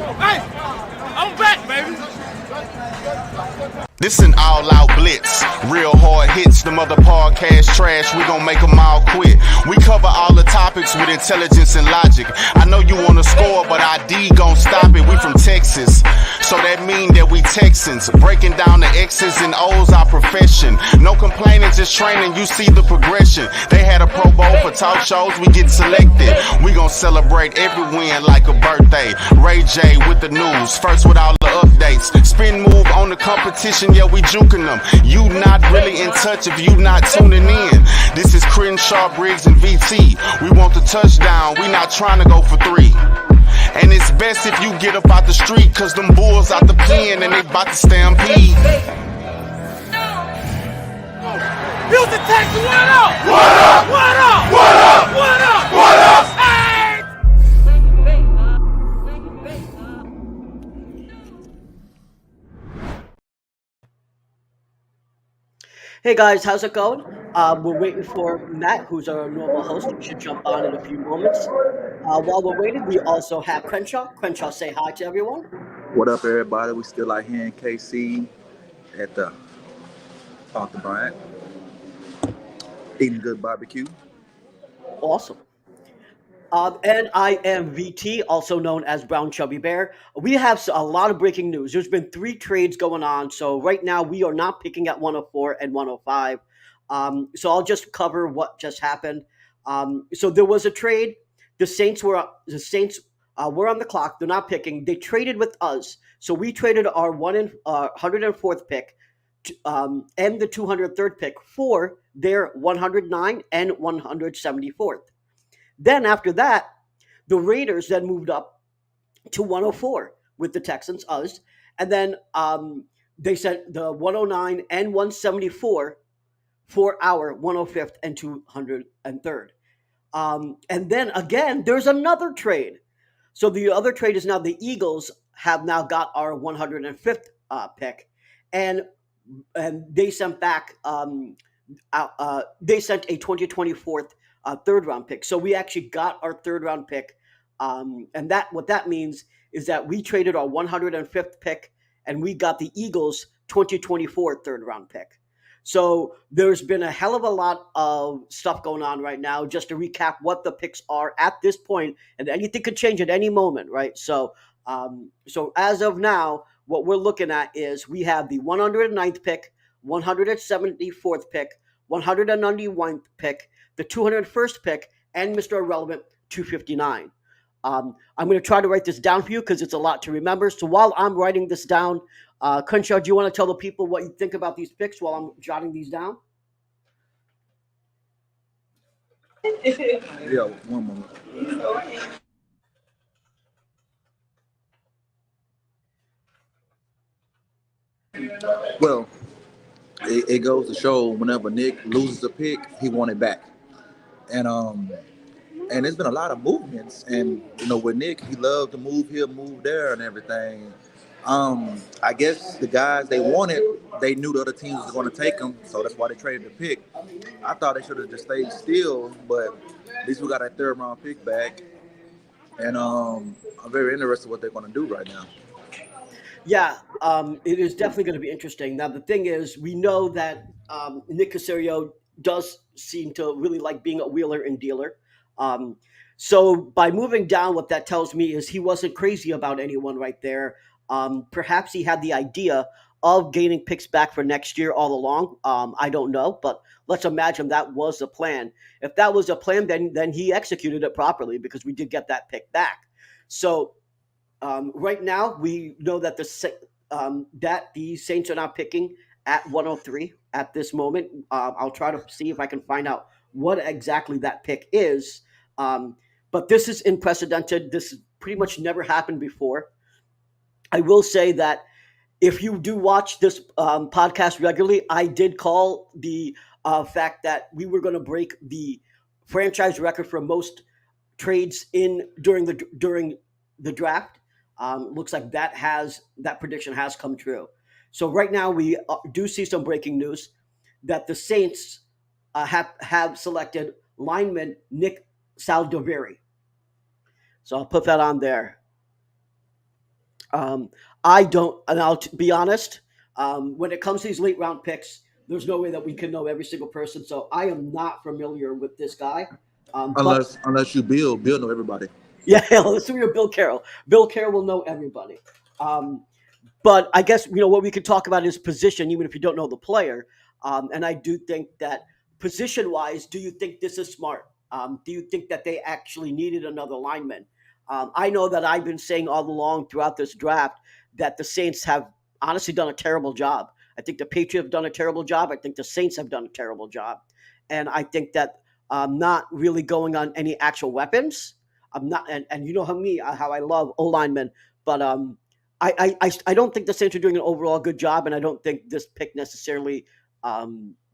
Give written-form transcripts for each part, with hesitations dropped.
Hey, I'm back, baby. This an all-out blitz, real hard hits, them other podcast trash, we gon' make them all quit. We cover all the topics with intelligence and logic. I know you wanna score, but ID gon' stop it. We from Texas, so that mean that we Texans. Breaking down the X's and O's, our profession. No complaining, just training, you see the progression. They had a Pro Bowl for talk shows, we get selected. We gon' celebrate every win like a birthday. Ray J with the news, first with all the updates. Spin move on the competition, yeah, we juking them. You not really in touch if you not tuning in. This is Crenshaw, Briggs, and VT. We want the touchdown, we not trying to go for 3. And it's best if you get up out the street, cause them bulls out the pen and they bout to stampede. Houston Texans, what up? What up? What up? What up? What up? What up? Hey! Hey guys, how's it going? We're waiting for Matt, who's our normal host. He should jump on in a few moments. While we're waiting, we also have Crenshaw. Crenshaw, say hi to everyone. What up, everybody? We still out here in KC at the Arthur Bryant, eating good barbecue. Awesome. And I am VT, also known as Brown Chubby Bear. We have a lot of breaking news. There's been 3 trades going on. So right now we are not picking at 104 and 105. So I'll just cover what just happened. So there was a trade. The Saints were on the clock. They're not picking. They traded with us. So we traded our 104th pick and the 203rd pick for their 109 and 174th. Then after that, the Raiders then moved up to 104 with the Texans, us. And then they sent the 109 and 174 for our 105th and 203rd. And then again, there's another trade. So the other trade is now the Eagles have now got our 105th pick. And they sent back, they sent a 2024 third round pick. So we actually got our third round pick. And what that means is that we traded our 105th pick and we got the Eagles 2024 third round pick. So there's been a hell of a lot of stuff going on right now. Just to recap what the picks are at this point, and anything could change at any moment, right? So as of now, what we're looking at is we have the 109th pick, 174th pick, 191st pick, the 201st pick, and Mr. Irrelevant 259. I'm going to try to write this down for you because it's a lot to remember. So while I'm writing this down, Crenshaw, do you want to tell the people what you think about these picks while I'm jotting these down? Yeah, one moment. Well, it goes to show whenever Nick loses a pick, he wants it back. And there's been a lot of movements. And, with Nick, he loved to move here, move there and everything. I guess the guys they wanted, they knew the other teams was going to take them, so that's why they traded the pick. I thought they should have just stayed still, but at least we got that third round pick back. And I'm very interested in what they're going to do right now. Yeah, it is definitely going to be interesting. Now, the thing is, we know that Nick Caserio does seem to really like being a wheeler and dealer. So by moving down, what that tells me is he wasn't crazy about anyone right there. Perhaps he had the idea of gaining picks back for next year all along. I don't know, but let's imagine that was the plan. If that was a plan, then he executed it properly because we did get that pick back. So right now, we know that the Saints are now picking at 103 at this moment. I'll try to see if I can find out what exactly that pick is. But this is unprecedented. This pretty much never happened before. I will say that if you do watch this podcast regularly, I did call the fact that we were going to break the franchise record for most trades during the draft. Looks like that prediction has come true. So right now we do see some breaking news that the Saints have selected lineman Nick Saldiveri. So I'll put that on there. I don't, and I'll be honest. When it comes to these late round picks, there's no way that we can know every single person. So I am not familiar with this guy. But Unless you Bill know everybody. yeah, let's do your Bill Carroll. Bill Carroll will know everybody. Um, but I guess what we could talk about is position, even if you don't know the player. And I do think that position-wise, do you think this is smart? Do you think that they actually needed another lineman? I know that I've been saying all along throughout this draft that the Saints have honestly done a terrible job. I think the Patriots have done a terrible job. I think the Saints have done a terrible job, and I think that not really going on any actual weapons. I'm not, and you know how I love O linemen, but I don't think the Saints are doing an overall good job, and I don't think this pick necessarily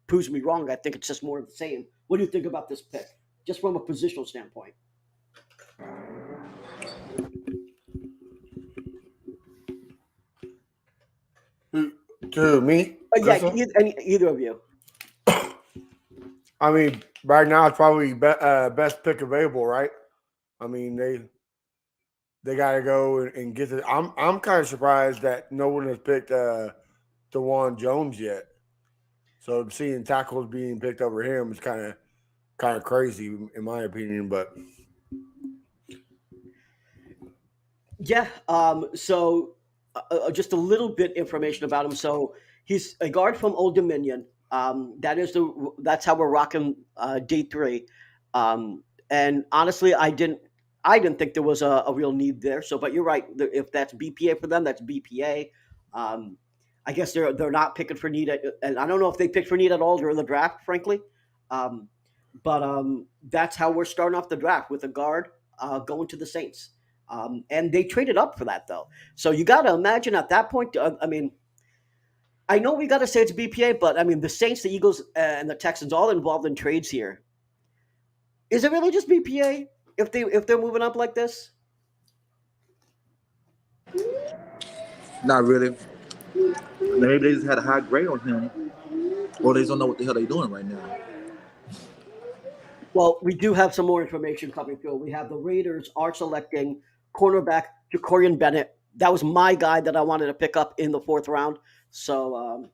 proves me wrong. I think it's just more of the same. What do you think about this pick, just from a positional standpoint? To me? Yeah, either of you. I mean, right now it's probably best pick available, right? I mean, they got to go and get it. I'm kind of surprised that no one has picked DeJuan Jones yet. So seeing tackles being picked over him is kind of crazy in my opinion. But yeah, so just a little bit information about him. So he's a guard from Old Dominion. That's how we're rocking day 3. And honestly, I didn't think there was a real need there. So, but you're right. If that's BPA for them, that's BPA. I guess they're not picking for need, and I don't know if they picked for need at all during the draft, frankly. But that's how we're starting off the draft, with a guard going to the Saints. And they traded up for that, though. So you got to imagine at that point. I mean, I know we got to say it's BPA, but I mean the Saints, the Eagles, and the Texans all involved in trades here. Is it really just BPA if they're moving up like this? Not really. Maybe they just had a high grade on him, or they just don't know what the hell they're doing right now. Well, we do have some more information coming through. We have the Raiders are selecting cornerback Jacorian Bennett. That was my guy that I wanted to pick up in the 4th round. So,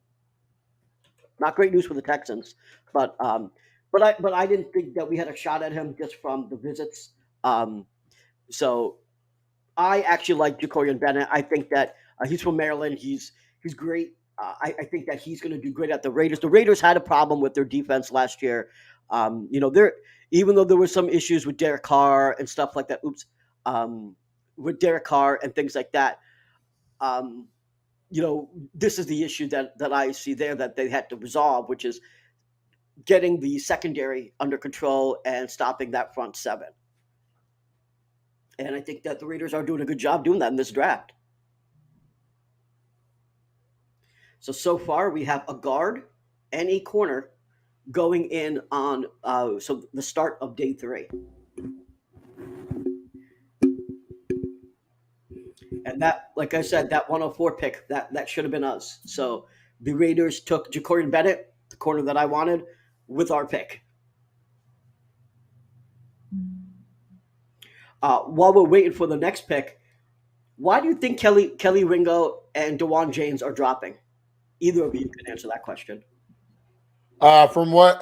not great news for the Texans, but I didn't think that we had a shot at him just from the visits. So I actually like Jacorian Bennett. I think that he's from Maryland. He's great. I think that he's going to do great at the Raiders. The Raiders had a problem with their defense last year. Even though there were some issues with Derek Carr and stuff like that. With Derek Carr and things like that. This is the issue that I see there that they had to resolve, which is getting the secondary under control and stopping that front 7. And I think that the Raiders are doing a good job doing that in this draft. So far we have a guard and a corner going in on the start of day 3. And that, like I said, that 104 pick, that should have been us. So the Raiders took Jacorian Bennett, the corner that I wanted, with our pick. While we're waiting for the next pick, why do you think Kelly Ringo and DeJuan James are dropping? Either of you can answer that question. From what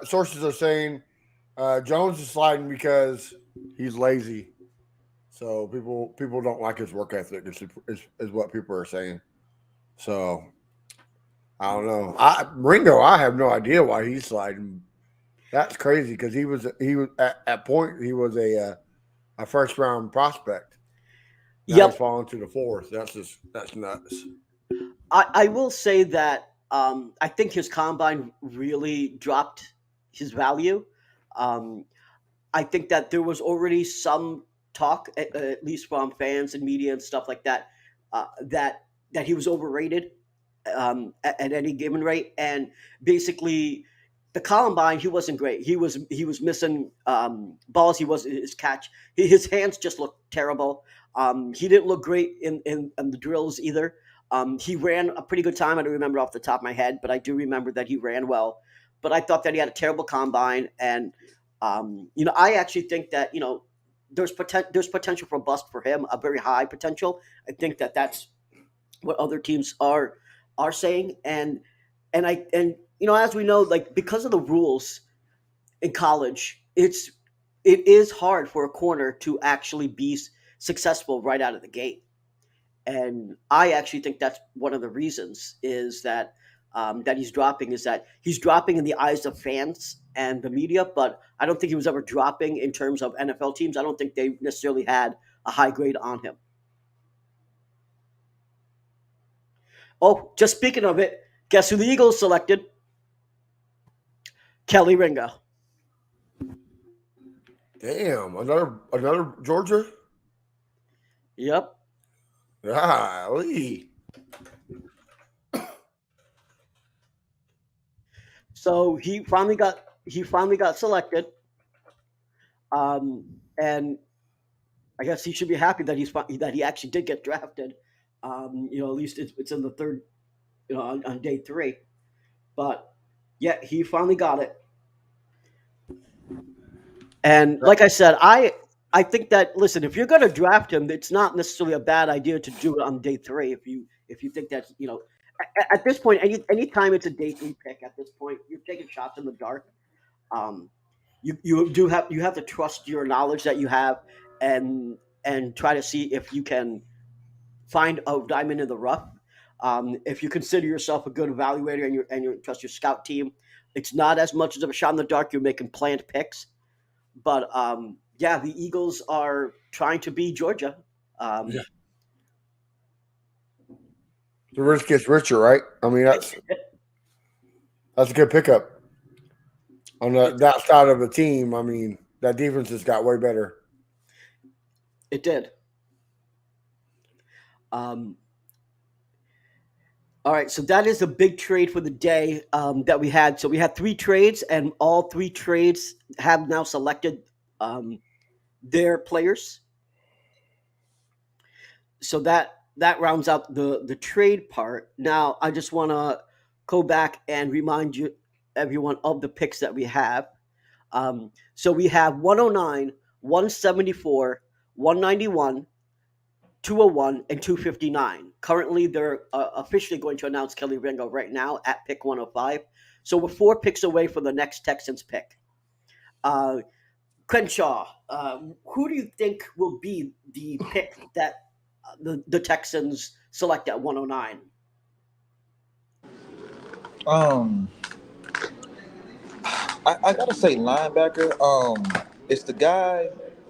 sources are saying, Jones is sliding because he's lazy. So people don't like his work ethic. Is what people are saying. So I don't know. Ringo, I have no idea why he's sliding. That's crazy because he was at point he was a first round prospect. Now he's falling to the 4th. That's nuts. I will say that I think his combine really dropped his value. I think that there was already some talk, at least from fans and media and stuff like that, that he was overrated at any given rate. And basically, the Columbine, he wasn't great. He was missing balls. His catch. His hands just looked terrible. He didn't look great in the drills either. He ran a pretty good time. I don't remember off the top of my head, but I do remember that he ran well. But I thought that he had a terrible combine. And, I actually think that, there's potential for bust for him, a very high potential. I think that's what other teams are saying, and as we know, like because of the rules in college, it is hard for a corner to actually be successful right out of the gate. And I actually think that's one of the reasons is that he's dropping is that he's dropping in the eyes of fans and the media, but I don't think he was ever dropping in terms of NFL teams. I don't think they necessarily had a high grade on him. Oh, just speaking of it, guess who the Eagles selected? Kelly Ringo. Damn, another Georgia. Yep. Golly. So he finally got selected, and I guess he should be happy that he actually did get drafted. At least it's in the third, on day 3. But yeah, he finally got it. And like I said, I think that listen, if you're going to draft him, it's not necessarily a bad idea to do it on day 3 if you think that at this point, any time it's a day 3 pick, at this point you're taking shots in the dark. You have to trust your knowledge that you have and try to see if you can find a diamond in the rough. If you consider yourself a good evaluator and you trust your scout team, it's not as much as of a shot in the dark. You're making planned picks, but the Eagles are trying to be Georgia. Yeah. The rich gets richer, right? I mean, that's a good pickup on that side of the team. I mean, that defense has got way better. It did. All right, so that is a big trade for the day that we had. So we had 3 trades, and all 3 trades have now selected their players. So that rounds out the trade part. Now, I just want to go back and remind everyone of the picks that we have. So we have 109, 174, 191, 201, and 259. Currently, they're officially going to announce Kelly Ringo right now at pick 105. So we're 4 picks away from the next Texans pick. Crenshaw, who do you think will be the pick that the Texans select at 109? I gotta say linebacker. It's the guy.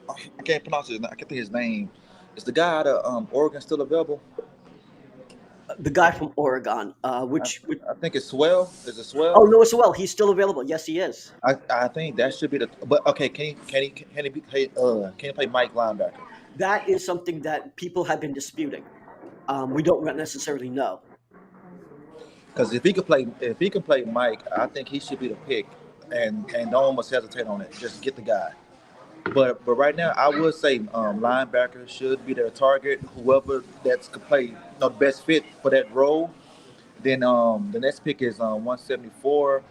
I can't pronounce it. I can't think his name. Is the guy out of Oregon still available? The guy from Oregon, which I think it's Swell. Is it Swell? Oh no, it's Swell. He's still available. Yes, he is. I think that should be the. But okay, can he play Mike linebacker? That is something that people have been disputing. We don't necessarily know. Because if he can play Mike, I think he should be the pick, and don't almost hesitate on it. Just get the guy. But right now, I would say linebacker should be their target. Whoever that could play, the best fit for that role. Then the next pick is 174.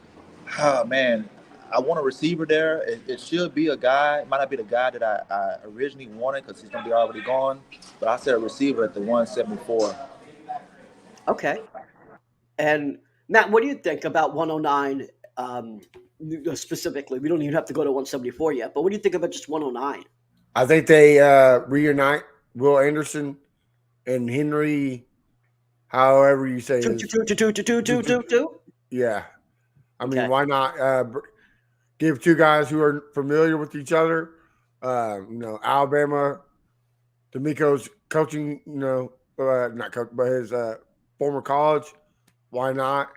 Ah, man, I want a receiver there. It should be a guy. It might not be the guy that I originally wanted because he's going to be already gone. But I said a receiver at the 174. Okay. And Matt, what do you think about 109 specifically? We don't even have to go to 174 yet, but what do you think about just 109? I think they reunite Will Anderson and Henry, however you say it. Yeah. I mean, why not give 2 guys who are familiar with each other? Alabama, D'Amico's coaching, not coach, but his former college. Why not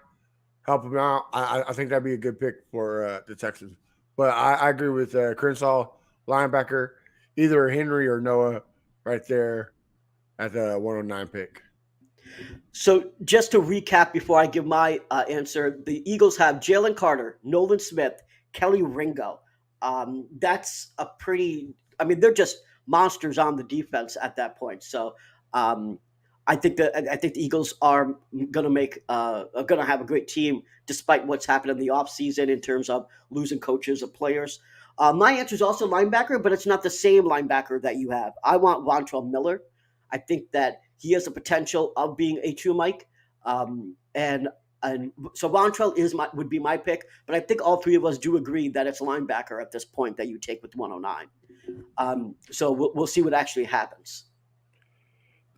help him out? I think that'd be a good pick for the Texans. But I agree with Crenshaw, linebacker, either Henry or Noah right there at the 109 pick. So just to recap before I give my answer, the Eagles have Jalen Carter, Nolan Smith, Kelly Ringo. That's a pretty – I mean, they're just monsters on the defense at that point. So I think the Eagles are going to have a great team despite what's happened in the offseason in terms of losing coaches and players. My answer is also linebacker, but it's not the same linebacker that you have. I want Vontrell Miller. I think that he has the potential of being a true Mike, and so Vontrell would be my pick. But I think all three of us do agree that it's linebacker at this point that you take with 109. So we'll see what actually happens.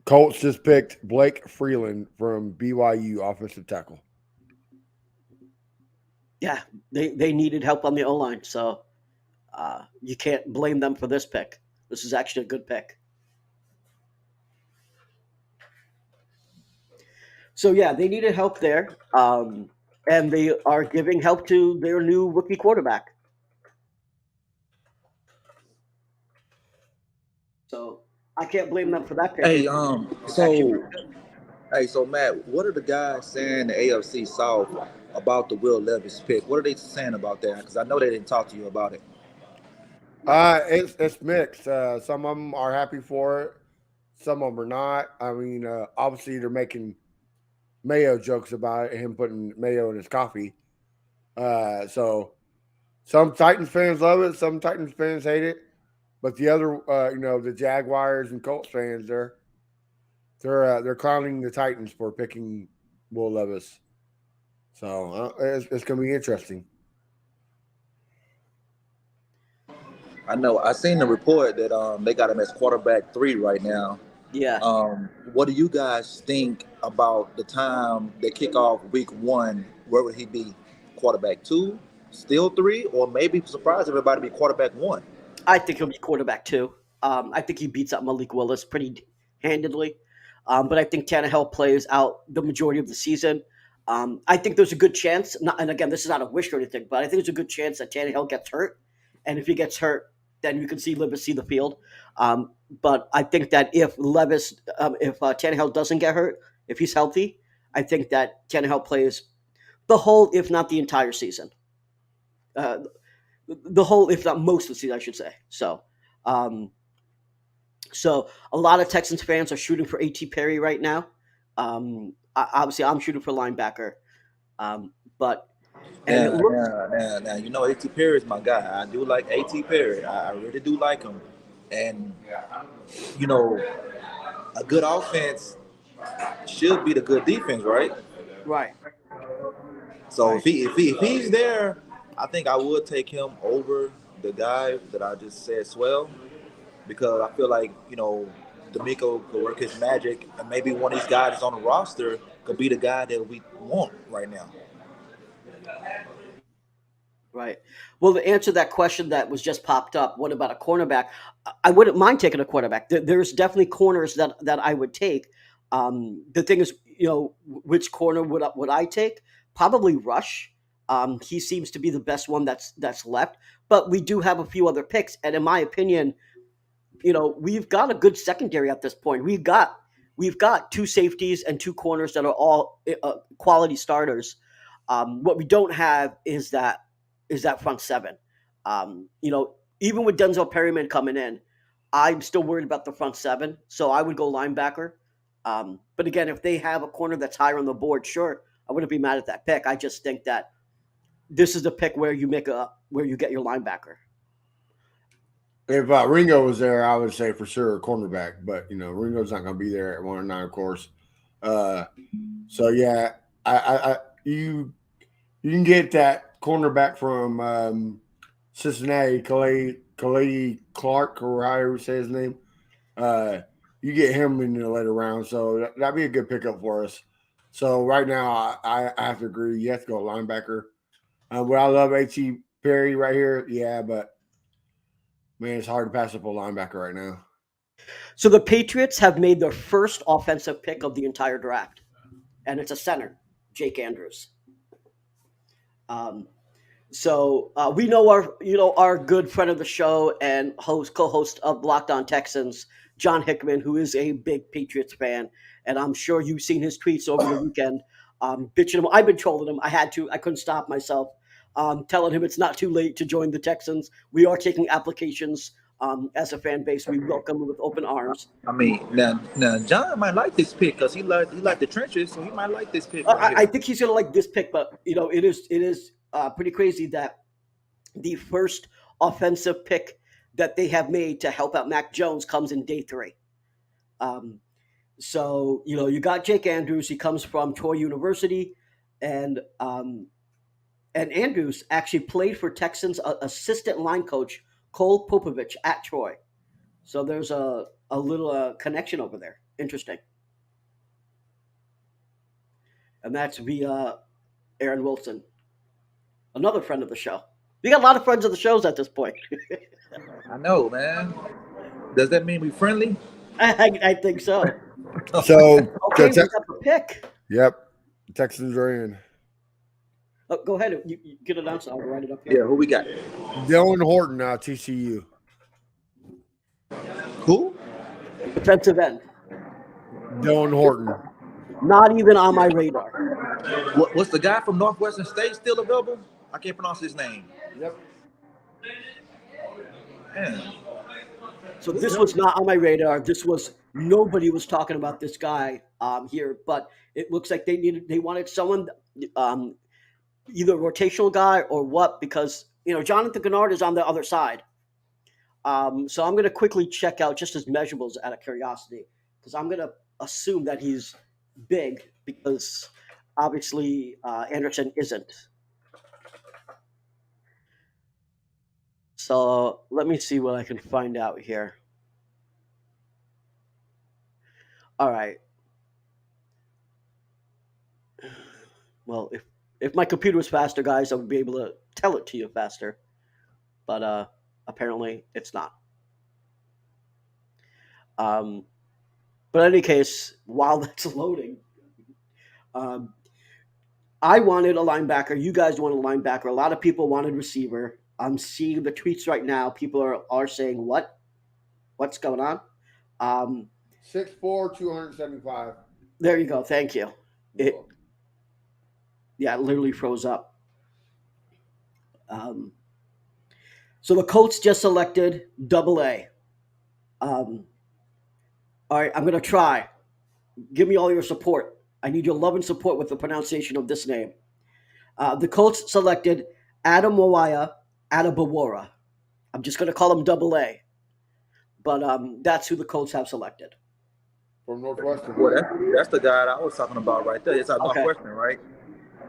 Colts just picked Blake Freeland from BYU, offensive tackle. Yeah, they needed help on the O-line, so you can't blame them for this pick. This is actually a good pick. So, yeah, they needed help there, and they are giving help to their new rookie quarterback. So I can't blame them for that pick. Hey, It's actually really good. so Matt, what are the guys saying in the AFC South about the Will Levis pick? What are they saying about that? Because I know they didn't talk to you about it. It's mixed. Some of them are happy for it. Some of them are not. I mean, obviously they're making Mayo jokes about it, him putting mayo in his coffee. So some Titans fans love it. Some Titans fans hate it. But the other, the Jaguars and Colts fans, they're clowning the Titans for picking Will Levis. So it's going to be interesting. I know. I seen the report that they got him as quarterback 3 right now. Yeah. What do you guys think about the time they kick off week 1? Where would he be? Quarterback 2, still 3, or maybe surprise everybody be quarterback 1? I think he'll be quarterback 2. I think he beats out Malik Willis pretty handedly. But I think Tannehill plays out the majority of the season. I think there's a good chance, and again, this is not a wish or anything, but I think there's a good chance that Tannehill gets hurt. And if he gets hurt, then you can see Levis see the field. But I think that if Tannehill doesn't get hurt, if he's healthy, I think that Tannehill plays the whole, if not the entire season. The whole, if not most of the season, I should say. So a lot of Texans fans are shooting for A.T. Perry right now. Obviously, I'm shooting for linebacker. But now, you know, A.T. Perry is my guy. I do like A.T. Perry. I really do like him. And, you know, a good offense should beat a good defense, right? Right. So if he's there, I think I would take him over the guy that I just said, Swell, because I feel like, you know, D'Amico could work his magic, and maybe one of these guys that's on the roster could be the guy that we want right now. Right. Well, to answer that question that was just popped up, what about a cornerback? I wouldn't mind taking a quarterback. There's definitely corners that I would take. The thing is, you know, which corner would I take? Probably Rush. He seems to be the best one that's left. But we do have a few other picks, and in my opinion, you know, we've got a good secondary at this point. We've got 2 safeties and 2 corners that are all quality starters. What we don't have is that front 7. You know, even with Denzel Perryman coming in, I'm still worried about the front 7. So I would go linebacker. But again, if they have a corner that's higher on the board, sure, I wouldn't be mad at that pick. I just think that this is the pick where you get your linebacker. If Ringo was there, I would say for sure a cornerback. But, you know, Ringo's not going to be there at 109, of course. So, yeah, you can get that cornerback from Cincinnati, Calais Clark, or however you say his name. You get him in the later round. So that'd be a good pickup for us. So right now, I have to agree. You have to go linebacker. Would I love A.T. Perry right here? Yeah, but man, it's hard to pass up a linebacker right now. So the Patriots have made their first offensive pick of the entire draft, and it's a center, Jake Andrews. So we know our good friend of the show and co-host of Locked On Texans, John Hickman, who is a big Patriots fan, and I'm sure you've seen his tweets over the weekend, bitching him. I've been trolling him. I couldn't stop myself. Telling him it's not too late to join the Texans. We are taking applications as a fan base. We welcome him with open arms. I mean, now John might like this pick because he liked the trenches, so he might like this pick. I think he's going to like this pick, but you know, it is pretty crazy that the first offensive pick that they have made to help out Mac Jones comes in day 3. So, you got Jake Andrews. He comes from Troy University, and Andrews actually played for Texans assistant line coach Cole Popovich at Troy. So there's a little connection over there. Interesting. And that's via Aaron Wilson, another friend of the show. We got a lot of friends of the shows at this point. I know, man. Does that mean we friendly? I think so. So, Okay, we got the pick. Yep. The Texans are in. Oh, go ahead. You get it out. I'll write it up here. Yeah, who we got? Dylan Horton, TCU. Who? Defensive end. Dylan Horton. Not even on my radar. What's the guy from Northwestern State still available? I can't pronounce his name. Yep. Man. So this was not on my radar. Nobody was talking about this guy here, but it looks like they wanted someone, either a rotational guy or what, because Jonathan Gennard is on the other side. So I'm going to quickly check out just his measurables out of curiosity, because I'm going to assume that he's big, because obviously Anderson isn't. So let me see what I can find out here. All right. Well, if my computer was faster, guys, I would be able to tell it to you faster. But apparently it's not. But in any case, while that's loading, I wanted a linebacker. You guys wanted a linebacker. A lot of people wanted receiver. I'm seeing the tweets right now. People are saying, what's going on? 6'4", 275. There you go. Thank you. It literally froze up. So the Colts just selected AA. All right, I'm going to try. Give me all your support. I need your love and support with the pronunciation of this name. The Colts selected Adamowaya Adebawora. I'm just going to call him AA. But that's who the Colts have selected. From Northwestern. Well, that's the guy I was talking about right there. It's out of Northwestern, right?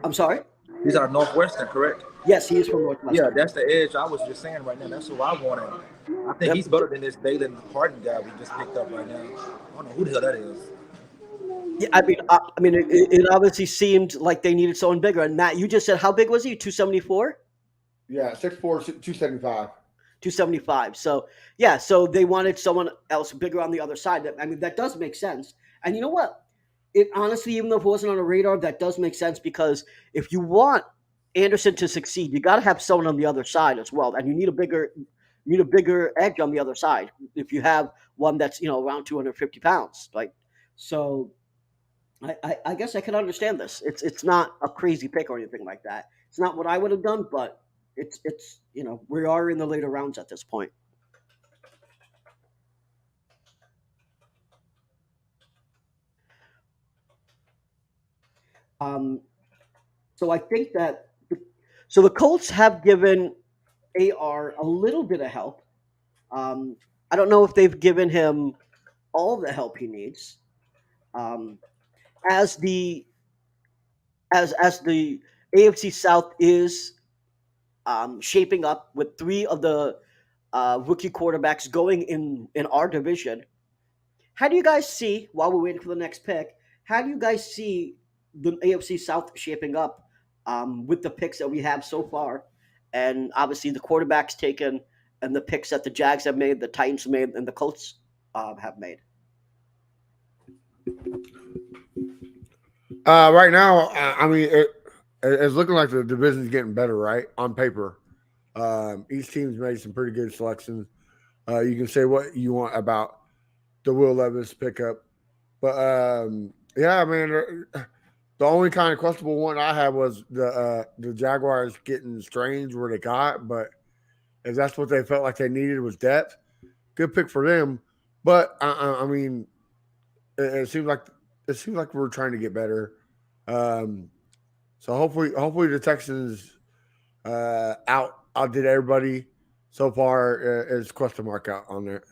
I'm sorry? He's out of Northwestern, correct? Yes, he is from Northwestern. Yeah, that's the edge I was just saying right now. That's who I wanted. I think he's better than this Dalen Harden guy we just picked up right now. I don't know who the hell that is. Yeah, I mean, it obviously seemed like they needed someone bigger. And Matt, you just said how big was he? 274? Yeah, 6'4", 275. 275. So so they wanted someone else bigger on the other side. I mean, that does make sense. And you know what? It honestly, even though it wasn't on a radar, that does make sense, because if you want Anderson to succeed, you got to have someone on the other side as well, and you need a bigger edge on the other side. If you have one that's around 250 pounds, right? So I guess I can understand this. It's not a crazy pick or anything like that. It's not what I would have done, but it's we are in the later rounds at this point. So I think that the Colts have given AR a little bit of help. I don't know if they've given him all the help he needs. As the AFC South is shaping up with 3 of the rookie quarterbacks going in our division, how do you guys see, while we're waiting for the next pick, how do you guys see the AFC South shaping up with the picks that we have so far? And obviously the quarterbacks taken and the picks that the Jags have made, the Titans have made, and the Colts have made. Right now, I mean, it's looking like the division's getting better, right? On paper. Each team's made some pretty good selections. You can say what you want about the Will Levis pickup. But, yeah, I mean, the only kind of questionable one I had was the Jaguars getting Strange where they got. But if that's what they felt like they needed was depth, good pick for them. But, I mean, it seems like we're trying to get better. So hopefully the Texans outdid everybody. so far is question mark out on there.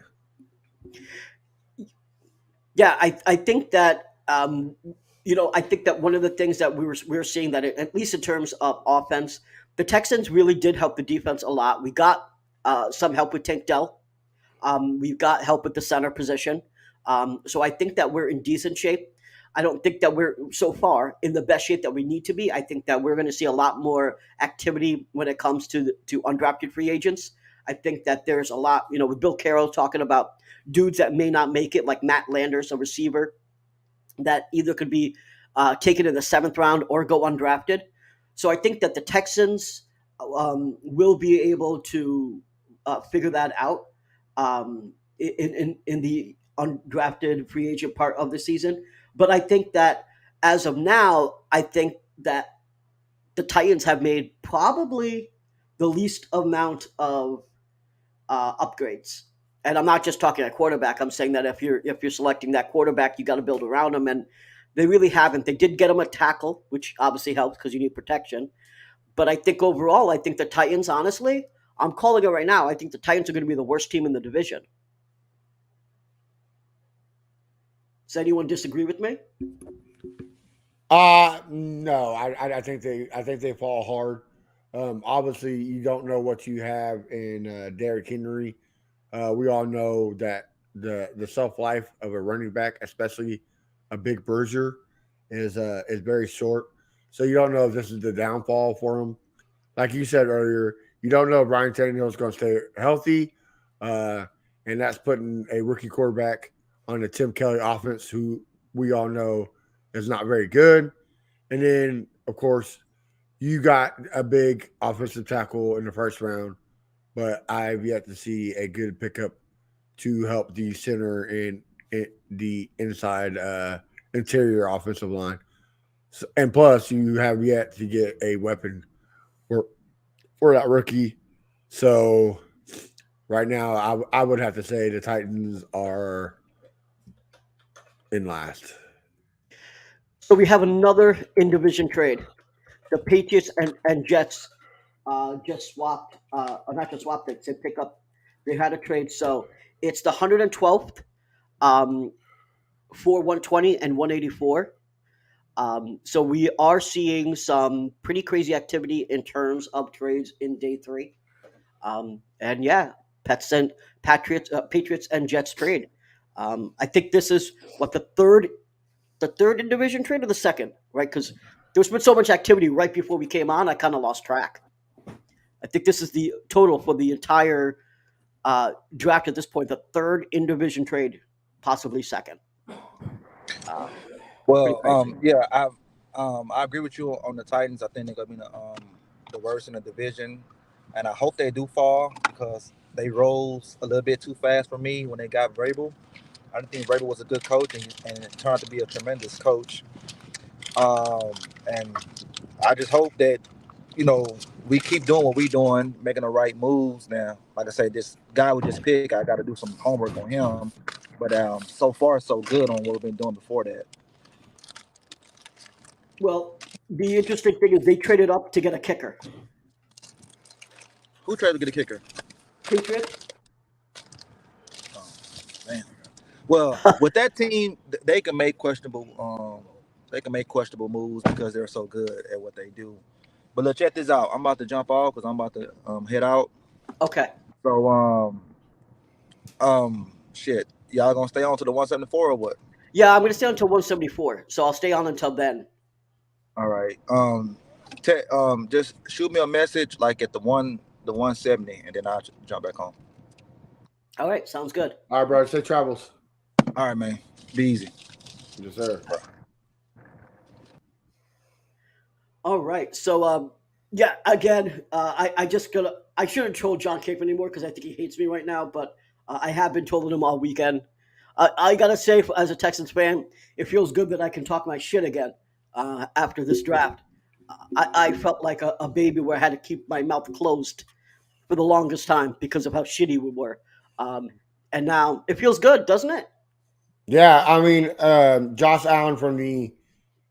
Yeah, I think that I think that one of the things that we were seeing that at least in terms of offense, the Texans really did help the defense a lot. We got some help with Tank Dell. We've got help with the center position. So I think that we're in decent shape. I don't think that we're so far in the best shape that we need to be. I think that we're going to see a lot more activity when it comes to undrafted free agents. I think that there's a lot, with Bill Carroll talking about dudes that may not make it, like Matt Landers, a receiver that either could be taken in the seventh round or go undrafted. So I think that the Texans will be able to figure that out in the undrafted free agent part of the season. But I think that as of now, I think that the Titans have made probably the least amount of upgrades. And I'm not just talking at quarterback. I'm saying that if you're selecting that quarterback, you got to build around them, and they really haven't. They did get him a tackle, which obviously helps because you need protection. But I think overall, I think the Titans, honestly, I'm calling it right now. I think the Titans are going to be the worst team in the division. Does anyone disagree with me? No, I think they fall hard. Obviously, you don't know what you have in Derrick Henry. We all know that the shelf life of a running back, especially a big bruiser, is very short. So you don't know if this is the downfall for him. Like you said earlier, you don't know if Ryan Tannehill is going to stay healthy, and that's putting a rookie quarterback on the Tim Kelly offense, who we all know is not very good. And then, of course, you got a big offensive tackle in the first round, but I've yet to see a good pickup to help the center and the inside interior offensive line. So, and plus, you have yet to get a weapon for that rookie. So right now, I would have to say the Titans are in last. So we have another in-division trade. The Patriots and Jets just swapped, or not just swapped it, said pick up. They had a trade. So it's the 112th for 120 and 184. So we are seeing some pretty crazy activity in terms of trades in day three. And yeah, Patriots and Jets trade. I think this is what the third in division trade or the second, right? Because there's been so much activity right before we came on, I kind of lost track. I think this is the total for the entire draft at this point, the third in division trade, possibly second. Well, yeah, I agree with you on the Titans. I think they're gonna be the worst in the division, and I hope they do fall because they rose a little bit too fast for me when they got Vrabel. I didn't think Vrabel was a good coach, and it turned out to be a tremendous coach. And I just hope that we keep doing what we're doing, making the right moves. Now, like I said, this guy we just picked, I got to do some homework on him. But so far, so good on what we've been doing before that. Well, the interesting thing is they traded up to get a kicker. Who tried to get a kicker? Patriots. Oh, man. Well, with that team, they can make questionable moves because they're so good at what they do. But look, check this out. I'm about to jump off because I'm about to head out. Okay. So shit. Y'all gonna stay on to the 174 or what? Yeah, I'm going to stay until 174, so I'll stay on until then. All right. Just shoot me a message like at the 170, and then I'll jump back on. All right, sounds good. All right, bro. Safe travels. All right, man. Be easy. Yes, sir. All right. So, yeah, again, I shouldn't troll John Cape anymore because I think he hates me right now, but I have been trolling him all weekend. I got to say, as a Texans fan, it feels good that I can talk my shit again after this draft. I felt like a baby where I had to keep my mouth closed for the longest time because of how shitty we were. And now it feels good, doesn't it? Yeah, I mean, Josh Allen from the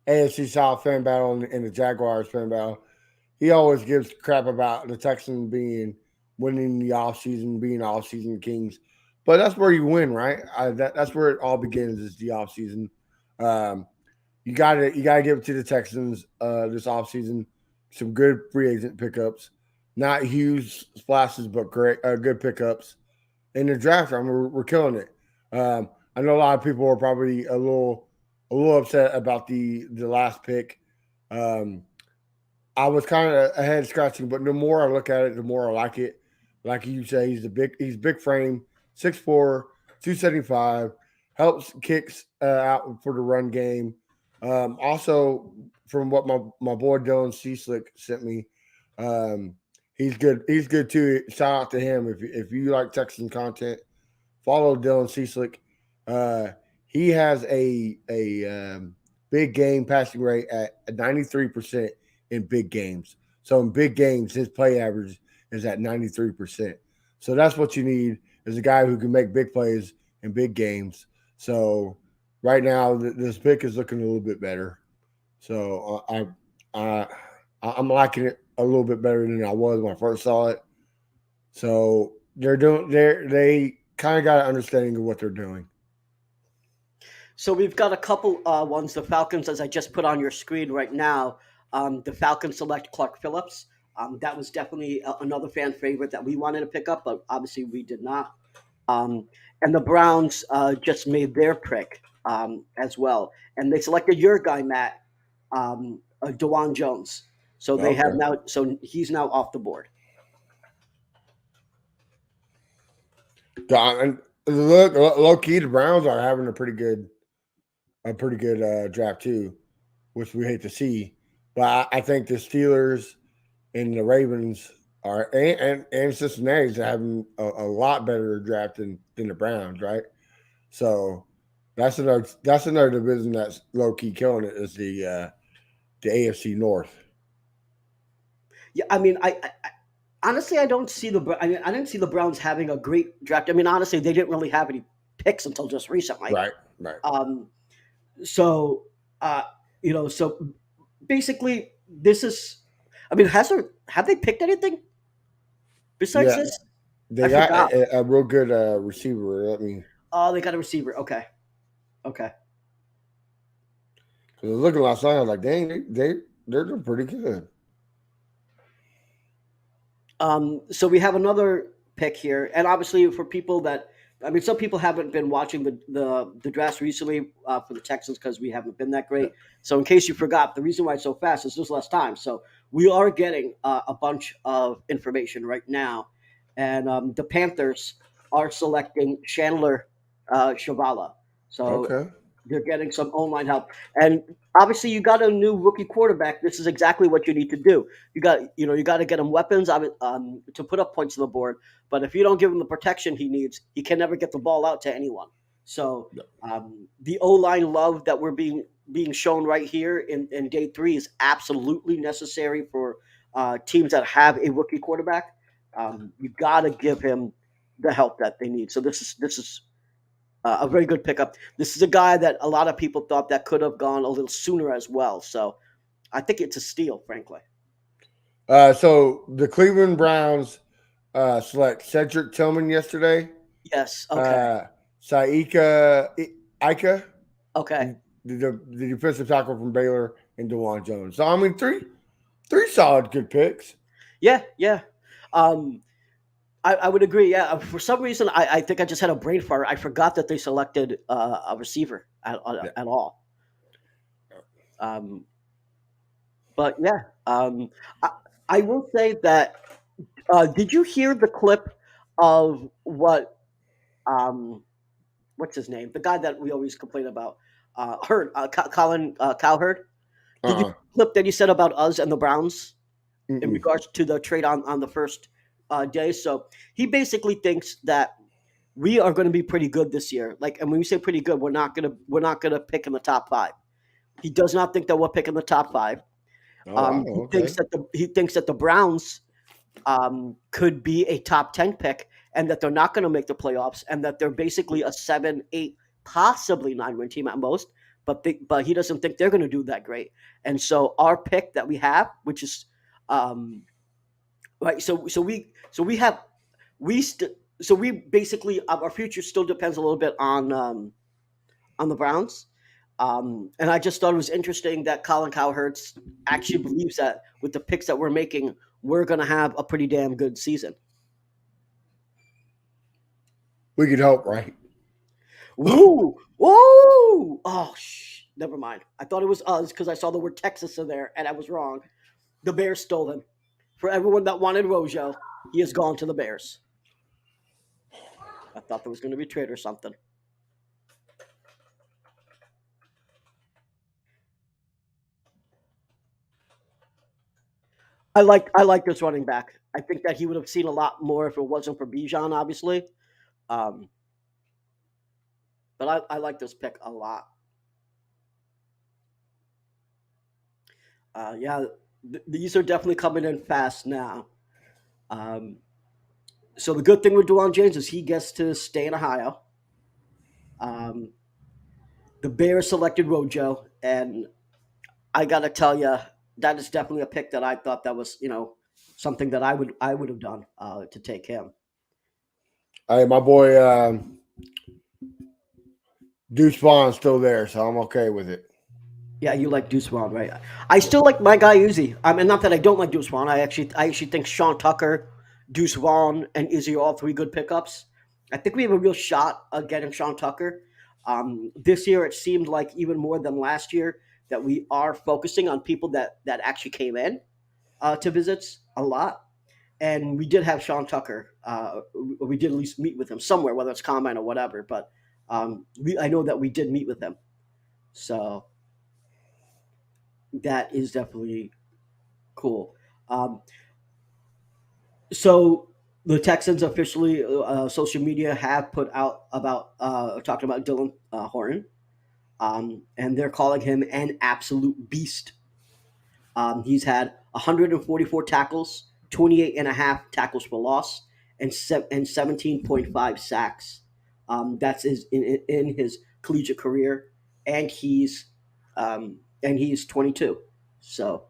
AFC South fan battle and the Jaguars fan battle, he always gives crap about the Texans being winning the offseason, being offseason kings. But that's where you win, right? That's where it all begins is the offseason. You gotta give it to the Texans this offseason. Some good free agent pickups, not huge splashes, but great good pickups. In the draft, I mean, we're killing it. I know a lot of people are probably a little upset about the last pick. Um, I was kind of a head scratching, but the more I look at it, the more I like it. Like you say, he's big frame, 6'4", 275, helps kicks out for the run game. Also, from what my boy Dylan Slick sent me, um, he's good. He's good too. Shout out to him if you like Texan content. Follow Dylan Slick. Uh, he has a big game passing rate at 93% in big games. So in big games, his play average is at 93%. So that's what you need is a guy who can make big plays in big games. So right now, this pick is looking a little bit better. So I'm liking it a little bit better than I was when I first saw it. So they kind of got an understanding of what they're doing. So we've got a couple ones. The Falcons, as I just put on your screen right now, the Falcons select Clark Phillips. That was definitely another fan favorite that we wanted to pick up, but obviously we did not. And the Browns just made their pick as well, and they selected your guy Matt, Dewan Jones. So they have Okay. now. So he's now off the board. And look, low key, the Browns are having a pretty good draft too, which we hate to see. But I think the Steelers and the Ravens are and Cincinnati's are having a lot better draft than the Browns, right? So that's another division that's low key killing it is the AFC North. Yeah, I mean, I honestly I don't see I mean, I didn't see the Browns having a great draft. I mean, honestly, they didn't really have any picks until just recently. Right, right. Um, so uh, so basically, this is. I mean, have they picked anything besides Yeah, this? they I got forgot. a real good receiver. I mean, Oh, they got a receiver. Okay, okay. because I was looking last night, I was like, dang, they're doing pretty good. So we have another pick here, and obviously for people that, I mean, some people haven't been watching the drafts recently for the Texans because we haven't been that great. So in case you forgot, the reason why it's so fast is there's less time. So we are getting a bunch of information right now, and the Panthers are selecting Chandler Shavala. So Okay. they're getting some online help, and obviously you got a new rookie quarterback. This is exactly what you need to do. You got to get him weapons to put up points on the board. But if you don't give him the protection he needs, he can never get the ball out to anyone. So the O line love that we're being shown right here in day three is absolutely necessary for teams that have a rookie quarterback. You got to give him the help that they need. So this is a very good pickup. This is a guy that a lot of people thought that could have gone a little sooner as well. So I think it's a steal, frankly. So the Cleveland Browns select Cedric Tillman yesterday. Yes. Okay. Saika Ika, Okay. the defensive tackle from Baylor, and Dewan Jones. So I mean, three solid good picks. Yeah. Yeah. I would agree. Yeah. For some reason, I think I just had a brain fart. I forgot that they selected a receiver at all. Um, but yeah. I will say that. Did you hear the clip of what? What's his name? The guy that we always complain about. Colin Cowherd. Did you Uh-uh. clip that he said about us and the Browns in Mm-mm. regards to the trade on the first day? So he basically thinks that we are going to be pretty good this year. Like, and when we say pretty good, we're not gonna pick in the top five. He does not think that we'll pick in the top five. Oh, wow. He Okay. thinks that the Browns could be a top 10 pick and that they're not going to make the playoffs and that they're basically a 7, 8, possibly 9-win team at most. But he doesn't think they're going to do that great. And so our pick that we have, which is right? So we basically our future still depends a little bit on the Browns. And I just thought it was interesting that Colin Cowherd's actually believes that with the picks that we're making, we're going to have a pretty damn good season. We could hope, right? Woo! Woo! Oh, never mind. I thought it was us because I saw the word Texas in there, and I was wrong. The Bears stole him. For everyone that wanted Rojo, he has gone to the Bears. I thought there was going to be a trade or something. I like this running back. I think that he would have seen a lot more if it wasn't for Bijan, obviously. Um, but I like this pick a lot. Yeah, these are definitely coming in fast now. So the good thing with DeJuan James is he gets to stay in Ohio. The Bears selected Rojo, and I gotta tell you, that is definitely a pick that I thought that was something that I would have done to take him. Hey, my boy Deuce Vaughn's still there, so I'm okay with it. Yeah, you like Deuce Vaughn, right? I still like my guy Izzy. And not that I don't like Deuce Vaughn. I actually think Sean Tucker, Deuce Vaughn, and Izzy are all three good pickups. I think we have a real shot of getting Sean Tucker. This year, it seemed like even more than last year that we are focusing on people that actually came in to visits a lot. And we did have Sean Tucker. We did at least meet with him somewhere, whether it's Combine or whatever. But I know that we did meet with him. So that is definitely cool. So the Texans officially, social media have put out about talking about Dylan Horton, and they're calling him an absolute beast. He's had 144 tackles, 28 and a half tackles for loss, and 17.5 sacks. That's in his collegiate career, and he's 22. So,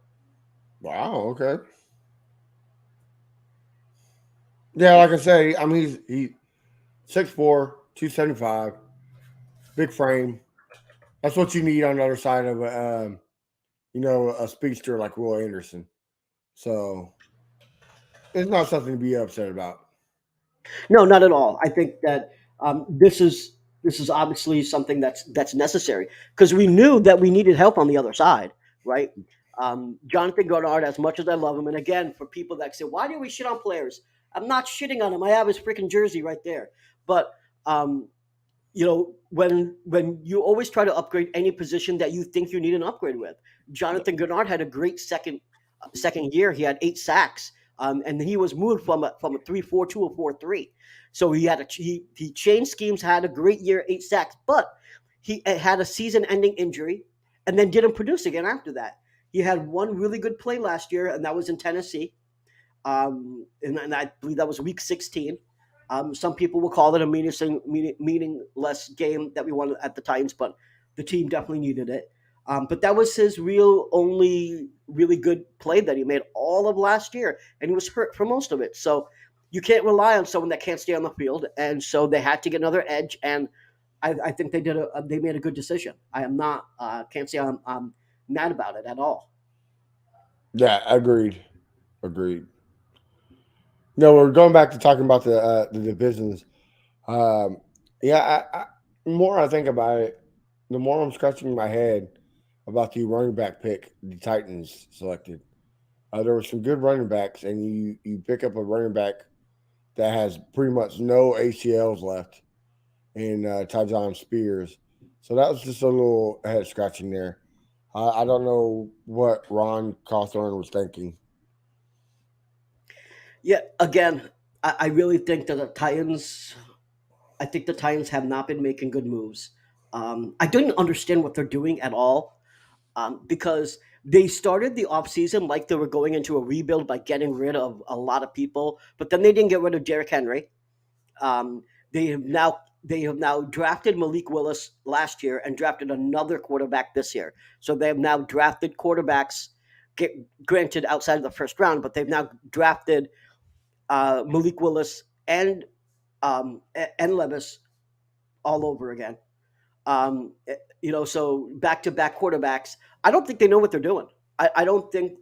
wow, okay. Yeah, like I say, I mean he's 6'4", 275, big frame. That's what you need on the other side of a speedster like Will Anderson. So it's not something to be upset about. no, not at all. I think that this is obviously something that's necessary because we knew that we needed help on the other side, right? Jonathan Gardner, as much as I love him, and again, for people that say, "Why do we shit on players?" I'm not shitting on him. I have his freaking jersey right there. But when you always try to upgrade any position that you think you need an upgrade with, Jonathan Gardner had a great second year. He had 8 sacks, and he was moved from a 3-4 to a 4-3. So he changed schemes, had a great year, 8 sacks, but he had a season-ending injury, and then didn't produce again after that. He had one really good play last year, and that was in Tennessee. And I believe that was week 16. Some people will call it a meaningless game that we won at the Titans, but the team definitely needed it. But that was his only really good play that he made all of last year, and he was hurt for most of it. So you can't rely on someone that can't stay on the field, and so they had to get another edge. And I think they made a good decision. I am not can't say I'm mad about it at all. Yeah, agreed. No, we're going back to talking about the divisions. The more I think about it, the more I'm scratching my head about the running back pick the Titans selected. There were some good running backs, and you pick up a running back that has pretty much no ACLs left in Tyjon Spears. So that was just a little head scratching there. I don't know what Ron Cawthorn was thinking. Yeah, again, I really think that the Titans have not been making good moves. I didn't understand what they're doing at all because they started the offseason like they were going into a rebuild by getting rid of a lot of people, but then they didn't get rid of Derrick Henry. They have now drafted Malik Willis last year and drafted another quarterback this year. So they have now drafted quarterbacks, granted outside of the first round, but they've now drafted Malik Willis and Levis all over again. So back-to-back quarterbacks. I don't think they know what they're doing. I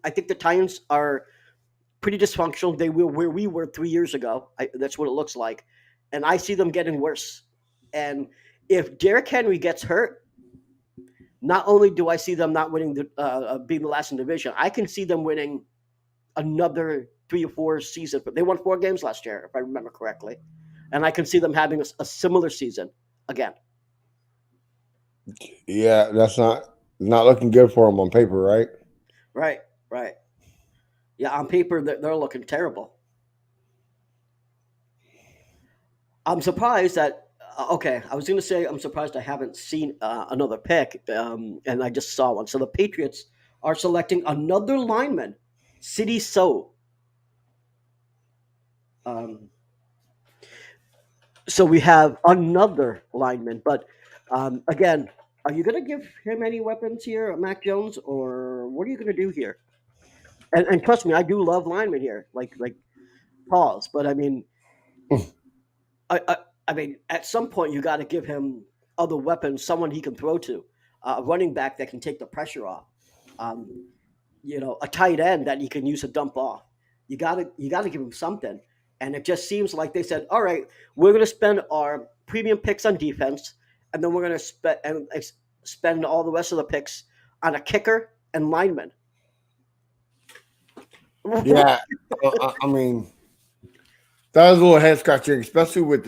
think the Titans are pretty dysfunctional. They were where we were 3 years ago. That's what it looks like, and I see them getting worse. And if Derrick Henry gets hurt, not only do I see them not winning being the last in the division, I can see them winning another 3 or 4 seasons. But they won 4 games last year, if I remember correctly, and I can see them having a similar season again. Yeah, that's not looking good for them on paper, right? Right. Yeah, on paper they're looking terrible. I'm surprised that. I was going to say I'm surprised I haven't seen another pick, and I just saw one. So the Patriots are selecting another lineman, City So. So we have another lineman, but again, are you going to give him any weapons here, Mac Jones, or what are you going to do here? And trust me, I do love linemen here, like pause. But I mean, I mean, at some point you got to give him other weapons, someone he can throw to, a running back that can take the pressure off, a tight end that he can use to dump off. You got to give him something. And it just seems like they said, all right, we're going to spend our premium picks on defense, and then we're going to spend all the rest of the picks on a kicker and lineman. Yeah, I mean, that was a little head scratching, especially with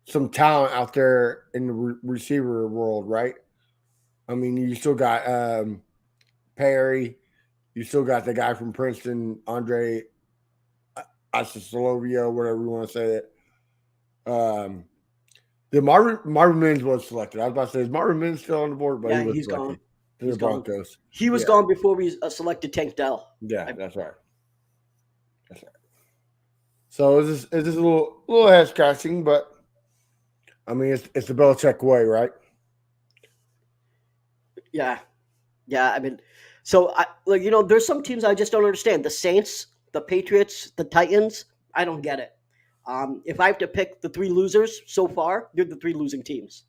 some talent out there in the receiver world, right? I mean, you still got Perry, you still got the guy from Princeton, Andre Asisolovio, whatever you want to say it. The Marvin Mims was selected. I was about to say, is Marvin Mims still on the board? But yeah, he was he's selected. gone. The Broncos. He was gone before we selected Tank Dell. Yeah, that's right. So it's just a little head scratching, but I mean it's the Belichick way, right? Yeah. I mean, so there's some teams I just don't understand. The Saints, the Patriots, the Titans. I don't get it. If I have to pick the 3 losers so far, they're the 3 losing teams.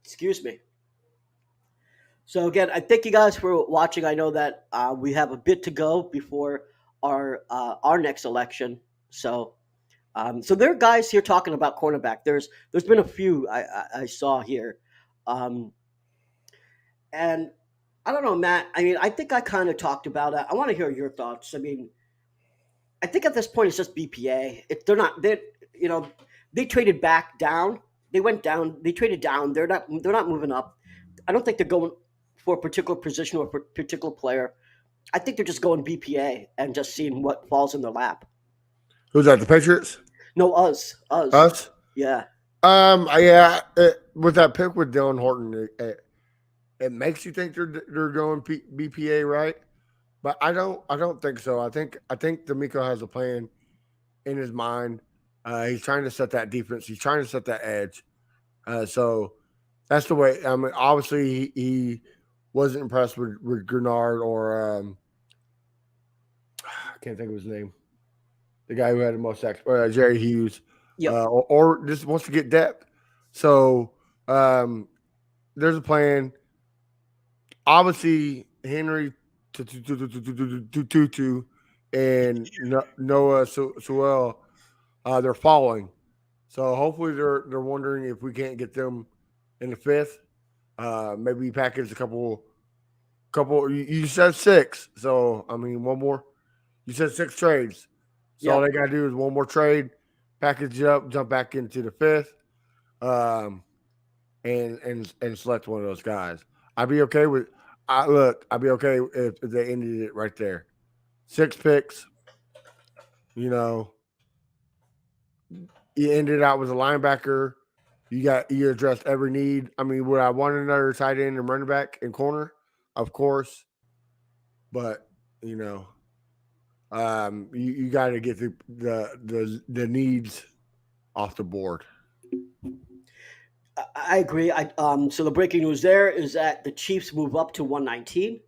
Excuse me. So again, I thank you guys for watching. I know that we have a bit to go before our next election. So there are guys here talking about cornerback. There's been a few I saw here, and I don't know, Matt. I mean, I think I kind of talked about it. I want to hear your thoughts. I mean, I think at this point it's just BPA. They traded back down. They went down. They traded down. They're not moving up. I don't think they're going for a particular position or a particular player. I think they're just going BPA and just seeing what falls in their lap. Who's that? The Patriots? No, us. Us? Yeah. With that pick with Dylan Horton, it makes you think they're going BPA, right? But I don't think so. I think D'Amico has a plan in his mind. He's trying to set that defense. He's trying to set that edge. So that's the way. I mean, obviously he wasn't impressed with Grenard or I can't think of his name. The guy who had the most sacks, Jerry Hughes. Yep. Or just wants to get depth. So there's a plan. Obviously, Henry Tutu and Noah Sewell, they're falling. So hopefully they're wondering if we can't get them in the 5th. Maybe package a couple. You said 6, so I mean one more. You said 6 trades. So all they got to do is one more trade, package it up, jump back into the 5th, and select one of those guys. I'd be okay with. I'd be okay if they ended it right there. 6 picks. You ended out with a linebacker. You addressed every need. I mean, would I want another tight end and running back and corner? Of course, but you got to get the needs off the board. I agree. So the breaking news there is that the Chiefs move up to 119,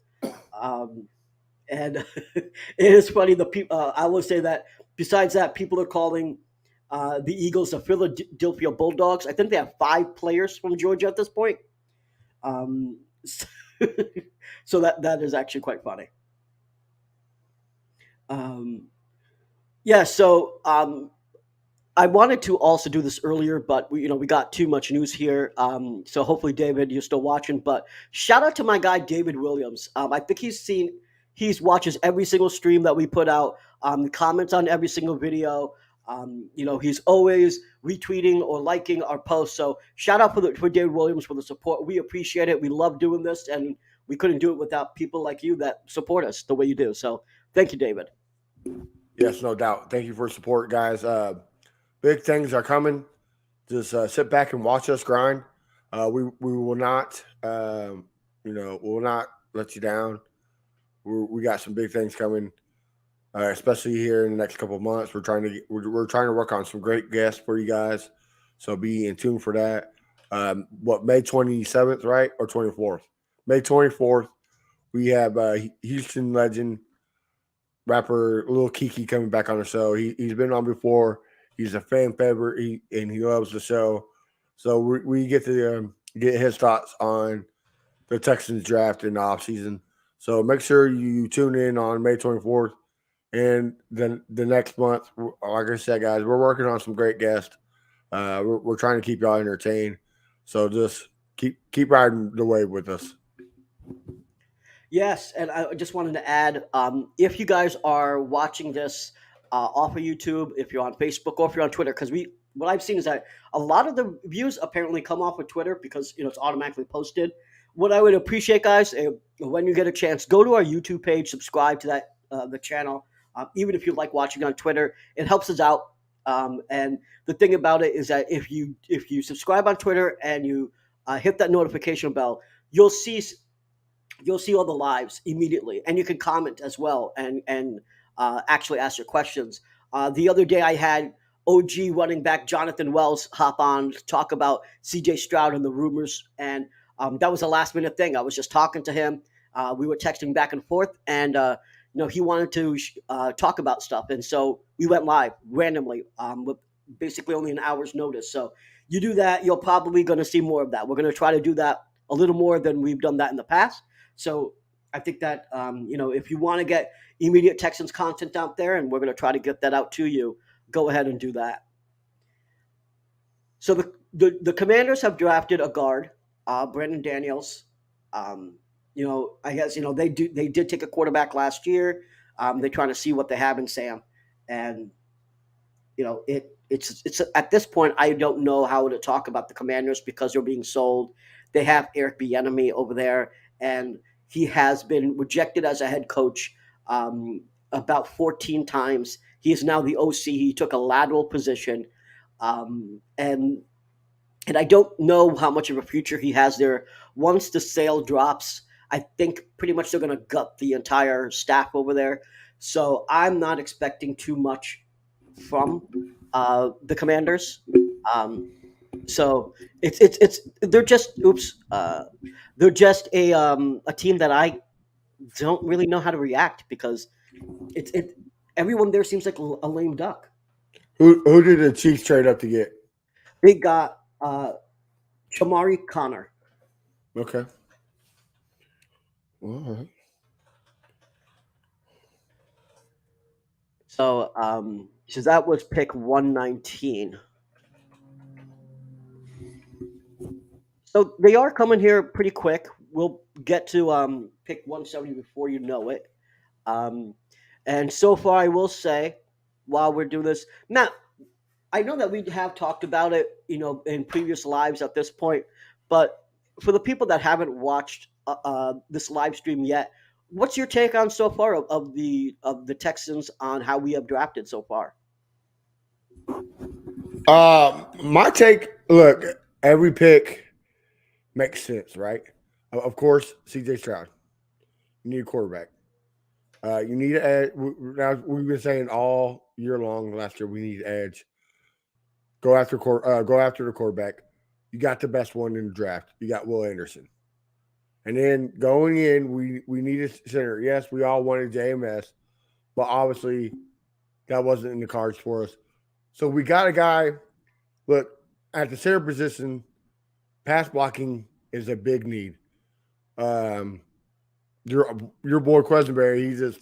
And it is funny. The people, I will say that besides that, people are calling the Eagles the Philadelphia Bulldogs. I think they have 5 players from Georgia at this point. So, so that is actually quite funny. Yeah. So I wanted to also do this earlier, but we got too much news here. So hopefully, David, you're still watching. But shout out to my guy David Williams. I think he watches every single stream that we put out. Comments on every single video. He's always retweeting or liking our posts. So shout out for David Williams for the support. We appreciate it. We love doing this, and we couldn't do it without people like you that support us the way you do. So thank you, David. Yes, no doubt. Thank you for support, guys. Big things are coming. Just sit back and watch us grind. We will not, we'll not let you down. We got some big things coming, especially here in the next couple of months. We're trying to work on some great guests for you guys, so be in tune for that. May 27th, right, or 24th? May 24th, we have Houston legend rapper Lil Kiki coming back on the show. He's been on before. He's a fan favorite, and he loves the show. So we get to get his thoughts on the Texans draft in the offseason. So make sure you tune in on May 24th. And then the next month, like I said, guys, we're working on some great guests. We're trying to keep y'all entertained. So just keep riding the wave with us. Yes, and I just wanted to add, if you guys are watching this off of YouTube, if you're on Facebook, or if you're on Twitter, because what I've seen is that a lot of the views apparently come off of Twitter because it's automatically posted. What I would appreciate, guys, when you get a chance, go to our YouTube page, subscribe to that the channel. Even if you like watching on Twitter, it helps us out. And the thing about it is that if you subscribe on Twitter and you hit that notification bell, you'll see all the lives immediately, and you can comment as well and actually ask your questions. The other day, I had OG running back Jonathan Wells hop on to talk about CJ Stroud and the rumors, and that was a last minute thing. I was just talking to him. We were texting back and forth, and he wanted to talk about stuff, and so we went live randomly with basically only an hour's notice. So you do that, you're probably going to see more of that. We're going to try to do that a little more than we've done that in the past. So I think that, if you want to get immediate Texans content out there, and we're going to try to get that out to you, go ahead and do that. So the Commanders have drafted a guard, Brandon Daniels. I guess, they did take a quarterback last year. They're trying to see what they have in Sam. And, it's at this point, I don't know how to talk about the Commanders because they're being sold. They have Eric Bieniemy over there, and he has been rejected as a head coach about 14 times. He is now the OC. He took a lateral position, and I don't know how much of a future he has there. Once the sale drops, I think pretty much they're going to gut the entire staff over there. So I'm not expecting too much from the Commanders. So they're just a team that I don't really know how to react because everyone there seems like a lame duck. Who did the Chiefs trade up to get? They got Chamari Connor. Okay. All right. So that was pick 119. So they are coming here pretty quick. We'll get to pick 170 before you know it. And so far, I will say, while we're doing this, Matt, I know that we have talked about it, in previous lives at this point, but for the people that haven't watched this live stream yet, what's your take on so far of the Texans on how we have drafted so far? My take, look, every pick makes sense, right? Of course, CJ Stroud. You need a quarterback. You need an edge. Now, we've been saying all year long last year, we need edge. Go after the quarterback. You got the best one in the draft. You got Will Anderson. And then going in, we need a center. Yes, we all wanted JMS, but obviously that wasn't in the cards for us. So we got a guy. Look, at the center position, pass blocking is a big need. Um, your boy Quesenberry,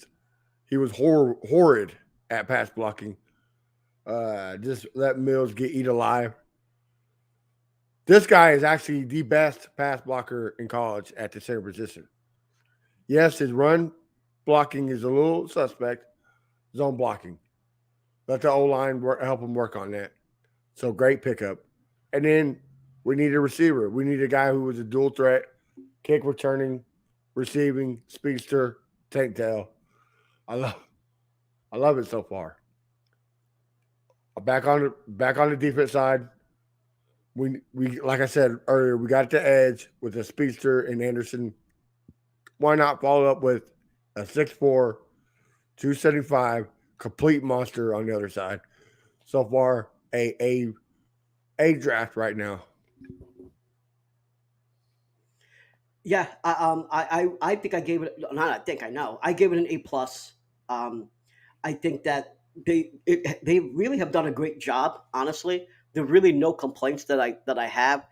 he was horrid at pass blocking. Just let Mills get eat alive. This guy is actually the best pass blocker in college at the center position. Yes, his run blocking is a little suspect. Zone blocking. Let the O-line help him work on that. So great pickup. And then we need a receiver. We need a guy who was a dual threat, kick returning, receiving, speedster, tank tail. I love it so far. Back on the defense side. We like I said earlier, we got the edge with a speedster and Anderson. Why not follow up with a 6'4", 275 complete monster on the other side? So far, a draft right now. Yeah, I think I gave it. Not I think I know. I gave it an A plus. I think that they really have done a great job. Honestly, there are really no complaints that I have.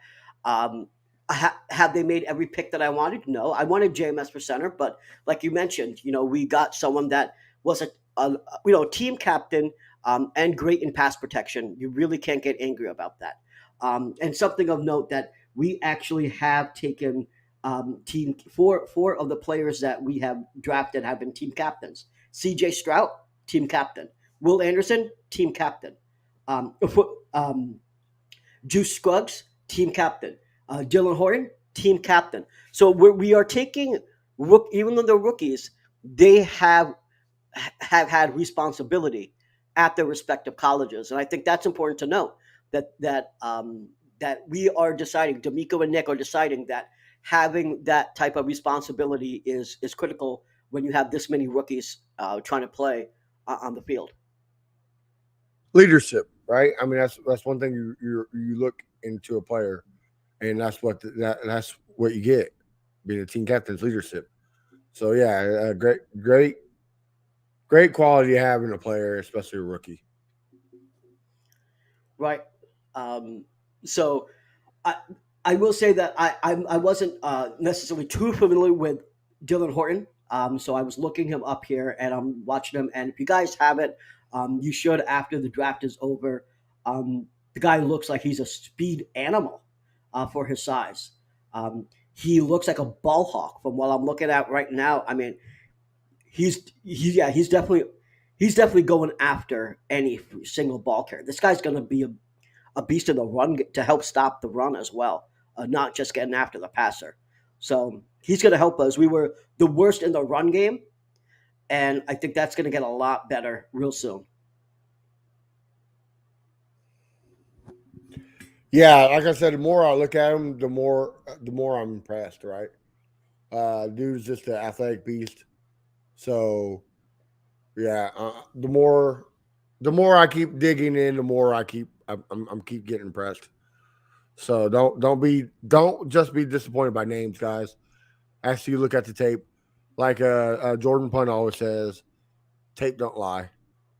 Have they made every pick that I wanted? No, I wanted JMS for center, but like you mentioned, we got someone that was a team captain and great in pass protection. You really can't get angry about that. And something of note that we actually have taken team four of the players that we have drafted have been team captains. C.J. Stroud, team captain. Will Anderson, team captain. Juice Scruggs, team captain. Dylan Horton, team captain. So we are taking even though they're rookies, they have had responsibility at their respective colleges, and I think that's important to note that we are deciding. D'Amico and Nick are deciding that having that type of responsibility is critical when you have this many rookies trying to play on the field. Leadership, right? I mean, that's one thing you look into a player, and that's what you get being a team captain's leadership. So yeah, great quality to have in a player, especially a rookie. Right. So I will say that I wasn't necessarily too familiar with Dylan Horton. So I was looking him up here and I'm watching him. And if you guys haven't, you should after the draft is over. The guy looks like he's a speed animal for his size. He looks like a ball hawk from what I'm looking at right now. I mean, he's definitely going after any single ball carrier. This guy's going to be a beast in the run to help stop the run as well, not just getting after the passer. So he's going to help us. We were the worst in the run game, and I think that's going to get a lot better real soon. Yeah, like I said, the more I look at him, the more I'm impressed. Right, dude's just an athletic beast. So, yeah, the more I keep digging in, the more I'm keep getting impressed. So don't just be disappointed by names, guys. Actually, look at the tape. Like Jordan Punt always says, tape don't lie.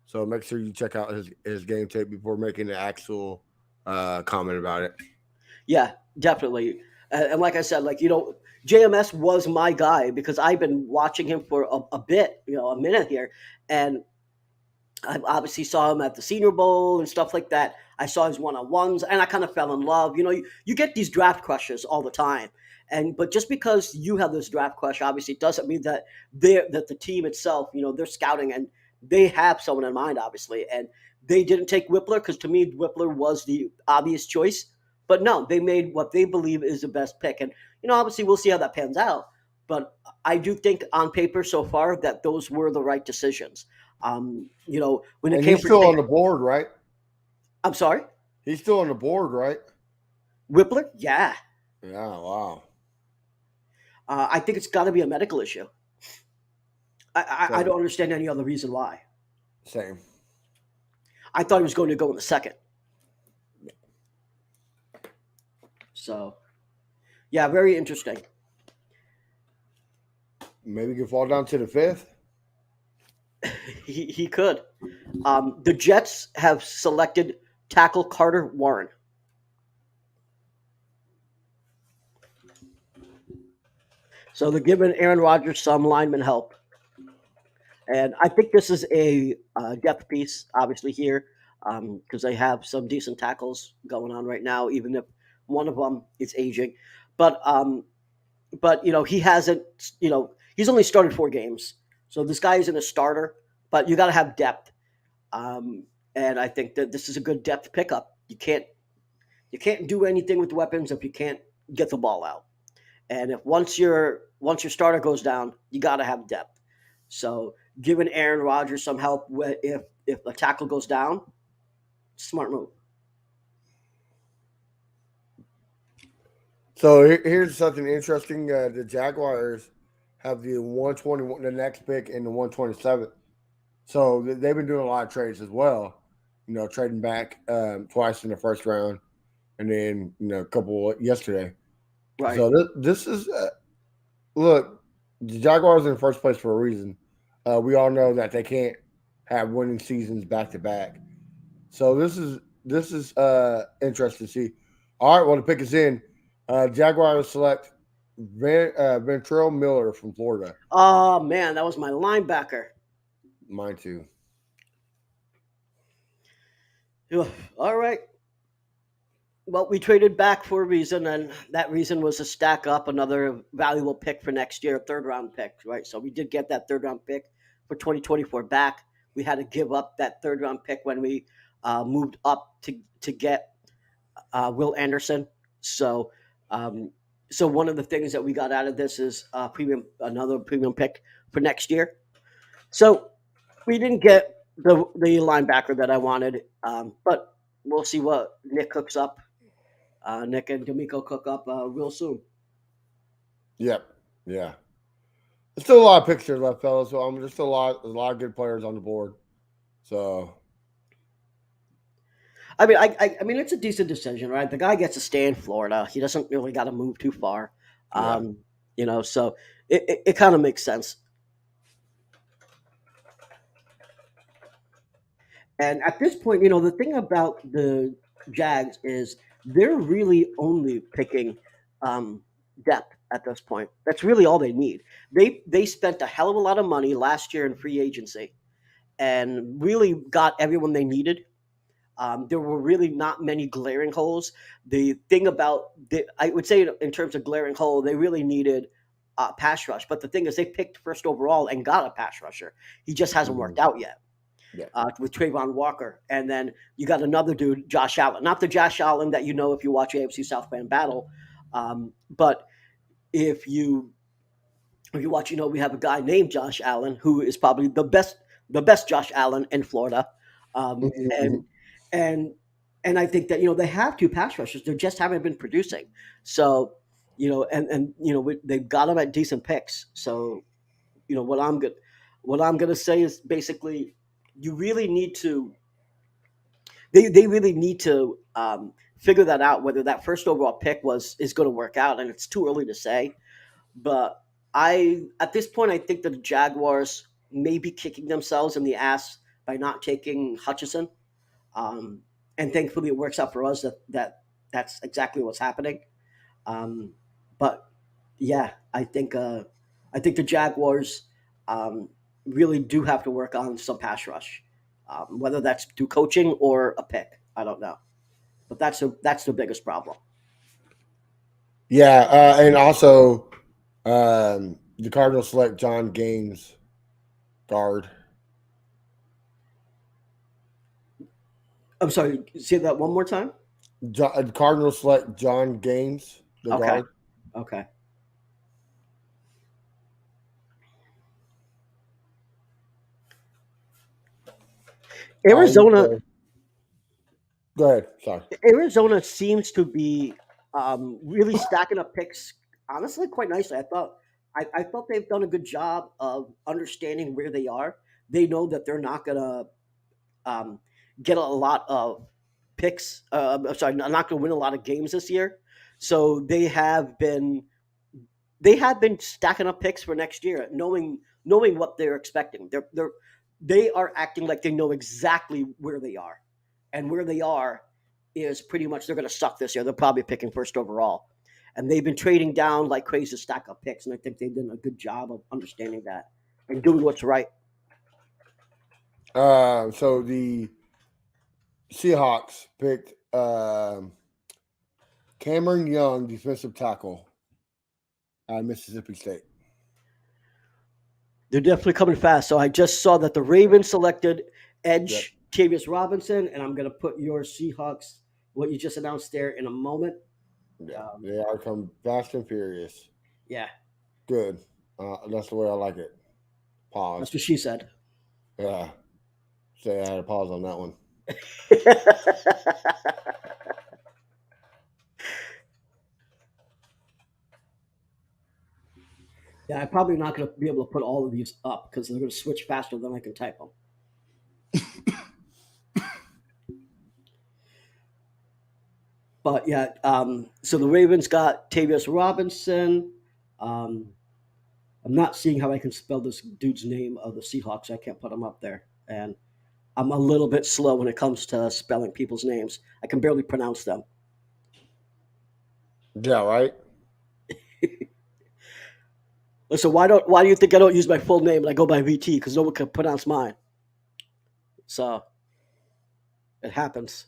So make sure you check out his game tape before making the actual comment about it. Yeah, definitely. And like I said, JMS was my guy because I've been watching him for a bit, a minute here, and I obviously saw him at the Senior Bowl and stuff like that. I saw his one-on-ones, and I kind of fell in love. You get these draft crushes all the time, but just because you have this draft crush, obviously, doesn't mean that the team itself, they're scouting and they have someone in mind, obviously, and they didn't take Whippler because to me, Whippler was the obvious choice. But no, they made what they believe is the best pick, and obviously, we'll see how that pans out. But I do think on paper so far that those were the right decisions. When it came he's still on the board, right? I'm sorry? He's still on the board, right? Whippler? Yeah. Yeah, wow. I think it's got to be a medical issue. I don't understand any other reason why. Same. I thought he was going to go in the second. So, yeah, very interesting. Maybe he could fall down to the 5th. He could. The Jets have selected tackle Carter Warren. So they're giving Aaron Rodgers some lineman help. And I think this is a depth piece, obviously, here, because they have some decent tackles going on right now, even if one of them is aging. But he hasn't, he's only started 4 games. So this guy isn't a starter, but you got to have depth. And I think that this is a good depth pickup. You can't do anything with weapons if you can't get the ball out. And if once your starter goes down, you got to have depth. So giving Aaron Rodgers some help if a tackle goes down, smart move. So here's something interesting. The Jaguars have the 121, the next pick, and the 127th. So they've been doing a lot of trades as well. Trading back twice in the first round, and then a couple yesterday. Right. So this is look, the Jaguars are in first place for a reason. We all know that they can't have winning seasons back to back. So this is interesting to see. All right, well the pick is in. Jaguars select Ventrell Miller from Florida. Oh man, that was my linebacker. Mine too. All right. Well, we traded back for a reason, and that reason was to stack up another valuable pick for next year, a 3rd-round pick, right? So we did get that 3rd-round pick for 2024 back. We had to give up that 3rd-round pick when we moved up to get Will Anderson. So one of the things that we got out of this is another premium pick for next year. So we didn't get the linebacker that I wanted, but we'll see what Nick cooks up. Nick and D'Amico cook up real soon. Yep. Yeah. There's still a lot of picks here left, fellas. So there's still a lot of good players on the board. So, I mean, it's a decent decision, right? The guy gets to stay in Florida. He doesn't really got to move too far. So it kind of makes sense. And at this point, the thing about the Jags is they're really only picking depth at this point. That's really all they need. They spent a hell of a lot of money last year in free agency and really got everyone they needed. There were really not many glaring holes. The thing I would say in terms of glaring hole, they really needed pass rush. But the thing is, they picked 1st overall and got a pass rusher. He just hasn't worked out yet. Yeah. With Trayvon Walker. And then you got another dude, Josh Allen. Not the Josh Allen that if you watch AFC South Fan Battle. But if you watch, we have a guy named Josh Allen who is probably the best Josh Allen in Florida. And I think that, they have 2 pass rushers. They just haven't been producing. So, they've got them at decent picks. So, what I'm going to say is basically, you really need to. They really need to figure that out, whether that 1st overall pick is going to work out, and it's too early to say. But at this point, I think that the Jaguars may be kicking themselves in the ass by not taking Hutchinson, and thankfully it works out for us that's exactly what's happening. But yeah, I think the Jaguars really do have to work on some pass rush, whether that's through coaching or a pick. I don't know, but that's the biggest problem. Yeah, and also the Cardinals select John Gaines, guard. I'm sorry, say that one more time. The Cardinals select John Gaines, the guard. Okay. Arizona. Go ahead. Sorry. Arizona seems to be really stacking up picks. Honestly, quite nicely. I thought they've done a good job of understanding where they are. They know that they're not gonna get a lot of picks. Not gonna win a lot of games this year. So they have been they have been stacking up picks for next year, knowing what they're expecting. They are acting like they know exactly where they are, and where they are is pretty much they're going to suck this year. They're probably picking first overall, and they've been trading down like crazy to stack up picks, and I think they've done a good job of understanding that and doing what's right. So the Seahawks picked Cameron Young, defensive tackle, Mississippi State. They're definitely coming fast. So I just saw that the Ravens selected edge Tavius Robinson, and I'm going to put your Seahawks, what you just announced there, in a moment. Yeah, they are coming fast and furious. Yeah. Good. That's the way I like it. Pause. That's what she said. Yeah. Say I had a pause on that one. Yeah, I'm probably not going to be able to put all of these up because they're going to switch faster than I can type them. But yeah, so the Ravens got Tavius Robinson. I'm not seeing how I can spell this dude's name of the Seahawks. I can't put him up there. And I'm a little bit slow when it comes to spelling people's names. I can barely pronounce them. Yeah, right? Listen, why do you think I don't use my full name and I go by VT? Because no one can pronounce mine. So it happens.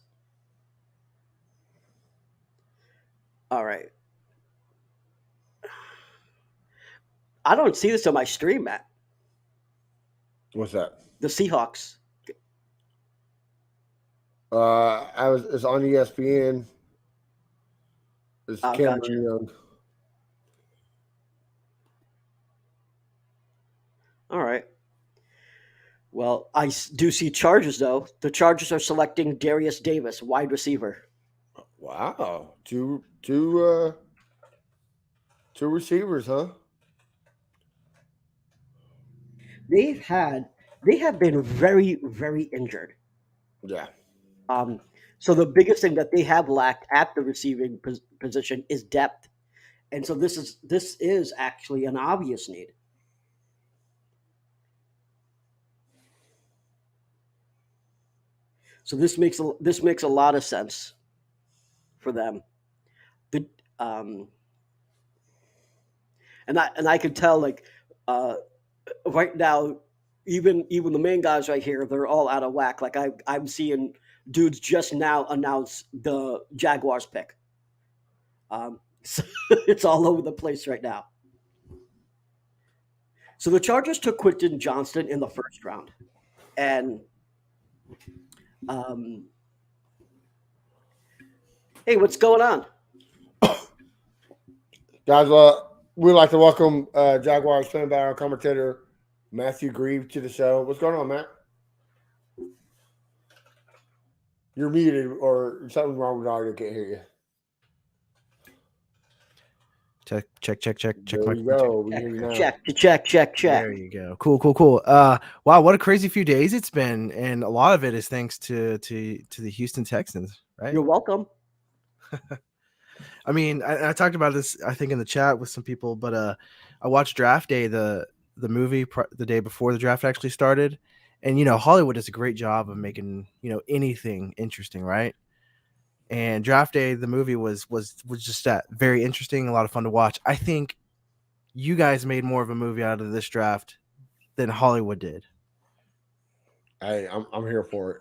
All right. I don't see this on my stream, Matt. What's that? The Seahawks. It's on ESPN. It's Cameron Gotcha. Young. All right. Well, I do see Chargers, though. The Chargers are selecting Darius Davis, wide receiver. Wow. Two receivers, huh? They have been very, very injured. Yeah. So the biggest thing that they have lacked at the receiving position is depth, and so this is actually an obvious need. So this makes a lot of sense for them. And I can tell, like, right now, even the main guys right here, they're all out of whack. Like I'm seeing dudes just now announce the Jaguars pick. So it's all over the place right now. So the Chargers took Quentin Johnston in the first round, and hey, what's going on? Guys, we'd like to welcome Jaguars fan battle commentator Matthew Grieve to the show. What's going on, Matt? You're muted, or something wrong with audio. Can't hear you. Check. There you go. We hear you now. Check. There you go. Cool. Wow, what a crazy few days it's been, and a lot of it is thanks to the Houston Texans, right? You're welcome. I mean, I talked about this, I think, in the chat with some people, but I watched Draft Day, the movie, the day before the draft actually started, and Hollywood does a great job of making anything interesting, right? And Draft Day, the movie was just that, very interesting, a lot of fun to watch. I think you guys made more of a movie out of this draft than Hollywood did. Hey, I'm here for it.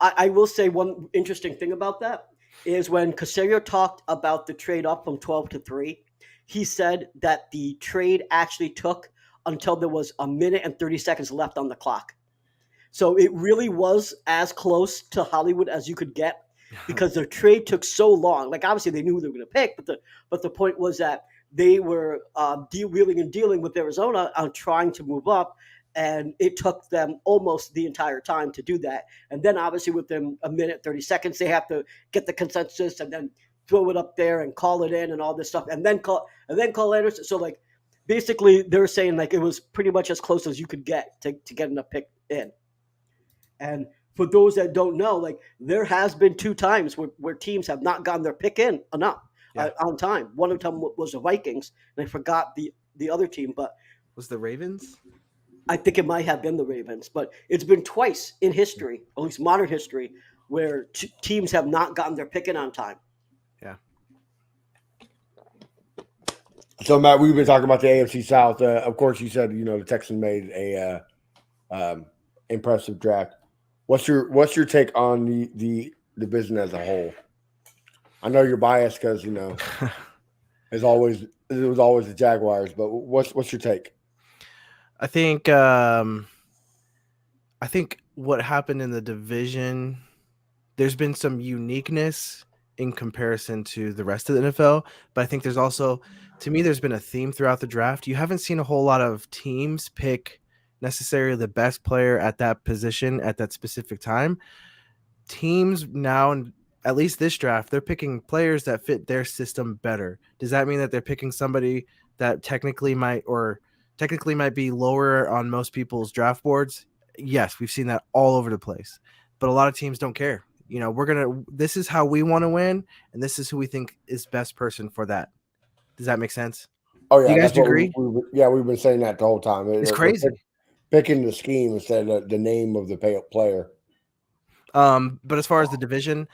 I will say one interesting thing about that is when Caserio talked about the trade up from 12 to 3, he said that the trade actually took until there was a minute and 30 seconds left on the clock. So it really was as close to Hollywood as you could get, because the trade took so long. Like, obviously they knew who they were going to pick, but the point was that they were wheeling and dealing with Arizona on trying to move up, and it took them almost the entire time to do that. And then obviously within a minute, 30 seconds, they have to get the consensus and then throw it up there and call it in and all this stuff, and then call Anderson. So, like, basically they're saying, like, it was pretty much as close as you could get to getting a pick in. And for those that don't know, like, there has been 2 times where teams have not gotten their pick in enough. on time. One of them was the Vikings, and I forgot the other team, but Was the Ravens? I think it might have been the Ravens. But it's been twice in history, at least modern history, where teams have not gotten their pick in on time. Yeah. So Matt, we've been talking about the AFC South. Of course, you said the Texans made a impressive draft. What's your take on the division as a whole? I know you're biased because it was always the Jaguars, but what's your take? I think what happened in the division, there's been some uniqueness in comparison to the rest of the NFL, but I think there's also, to me, there's been a theme throughout the draft. You haven't seen a whole lot of teams pick necessarily the best player at that position at that specific time. Teams now, at least this draft, they're picking players that fit their system better. Does that mean that they're picking somebody that technically might be lower on most people's draft boards? Yes, we've seen that all over the place. But a lot of teams don't care. This is how we want to win, and this is who we think is best person for that. Does that make sense? Oh yeah, you guys agree? We've been saying that the whole time. It's crazy. Picking the scheme instead of the name of the player. But as far as the division,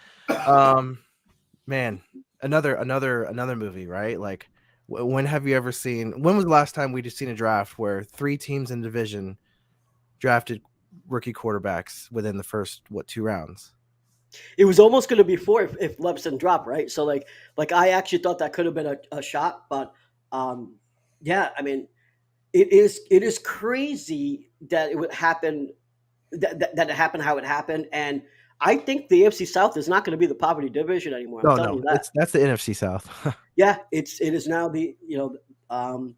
man, another movie, right? Like, when have you ever seen? When was the last time we just seen a draft where 3 teams in division drafted rookie quarterbacks within the first 2 rounds? It was almost going to be 4 if Lebson dropped, right? So like I actually thought that could have been a shot, but yeah, I mean, it is crazy that it would happen, that it happened how it happened, and I think the AFC South is not going to be the poverty division anymore. I'm telling you that. That's the NFC South. Yeah, it is now the and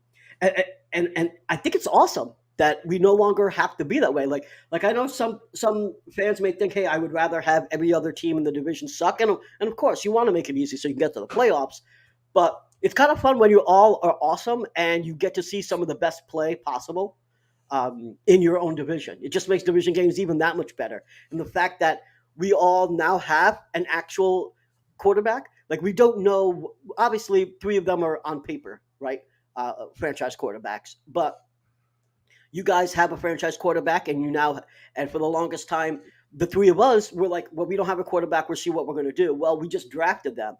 I think it's awesome that we no longer have to be that way. Like I know some fans may think, hey, I would rather have every other team in the division suck, and of course you want to make it easy so you can get to the playoffs, but it's kind of fun when you all are awesome and you get to see some of the best play possible in your own division. It just makes division games even that much better. And the fact that we all now have an actual quarterback, like we don't know, obviously 3 of them are on paper, right? Franchise quarterbacks, but you guys have a franchise quarterback, and for the longest time, the 3 of us were like, well, we don't have a quarterback. We'll see what we're going to do. Well, we just drafted them.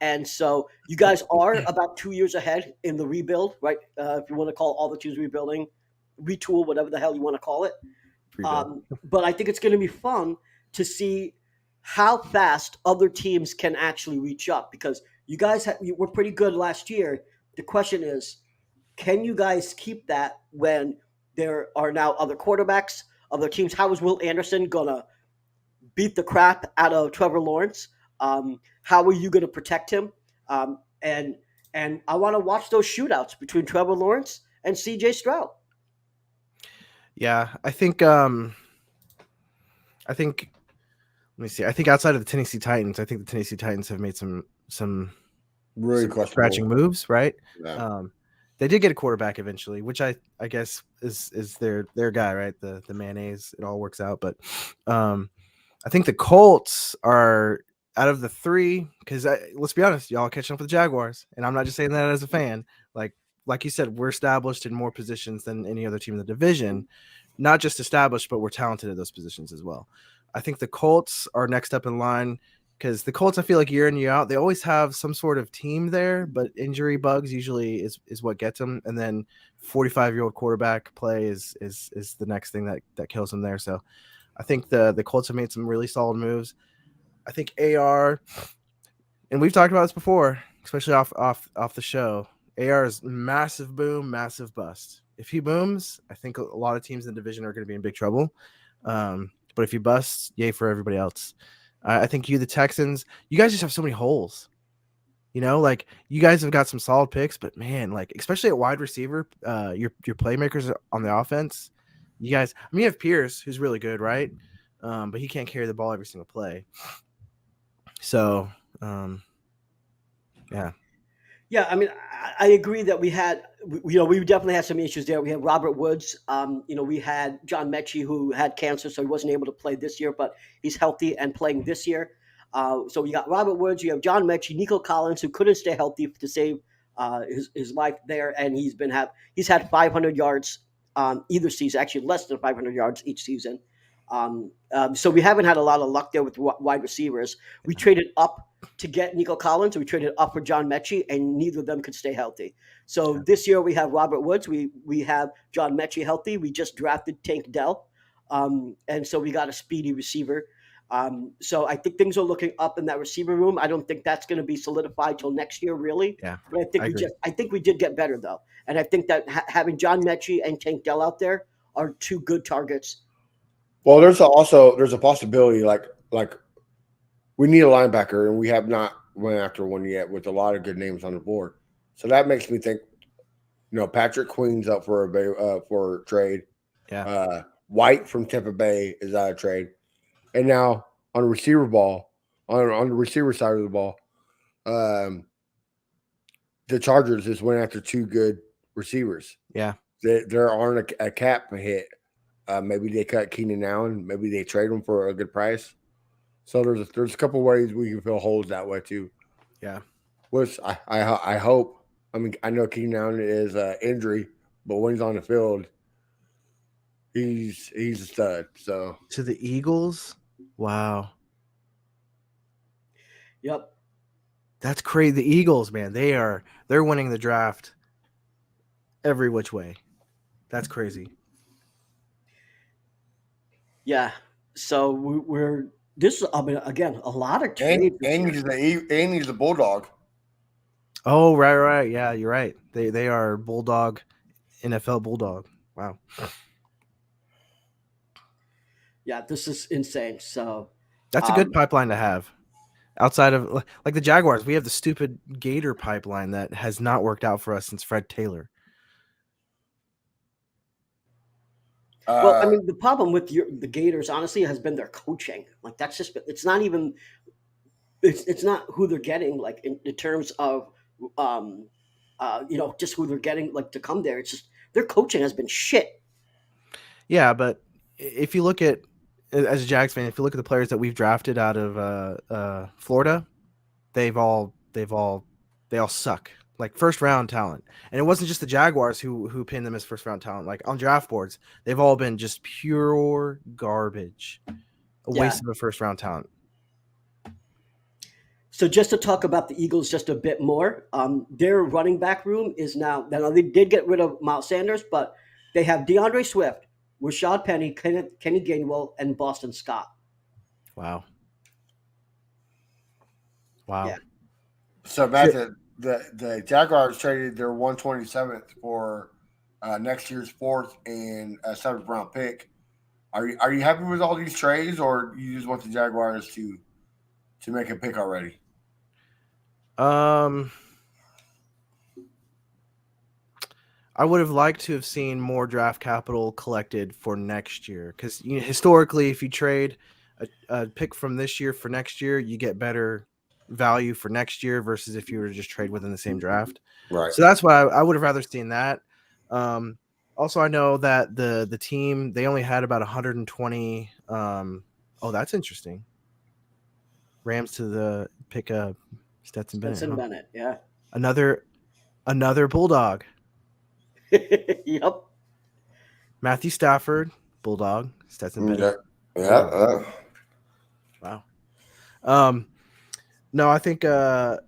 And so you guys are about 2 years ahead in the rebuild, right? If you want to call all the teams rebuilding, retool, whatever the hell you want to call it. But I think it's going to be fun to see how fast other teams can actually reach up, because you guys were pretty good last year. The question is, can you guys keep that when there are now other quarterbacks, other teams? How is Will Anderson going to beat the crap out of Trevor Lawrence? How are you going to protect him? And I want to watch those shootouts between Trevor Lawrence and CJ Stroud. Yeah, I think let me see. I think outside of the Tennessee Titans, I think the Tennessee Titans have made some really scratching moves, right? Yeah. They did get a quarterback eventually, which I guess is their guy, right? The mayonnaise, it all works out. But I think the Colts are out of the 3, because let's be honest, y'all catching up with the Jaguars, and I'm not just saying that as a fan. Like you said, we're established in more positions than any other team in the division. Not just established, but we're talented at those positions as well. I think the Colts are next up in line, because the Colts, I feel like year in, year out, they always have some sort of team there, but injury bugs usually is what gets them. And then 45-year-old quarterback play is the next thing that kills them there. So I think the Colts have made some really solid moves. I think AR, and we've talked about this before, especially off the show, AR is massive boom, massive bust. If he booms, I think a lot of teams in the division are going to be in big trouble. But if he busts, yay for everybody else. I think the Texans, you guys just have so many holes. Like, you guys have got some solid picks, but man, like, especially at wide receiver, your playmakers on the offense, you guys, I mean, you have Pierce, who's really good, right? But he can't carry the ball every single play. So, yeah. Yeah, I mean, I agree that we definitely had some issues there. We had Robert Woods. We had John Mechie, who had cancer, so he wasn't able to play this year, but he's healthy and playing this year. So we got Robert Woods, you have John Mechie, Nico Collins, who couldn't stay healthy to save his life there, and he's had 500 yards either season, actually less than 500 yards each season. So we haven't had a lot of luck there with wide receivers. We traded up to get Nico Collins, and we traded up for John Mechie, and neither of them could stay healthy. So this year we have Robert Woods, we have John Mechie healthy. We just drafted Tank Dell, and so we got a speedy receiver. So I think things are looking up in that receiver room. I don't think that's going to be solidified till next year, really. Yeah, but I think we did get better though, and I think that having John Mechie and Tank Dell out there are two good targets. Well, there's a possibility like we need a linebacker, and we have not went after one yet with a lot of good names on the board. So that makes me think, Patrick Queen's up for trade. Yeah. White from Tampa Bay is out of trade. And now on the receiver ball, on the receiver side of the ball, the Chargers just went after two good receivers. Yeah. There aren't a cap hit. Maybe they cut Keenan Allen. Maybe they trade him for a good price. So there's a couple ways we can fill holes that way too. Yeah. Which I hope. I mean, I know Keenan Allen is injury, but when he's on the field, he's a stud. So to the Eagles. Wow. Yep. That's crazy. The Eagles, man, they're winning the draft every which way. That's crazy. Yeah. So we're this. I mean, again, a lot of trades. And he's a bulldog. Oh, right. Yeah, you're right. They are bulldog, NFL bulldog. Wow. Yeah, this is insane. So that's a good pipeline to have. Outside of like the Jaguars, we have the stupid Gator pipeline that has not worked out for us since Fred Taylor. Well, I mean, the problem with the Gators, honestly, has been their coaching. Like it's not who they're getting, like in terms of, just who they're getting, like to come there. It's just their coaching has been shit. Yeah, but if you look at, as a Jags fan, if you look at the players that we've drafted out of Florida, they all suck. Like first round talent. And it wasn't just the Jaguars who pinned them as first round talent. Like on draft boards, they've all been just pure garbage. A waste of a first round talent. So just to talk about the Eagles just a bit more, their running back room is now they did get rid of Miles Sanders, but they have DeAndre Swift, Rashad Penny, Kenny Gainwell, and Boston Scott. Wow. Yeah. So the Jaguars traded their 127th for next year's 4th and 7th round pick. Are you happy with all these trades, or you just want the Jaguars to make a pick already? I would have liked to have seen more draft capital collected for next year, because historically, if you trade a pick from this year for next year, you get better value for next year versus if you were to just trade within the same draft. Right. So that's why I would have rather seen that. Also, I know that the team, they only had about 120. That's interesting. Rams to the pick up Stetson Bennett. Yeah. Another Bulldog. Yep. Matthew Stafford, Bulldog, Stetson Bennett. Yeah. Wow. No, I think the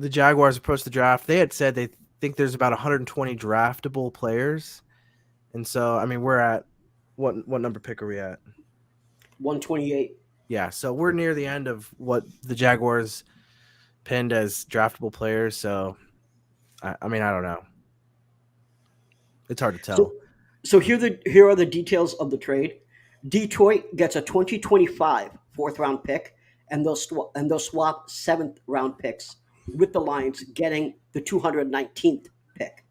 Jaguars approached the draft. They had said they think there's about 120 draftable players. And so, I mean, we're at what number pick are we at? 128. Yeah, so we're near the end of what the Jaguars pinned as draftable players. So, I mean, I don't know. It's hard to tell. So here are the details of the trade. Detroit gets a 2025 4th round pick, and they'll swap 7th round picks with the Lions getting the 219th pick.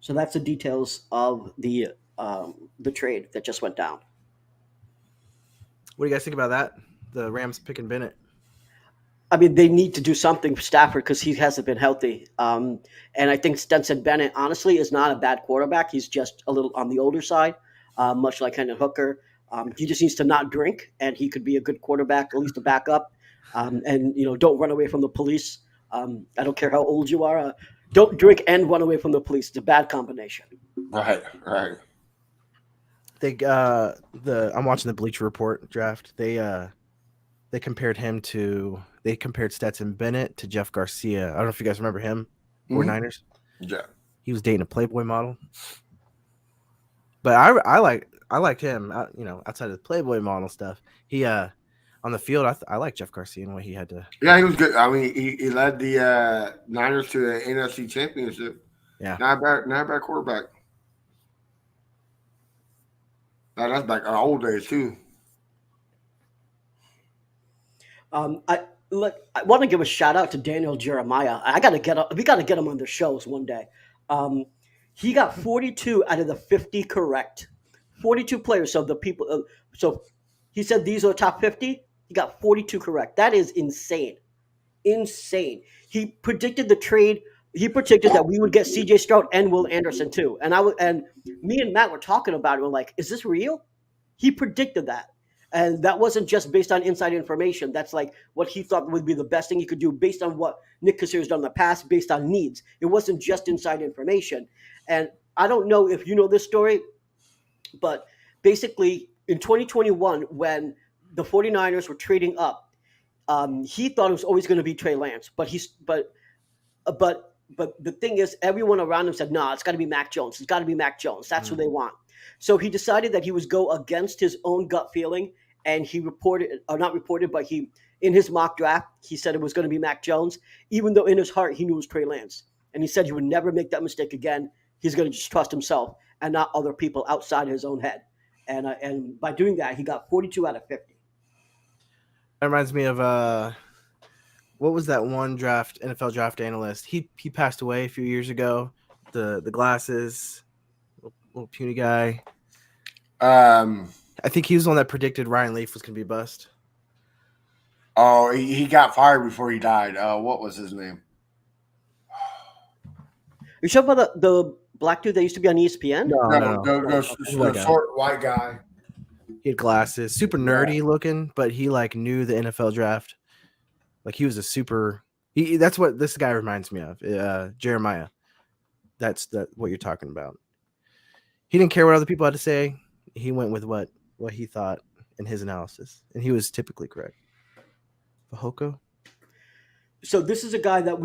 So that's the details of the trade that just went down. What do you guys think about that? The Rams picking Bennett. I mean, they need to do something for Stafford because he hasn't been healthy. And I think Stetson Bennett, honestly, is not a bad quarterback. He's just a little on the older side, much like Hendon Hooker. He just needs to not drink, and he could be a good quarterback, at least a backup. And don't run away from the police. I don't care how old you are. Don't drink and run away from the police. It's a bad combination. Right. I'm watching the Bleacher Report draft. They compared Stetson Bennett to Jeff Garcia. I don't know if you guys remember him, 49ers. Yeah. He was dating a Playboy model. But I liked him, outside of the Playboy model stuff. He on the field, I like Jeff Garcia and what he had to. Yeah, he was good. I mean, he led the Niners to the NFC Championship. Yeah, not bad quarterback. Now, that's back in the old days too. I want to give a shout out to Daniel Jeremiah. We got to get him on the shows one day. He got 42 out of the 50 correct. 42 players. So the people. So he said these are the top 50. He got 42 correct. That is insane. Insane. He predicted the trade. He predicted that we would get C.J. Stroud and Will Anderson too. And me and Matt were talking about it. We're like, is this real? He predicted that. And that wasn't just based on inside information. That's like what he thought would be the best thing he could do based on what Nick Cassier's done in the past, based on needs. It wasn't just inside information. And I don't know if you know this story, but basically in 2021, when the 49ers were trading up, he thought it was always going to be Trey Lance. But the thing is, everyone around him said, "No, it's got to be Mac Jones. It's got to be Mac Jones. That's who they want." So he decided that he was go against his own gut feeling, and he in his mock draft, he said it was going to be Mac Jones, even though in his heart he knew it was Trey Lance. And he said he would never make that mistake again. He's going to just trust himself and not other people outside his own head. And by doing that, he got 42 out of 50. That reminds me of what was that one NFL draft analyst? He passed away a few years ago. The glasses, little puny guy. I think he was the one that predicted Ryan Leaf was going to be bust. Oh, he got fired before he died. What was his name? You talking about the black dude that used to be on ESPN? No. The short white guy. He had glasses, super nerdy looking, but he knew the NFL draft. He was a super. That's what this guy reminds me of. Jeremiah. That's what you're talking about. He didn't care what other people had to say. He went with what he thought in his analysis, and he was typically correct. Fahoko. So this is a guy that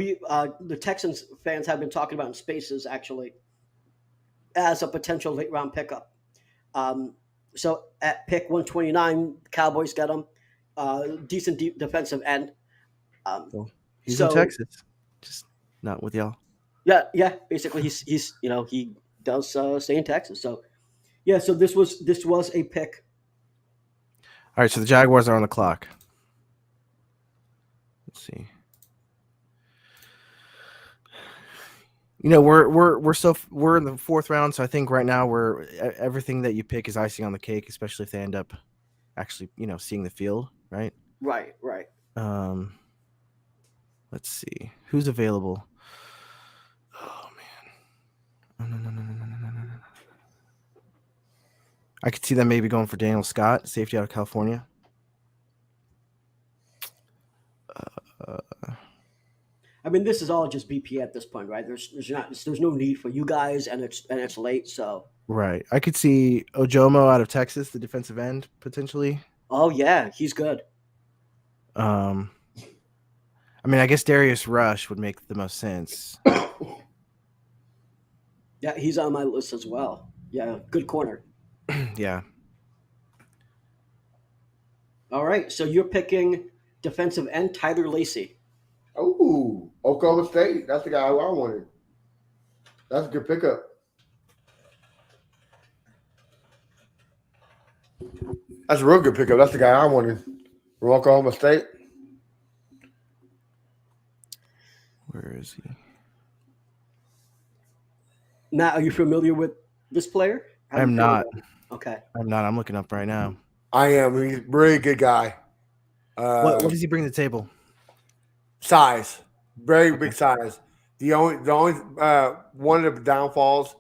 the Texans fans have been talking about in Spaces actually as a potential late round pickup. So at pick 129, Cowboys get him. Decent defensive end. He's in Texas, just not with y'all. Yeah. Basically, he's he does stay in Texas. So yeah. So this was a pick. All right. So the Jaguars are on the clock. Let's see. We're in the fourth round, so I think right now everything that you pick is icing on the cake, especially if they end up actually seeing the field, right? Right. Let's see who's available. Oh man, no. I could see them maybe going for Daniel Scott, safety out of California. I mean, this is all just BP at this point, right? There's no need for you guys, and it's late, so. Right. I could see Ojomo out of Texas, the defensive end, potentially. Oh yeah, he's good. I mean, I guess Darius Rush would make the most sense. Yeah, he's on my list as well. Yeah, good corner. Yeah. All right, so you're picking defensive end Tyler Lacey. Oh, Oklahoma State. That's the guy who I wanted. That's a good pickup. That's a real good pickup. That's the guy I wanted from Oklahoma State. Where is he? Matt, are you familiar with this player? I'm not. Okay. I'm not. I'm looking up right now. I am. He's a really good guy. What does he bring to the table? Size, very big size. The only one of the downfalls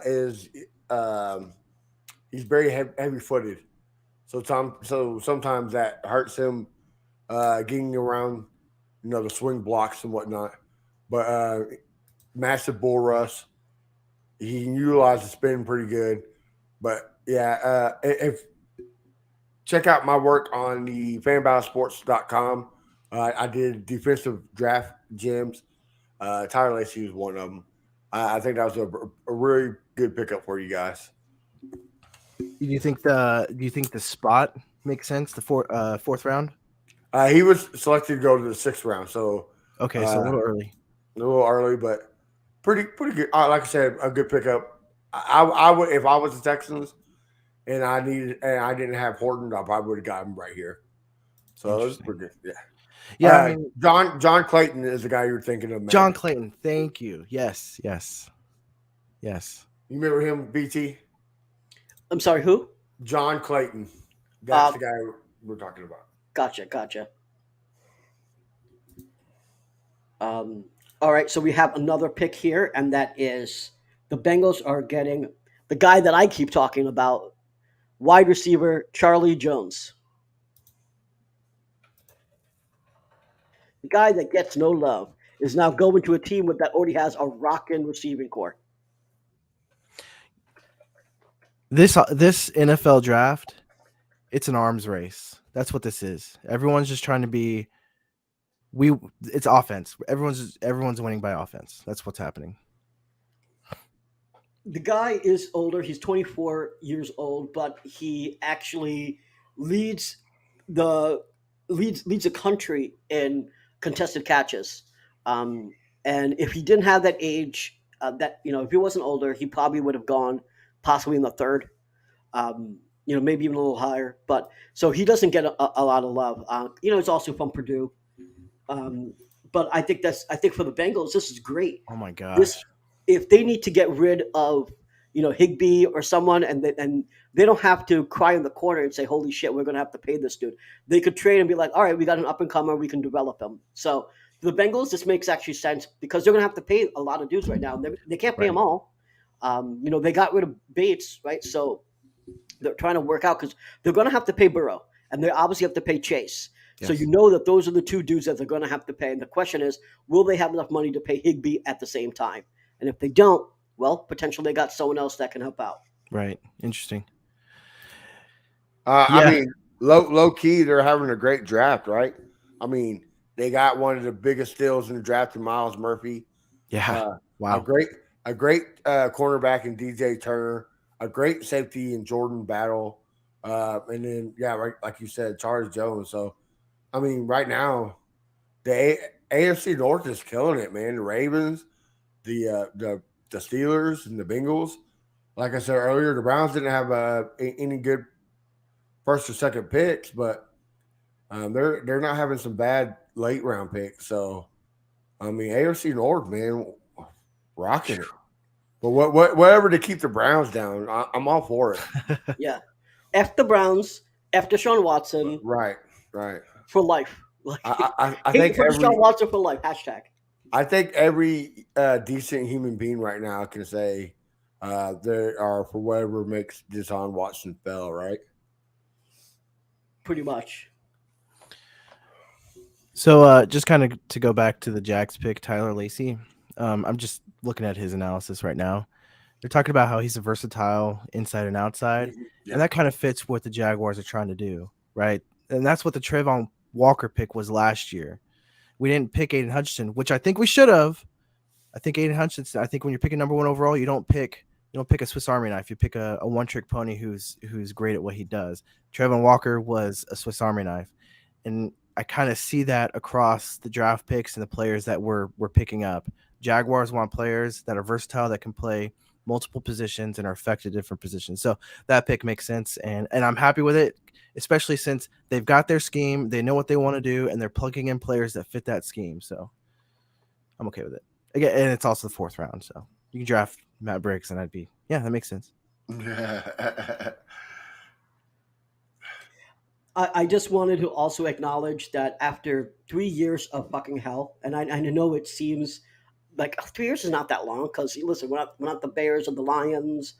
is he's very heavy footed. So sometimes that hurts him getting around, the swing blocks and whatnot. But massive bull rush. He can utilize the spin pretty good. But yeah, if check out my work on the fanbattlesports.com. I did defensive draft gems. Tyler Lacey was one of them. I think that was a really good pickup for you guys. Do you think the spot makes sense? The fourth round. He was selected to go to the 6th round, so Okay, so a little early. But pretty good. Like I said, a good pickup. I would, if I was the Texans and I didn't have Horton, I probably would have got him right here. So it was pretty good. Yeah. Yeah, I mean, John Clayton is the guy you're thinking of. Man. John Clayton. Thank you. Yes. You remember him, BT? I'm sorry, who? John Clayton. That's the guy we're talking about. Gotcha. All right, so we have another pick here, and that is the Bengals are getting the guy that I keep talking about, wide receiver Charlie Jones. The guy that gets no love is now going to a team that already has a rockin' receiving core. This NFL draft, it's an arms race. That's what this is. Everyone's just trying to be. It's offense. Everyone's winning by offense. That's what's happening. The guy is older. He's 24 years old, but he actually leads the country in contested catches. And if he didn't have that age, if he wasn't older, he probably would have gone possibly in the 3rd. Maybe even a little higher. But so he doesn't get a lot of love. It's also from Purdue. But I think for the Bengals, this is great. Oh my gosh. If they need to get rid of, Higbee or someone, and they don't have to cry in the corner and say, "Holy shit, we're going to have to pay this dude." They could trade and be like, "All right, we got an up and comer, we can develop him." So for the Bengals, this makes actually sense because they're going to have to pay a lot of dudes right now. They can't pay them all. They got rid of Bates, right? So they're trying to work out because they're going to have to pay Burrow, and they obviously have to pay Chase. Yes. So that those are the two dudes that they're going to have to pay. And the question is, will they have enough money to pay Higbee at the same time? And if they don't, well, potentially they got someone else that can help out. Right. Interesting. I mean, low key, they're having a great draft, right? I mean, they got one of the biggest steals in the draft in Miles Murphy. Yeah. Wow. A great cornerback in DJ Turner, a great safety in Jordan Battle. And then, right, like you said, Charles Jones. So, I mean, right now, the AFC North is killing it, man. The Ravens, the Steelers, and the Bengals. Like I said earlier, the Browns didn't have any good first or second picks, but they're not having some bad late round picks. So, I mean, AFC North, man, rocking it. But whatever to keep the Browns down, I'm all for it. Yeah, F the Browns, F Deshaun Watson. Right. For life. I think Deshaun Watson for life. #. I think every decent human being right now can say they are for whatever makes Deshaun Watson fail, right? Pretty much. So just kind of to go back to the Jags pick, Tyler Lacey. I'm just looking at his analysis right now. They're talking about how he's a versatile inside and outside, and that kind of fits what the Jaguars are trying to do, right? And that's what the Trayvon Walker pick was last year. We didn't pick Aiden Hutchinson, which I think we should have. I think Aiden Hutchinson. I think when you're picking number 1 overall, you don't pick a Swiss Army knife. You pick a one-trick pony who's great at what he does. Trayvon Walker was a Swiss Army knife, and I kind of see that across the draft picks and the players that we're picking up. Jaguars want players that are versatile, that can play multiple positions and are effective at different positions. So that pick makes sense, and I'm happy with it, especially since they've got their scheme, they know what they want to do, and they're plugging in players that fit that scheme. So I'm okay with it. Again, and it's also the 4th round, so you can draft Matt Briggs, and I'd be, that makes sense. I just wanted to also acknowledge that after 3 years of fucking hell, and I know it seems like 3 years is not that long because, listen, we're not the Bears or the Lions.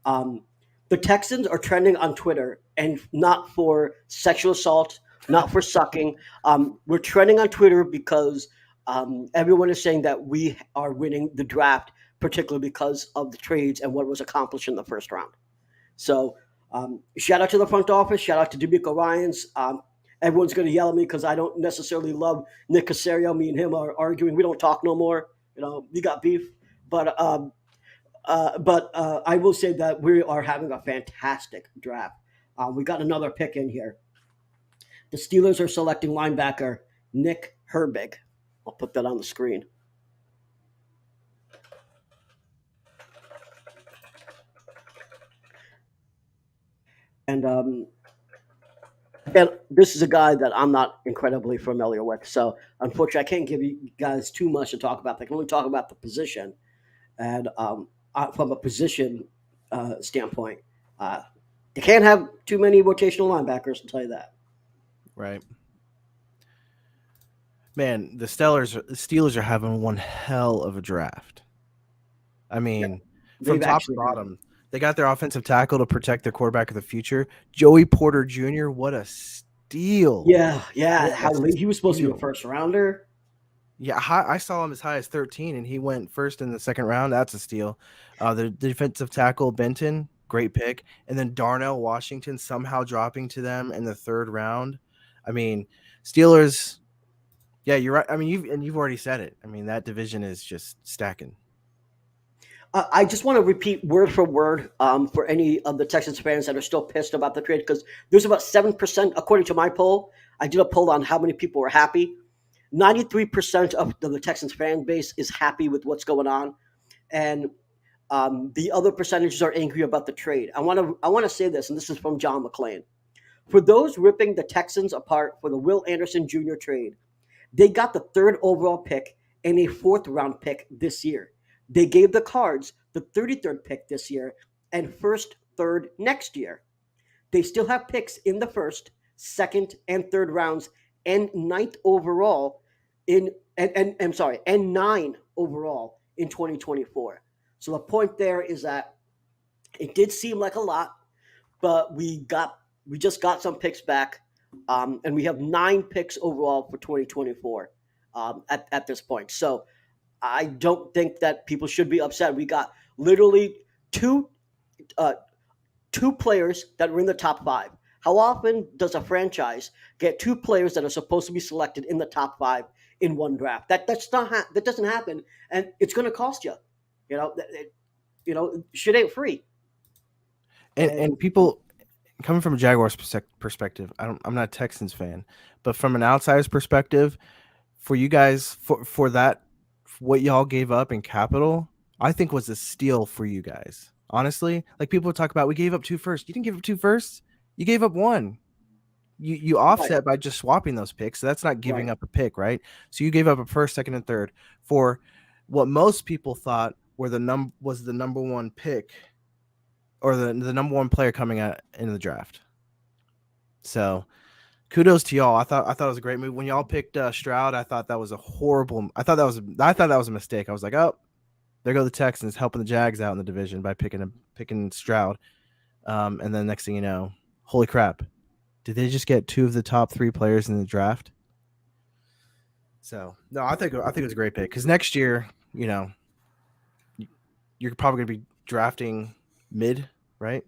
The Texans are trending on Twitter, and not for sexual assault not for sucking. We're trending on Twitter because everyone is saying that we are winning the draft, particularly because of the trades and what was accomplished in the first round. So shout out to the front office. Shout out to D'Amico Ryans. Everyone's going to yell at me because I don't necessarily love Nick Casario. Me and him are arguing. We don't talk no more. We got beef. But I will say that we are having a fantastic draft. We got another pick in here. The Steelers are selecting linebacker Nick Herbig. I'll put that on the screen. And this is a guy that I'm not incredibly familiar with. So unfortunately, I can't give you guys too much to talk about. I can only talk about the position. And from a position standpoint, they can't have too many rotational linebackers, I'll tell you that. Right. Man, the Steelers are having one hell of a draft. I mean, from top to bottom, they got their offensive tackle to protect their quarterback of the future. Joey Porter Jr., what a steal. Yeah. How late he was supposed to be a first rounder. Yeah, I saw him as high as 13, and he went first in the second round. That's a steal. The defensive tackle, Benton, great pick. And then Darnell Washington somehow dropping to them in the third round. I mean, Steelers, yeah, you're right. I mean, you've already said it. I mean, that division is just stacking. I just want to repeat word for word for any of the Texans fans that are still pissed about the trade, because there's about 7%, according to my poll. I did a poll on how many people were happy. 93% of the Texans fan base is happy with what's going on, and the other percentages are angry about the trade. I want to say this, and this is from John McClain. For those ripping the Texans apart for the Will Anderson Jr. trade, they got the third overall pick and a fourth round pick this year. They gave the Cards the 33rd pick this year and first, third next year. They still have picks in the first, second, and third rounds, and ninth overall and 9 overall in 2024. So the point there is that it did seem like a lot, but we just got some picks back, and we have 9 picks overall for 2024 at this point. So I don't think that people should be upset. We got literally two players that were in the top 5. How often does a franchise get 2 players that are supposed to be selected in the top 5 in one draft? That doesn't happen, and it's going to cost you. Shit ain't free. And people coming from a Jaguars perspective, I'm not a Texans fan, but from an outsider's perspective, for you guys, for that, what y'all gave up in capital, I think was a steal for you guys. Honestly, like people talk about, we gave up 2 firsts. You didn't give up 2 firsts. You gave up 1. You offset by just swapping those picks. So that's not giving up a pick, right? So you gave up a first, second, and third for what most people thought was the number 1 pick, or the number 1 player coming out in the draft. So kudos to y'all. I thought it was a great move. When y'all picked Stroud, I thought that was I thought that was a mistake. I was like, oh, there go the Texans helping the Jags out in the division by picking Stroud. And then next thing you know, holy crap, did they just get 2 of the top 3 players in the draft? So no, I think it was a great pick, because next year, you're probably going to be drafting mid, right?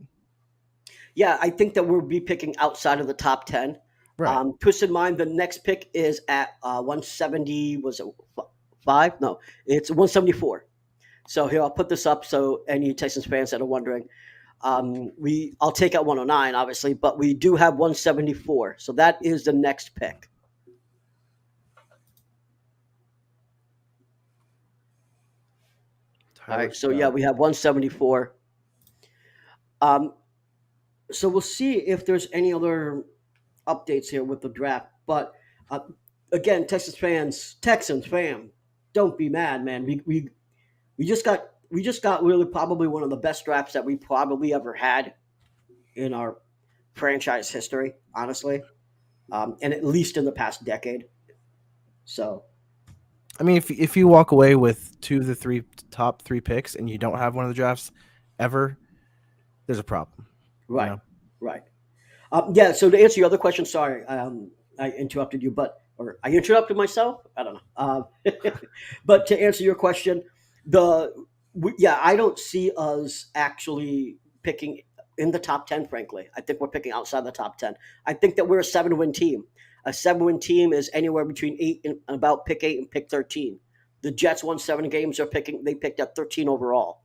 Yeah, I think that we'll be picking outside of the top 10. Right. Twist in mind, the next pick is at 170. Was it 5? No, it's 174. So here, I'll put this up so any Texans fans that are wondering, I'll take out 109, obviously, but we do have 174. So that is the next pick. All right, so yeah, we have 174. So we'll see if there's any other updates here with the draft. But again, Texans fam, don't be mad, man. We just got really probably one of the best drafts that we probably ever had in our franchise history, honestly, and at least in the past decade. So, I mean, if you walk away with 2 of the top 3 picks and you don't have one of the drafts ever, there's a problem. Right. Right. Yeah. So to answer your other question, sorry, I interrupted you, or I interrupted myself. I don't know. But to answer your question, I don't see us actually picking in the top 10. Frankly, I think we're picking outside the top 10. I think that we're a 7-win team. A 7-win team is anywhere between pick 8 and pick 13. The Jets won 7 games. They picked at 13 overall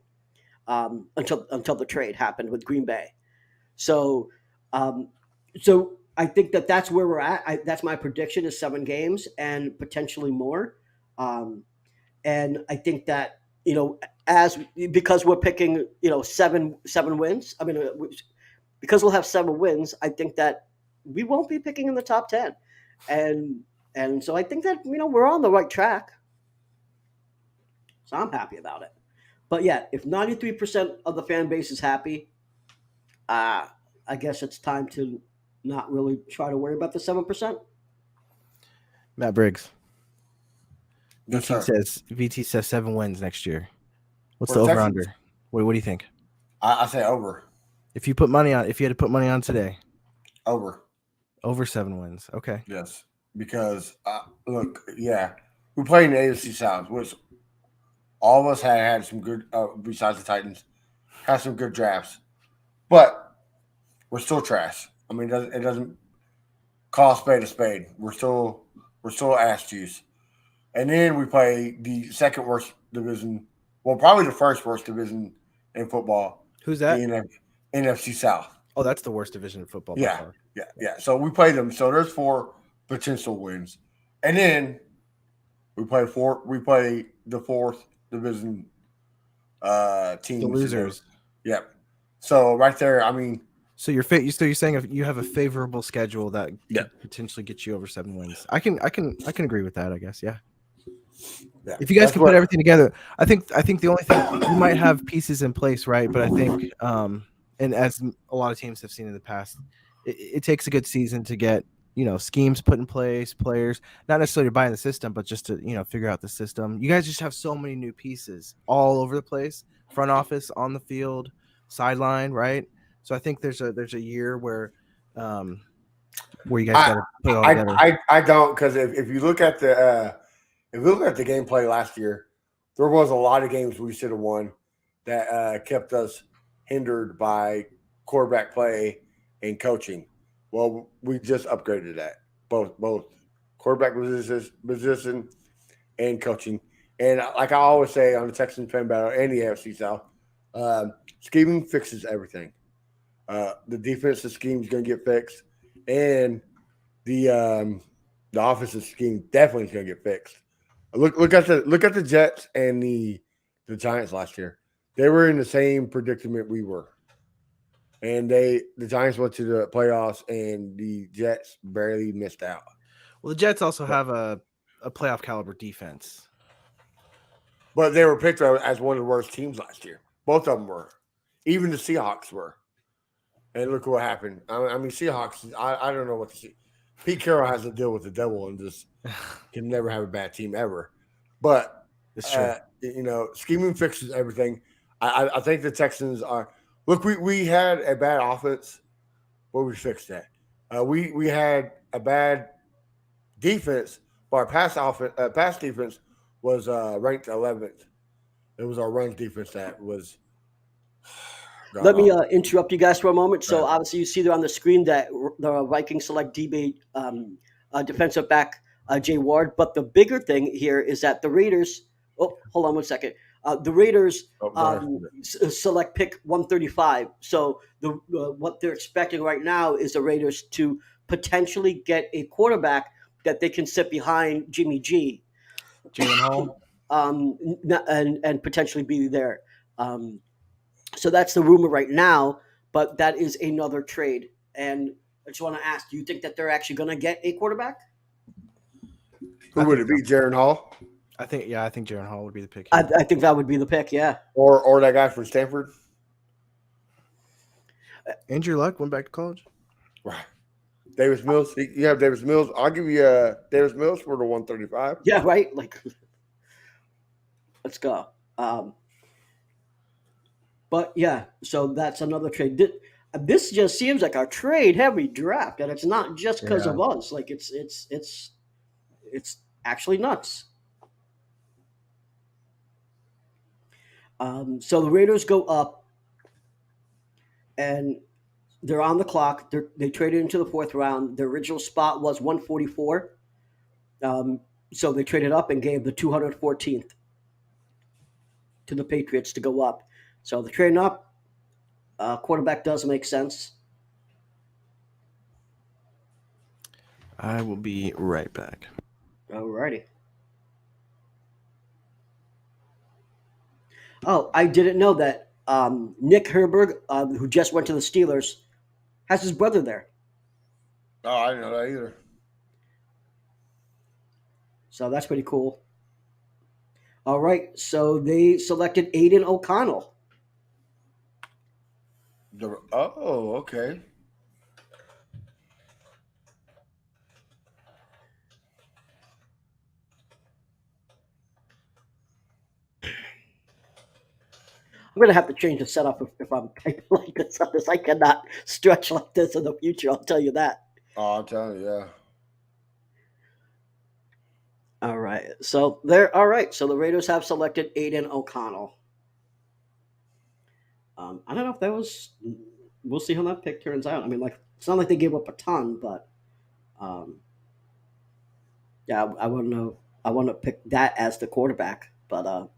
until the trade happened with Green Bay. So I think that's where we're at. That's my prediction is 7 games and potentially more. And I think that because we're picking 7 wins. I mean, because we'll have 7 wins. I think that we won't be picking in the top 10, and so I think that we're on the right track. So I'm happy about it. But yeah, if 93% of the fan base is happy, I guess it's time to not really try to worry about the 7%. Matt Briggs. Yes, sir. VT says 7 wins next year. What's For the over Texans. under? What do you think? I say over. If you had to put money on today, Over 7 wins. Okay. Yes, because look, we played in the AFC South, which all of us had some good. Besides the Titans, had some good drafts, but we're still trash. I mean, it doesn't call a spade a spade. We're still ass juice. And then we play the second worst division, well, probably the first worst division in football. Who's that? The NFC South. Oh, that's the worst division in football. by far. Yeah. So we play them. So there's 4 potential wins, and then we play the 4th division teams. The losers. Yep. So right there, I mean. So you're saying you have a favorable schedule that could potentially get you over 7 wins. I can agree with that. I guess. Yeah. If you guys can put everything together, I think the only thing you might have pieces in place, right? But I think, and as a lot of teams have seen in the past, it takes a good season to get schemes put in place, players not necessarily buying the system, but just to figure out the system. You guys just have so many new pieces all over the place, front office, on the field, sideline, right? So I think there's a year where you guys got to put it all together. I don't, because if you look at the gameplay last year, there was a lot of games we should have won that kept us hindered by quarterback play and coaching. Well, we just upgraded that, both quarterback position and coaching. And like I always say on the Texans Fan Battle and the AFC South, scheming fixes everything. The defensive scheme is going to get fixed, and the offensive scheme definitely is going to get fixed. Look at the Jets and the Giants last year. They were in the same predicament we were, and the Giants went to the playoffs, and the Jets barely missed out. Well, the Jets also have a playoff caliber defense, but they were picked as one of the worst teams last year. Both of them were, even the Seahawks were. And look what happened. I mean, Seahawks. I don't know what to see. Pete Carroll has to deal with the devil and just can never have a bad team ever. But it's true. Scheming fixes everything. I think the Texans are. Look, we had a bad offense, but we fixed that. We had a bad defense, but our pass defense was ranked 11th. It was our run defense that was. Let me interrupt you guys for a moment. So obviously you see there on the screen that the Vikings select DB defensive back Jay Ward. But the bigger thing here is that the Raiders – oh, hold on one second. The Raiders select pick 135. So what they're expecting right now is the Raiders to potentially get a quarterback that they can sit behind Jimmy G. Jalen Hall. And potentially be there. So that's the rumor right now, but that is another trade. And I just want to ask, do you think that they're actually going to get a quarterback? Who would it be, Jaren Hall? I think Jaren Hall would be the pick. I think that would be the pick, yeah. Or that guy from Stanford? Andrew Luck went back to college. Right. Davis Mills. You have Davis Mills. I'll give you Davis Mills for the 135. Yeah, right? Let's go. But yeah, so that's another trade. This just seems like a trade heavy draft, and it's not just because Yeah. of us. Like it's actually nuts. So the Raiders go up, and they're on the clock. They traded into the fourth round. Their original spot was 144. So they traded up and gave the 214th to the Patriots to go up. So the trading up, quarterback does make sense. I will be right back. Alrighty. Oh, I didn't know that Nick Herberg, who just went to the Steelers, has his brother there. Oh, I didn't know that either. So that's pretty cool. All right, so they selected Aiden O'Connell. Oh, okay. I'm gonna have to change the setup if I'm typing like this. I cannot stretch like this in the future. I'll tell you that. Oh, I'm telling you, yeah. All right, so they're all right. So the Raiders have selected Aiden O'Connell. I don't know if that was. We'll see how that pick turns out. I mean, like it's not like they gave up a ton, but yeah, I want to know. I want to pick that as the quarterback, but I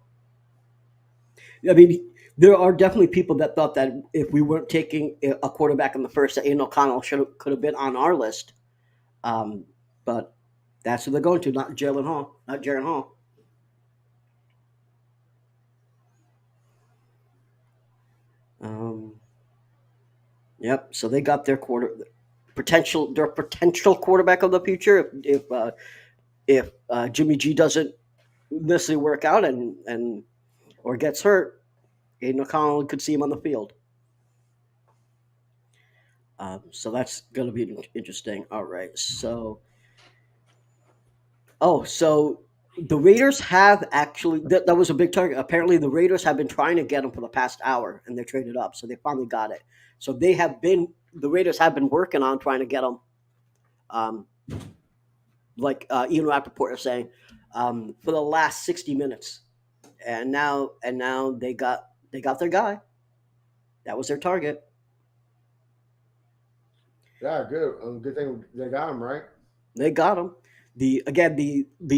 mean, there are definitely people that thought that if we weren't taking a quarterback in the first, that Aiden O'Connell could have been on our list. But that's who they're going to, not Jalen Hall, not Jaron Hall. Yep. So they got their potential quarterback of the future if Jimmy G doesn't necessarily work out and or gets hurt. Aiden O'Connell could see him on the field. So that's going to be interesting. All right. So the Raiders have actually that was a big target. Apparently, the Raiders have been trying to get him for the past hour, and they're traded up, so they finally got it. So the Raiders have been working on trying to get him. Like Ian Rappaport is saying, for the last 60 minutes, and now they got their guy. That was their target. Yeah, good. Good thing they got him, right? They got him. The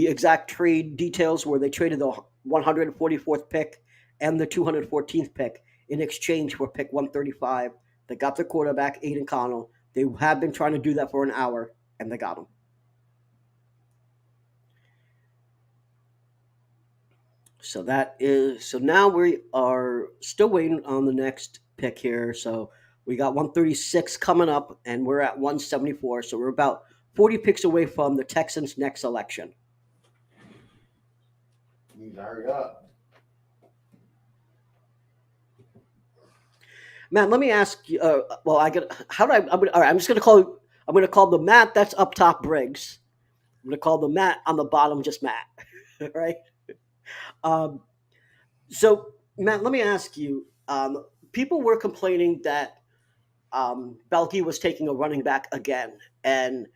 exact trade details where they traded the 144th pick and the 214th pick in exchange for pick 135. They got their quarterback Aiden Connell. They have been trying to do that for an hour, and they got him. So now we are still waiting on the next pick here. So we got 136 coming up, and we're at 174. So we're about 40 picks away from the Texans' next election. You need to hurry up. Matt, let me ask you. Well, I get how do I? All right, I'm just going to call. I'm going to call the Matt that's up top Briggs. I'm going to call the Matt on the bottom just Matt. Right. So Matt, let me ask you. People were complaining that Balky was taking a running back again, and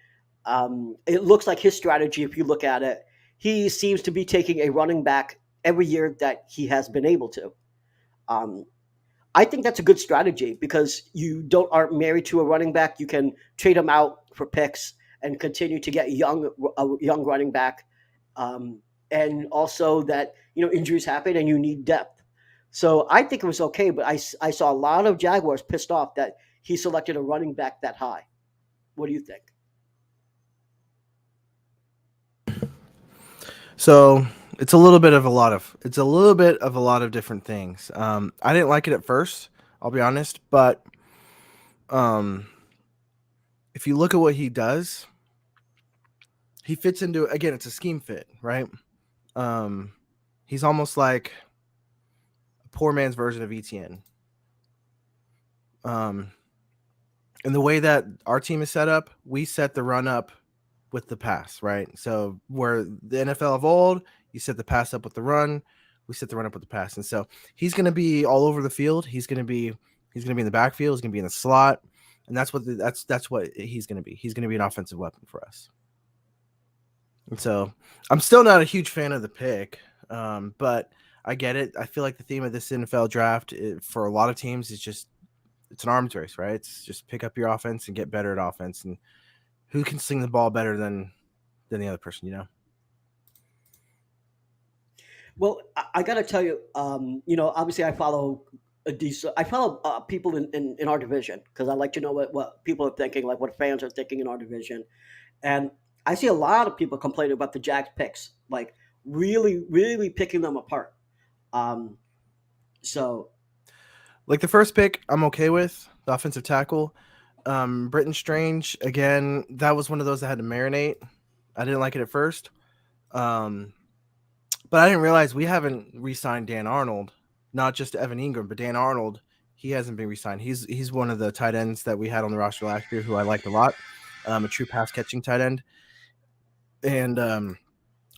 it looks like his strategy. If you look at it, he seems to be taking a running back every year that he has been able to. I think that's a good strategy because you aren't married to a running back. You can trade him out for picks and continue to get a young running back, and also that injuries happen and you need depth. So I think it was okay, but I saw a lot of Jaguars pissed off that he selected a running back that high. What do you think? So it's a little bit of a lot of different things. I didn't like it at first, I'll be honest, but if you look at what he does, he fits into, again, it's a scheme fit, right? He's almost like a poor man's version of ETN. And the way that our team is set up, we set the run up with the pass, right? So where the NFL of old, you set the pass up with the run, we set the run up with the pass. And so he's going to be all over the field. He's going to be He's going to be in the backfield. He's going to be in the slot, and that's what he's going to be. He's going to be an offensive weapon for us. And so I'm still not a huge fan of the pick, but I get it. I feel like the theme of this NFL draft for a lot of teams is just it's an arms race, right? It's just pick up your offense and get better at offense, and who can sling the ball better than the other person, you know? Well, I got to tell you, obviously I follow people in our division because I like to know what people are thinking, like what fans are thinking in our division. And I see a lot of people complaining about the Jags picks, like really, really picking them apart. So, like the first pick, I'm okay with the offensive tackle. Britton Strange, again, that was one of those that had to marinate. I didn't like it at first. But I didn't realize we haven't re-signed Dan Arnold, not just Evan Ingram, but Dan Arnold. He hasn't been re-signed. He's one of the tight ends that we had on the roster last year who I liked a lot, a true pass-catching tight end. And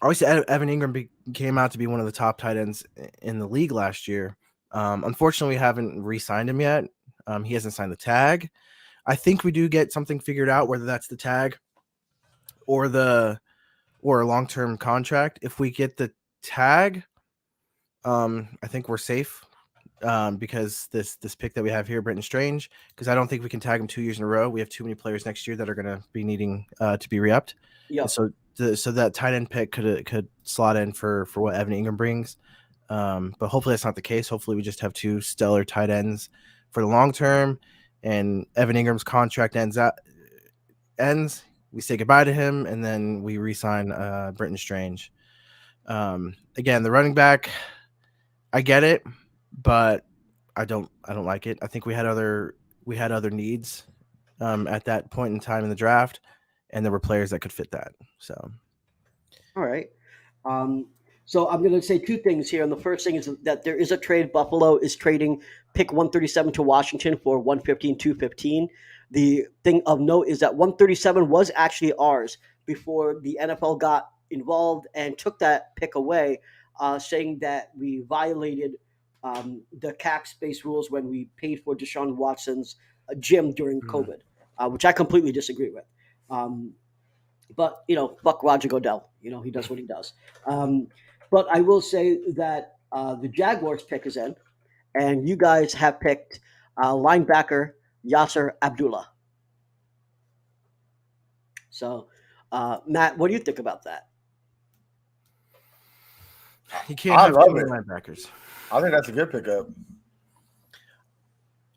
obviously Evan Ingram came out to be one of the top tight ends in the league last year. Unfortunately, we haven't re-signed him yet. He hasn't signed the tag. I think we do get something figured out, whether that's the tag or a long-term contract. If we get the tag, I think we're safe because this pick that we have here, Britton Strange, because I don't think we can tag him 2 years in a row. We have too many players next year that are going to be needing to be re-upped. yeah. So that tight end pick could slot in for what Evan Ingram brings. But hopefully that's not the case. Hopefully we just have two stellar tight ends for the long term, and Evan Ingram's contract ends. We say goodbye to him, and then we re-sign Britton Strange. Again, the running back, I get it, but I don't like it. I think we had other needs at that point in time in the draft, and there were players that could fit that. So, All right. So I'm going to say two things here. And the first thing is that there is a trade. Buffalo is trading pick 137 to Washington for 115, 215. The thing of note is that 137 was actually ours before the NFL got involved and took that pick away, saying that we violated the cap space rules when we paid for Deshaun Watson's gym during COVID, which I completely disagree with. But, fuck Roger Goodell. He does what he does. But I will say that the Jaguars pick is in, and you guys have picked linebacker Yasser Abdullah. So, Matt, what do you think about that? you can't I have love too many it. linebackers. I think that's a good pickup.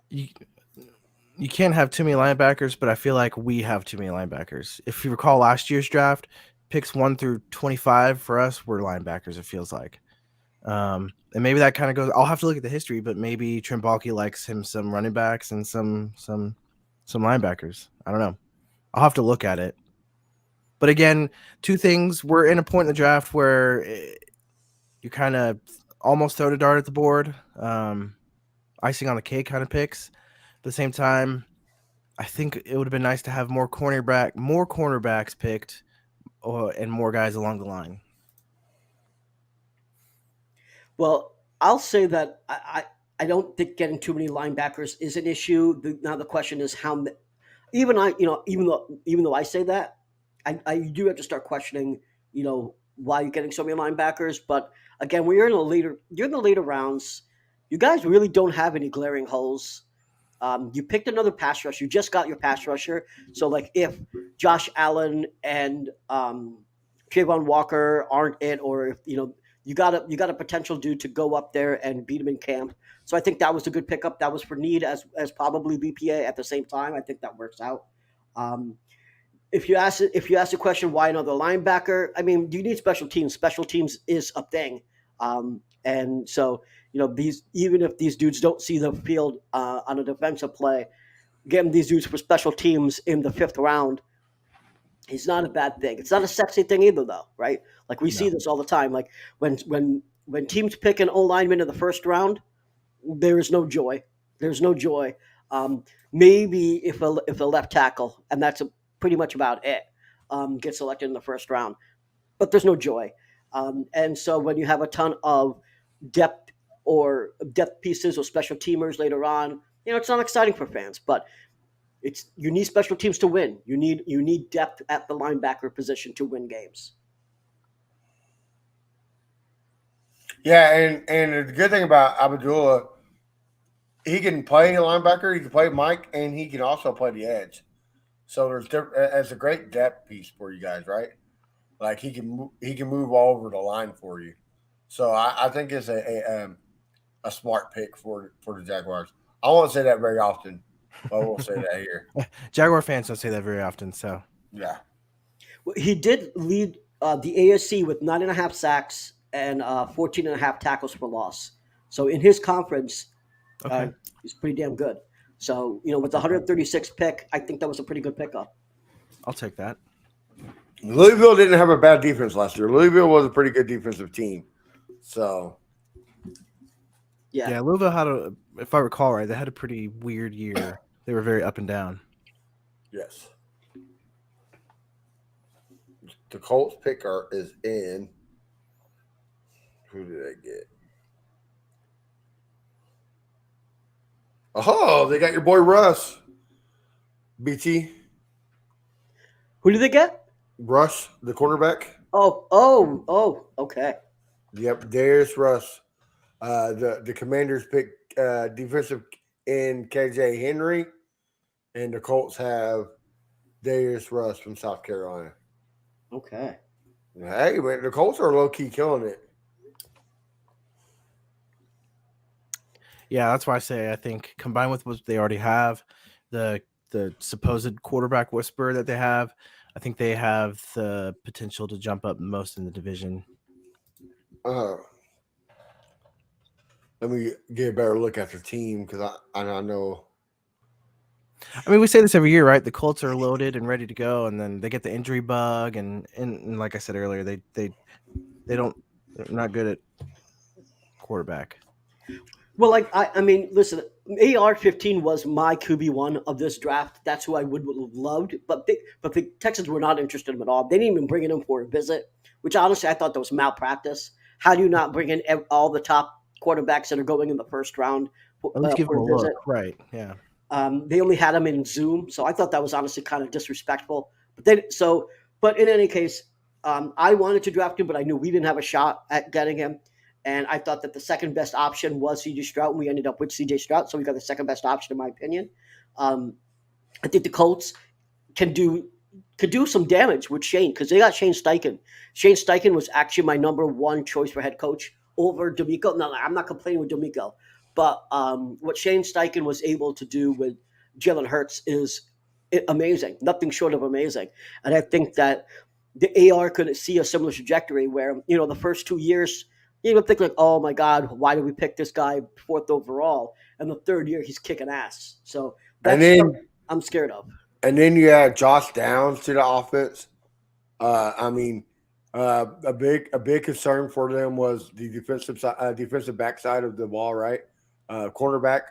You can't have too many linebackers, but I feel like we have too many linebackers. If you recall last year's draft, picks 1 through 25 for us were linebackers, it feels like. And maybe that kind of goes. I'll have to look at the history, but maybe Trim Balky likes him some running backs and some linebackers. I don't know. I'll have to look at it. But again, two things. We're in a point in the draft where you kind of almost throw a dart at the board. Icing on the cake kind of picks. At the same time, I think it would have been nice to have more cornerbacks picked, and more guys along the line. Well, I'll say that I don't think getting too many linebackers is an issue. Now the question is how. Even though I say that, I do have to start questioning, why you're getting so many linebackers. But again, you're in the later rounds. You guys really don't have any glaring holes. You picked another pass rusher. You just got your pass rusher. So, like, if Josh Allen and Trayvon Walker aren't it, or if you got a potential dude to go up there and beat him in camp. So I think that was a good pickup. That was for need as probably BPA at the same time. I think that works out. If you ask the question why another linebacker, I mean, do you need special teams? Special teams is a thing, and so even if these dudes don't see the field on a defensive play, getting these dudes for special teams in the 5th round is not a bad thing. It's not a sexy thing either, though, right? Like we see this all the time. Like when teams pick an O lineman in the 1st round, there is no joy. There's no joy. Maybe if a left tackle, and that's pretty much about it, gets selected in the 1st round, but there's no joy. And so when you have a ton of depth pieces or special teamers later on, It's not exciting for fans, but you need special teams to win. You need depth at the linebacker position to win games. Yeah, and the good thing about Abdullah, he can play linebacker, he can play Mike, and he can also play the edge. So it's a great depth piece for you guys, right? Like he can move all over the line for you. So I think it's a smart pick for the Jaguars. I won't say that very often, but we'll say that here. Jaguar fans don't say that very often, so Yeah. He did lead the ASC with 9.5 sacks and 14.5 tackles for loss. So in his conference, okay. he's pretty damn good. So with the 136 pick, I think that was a pretty good pickup. I'll take that. Louisville didn't have a bad defense last year. Louisville was a pretty good defensive team. So Yeah. Louisville had if I recall right, they had a pretty weird year. They were very up and down. yes. The Colts picker is in. Who did I get? Oh, they got your boy Russ. BT. Who did they get? Russ, the cornerback. Oh, okay. Yep, Darius Russ. The Commanders picked defensive end KJ Henry, and the Colts have Darius Russ from South Carolina. Okay. Hey, man, the Colts are low key killing it. Yeah, that's why I say I think combined with what they already have, the supposed quarterback whisper that they have, I think they have the potential to jump up most in the division. Let me get a better look at their team because I know. I mean, we say this every year, right? The Colts are loaded and ready to go, and then they get the injury bug, and like I said earlier, they're not good at quarterback. Well, I mean, listen, AR-15 was my QB1 of this draft. That's who I would have loved, but the Texans were not interested in him at all. They didn't even bring him in for a visit, which honestly I thought that was malpractice. How do you not bring in all the top quarterbacks that are going in the first round At least give them for a a visit? look, right? Yeah. They only had him in Zoom, so I thought that was honestly kind of disrespectful. But in any case, I wanted to draft him, but I knew we didn't have a shot at getting him. And I thought that the second best option was C.J. Stroud, and we ended up with C.J. Stroud, so we got the second best option, in my opinion. I think the Colts could do some damage with Shane because they got Shane Steichen. Shane Steichen was actually my number one choice for head coach over D'Amico. No, I'm not complaining with D'Amico, but what Shane Steichen was able to do with Jalen Hurts is amazing, nothing short of amazing. And I think that the AR could see a similar trajectory where the first 2 years you would think like, oh my God, why did we pick this guy fourth overall? And the third year he's kicking ass. So that's something I'm scared of. And then you add Josh Downs to the offense. I mean, a big concern for them was the defensive backside of the ball, right? Cornerback.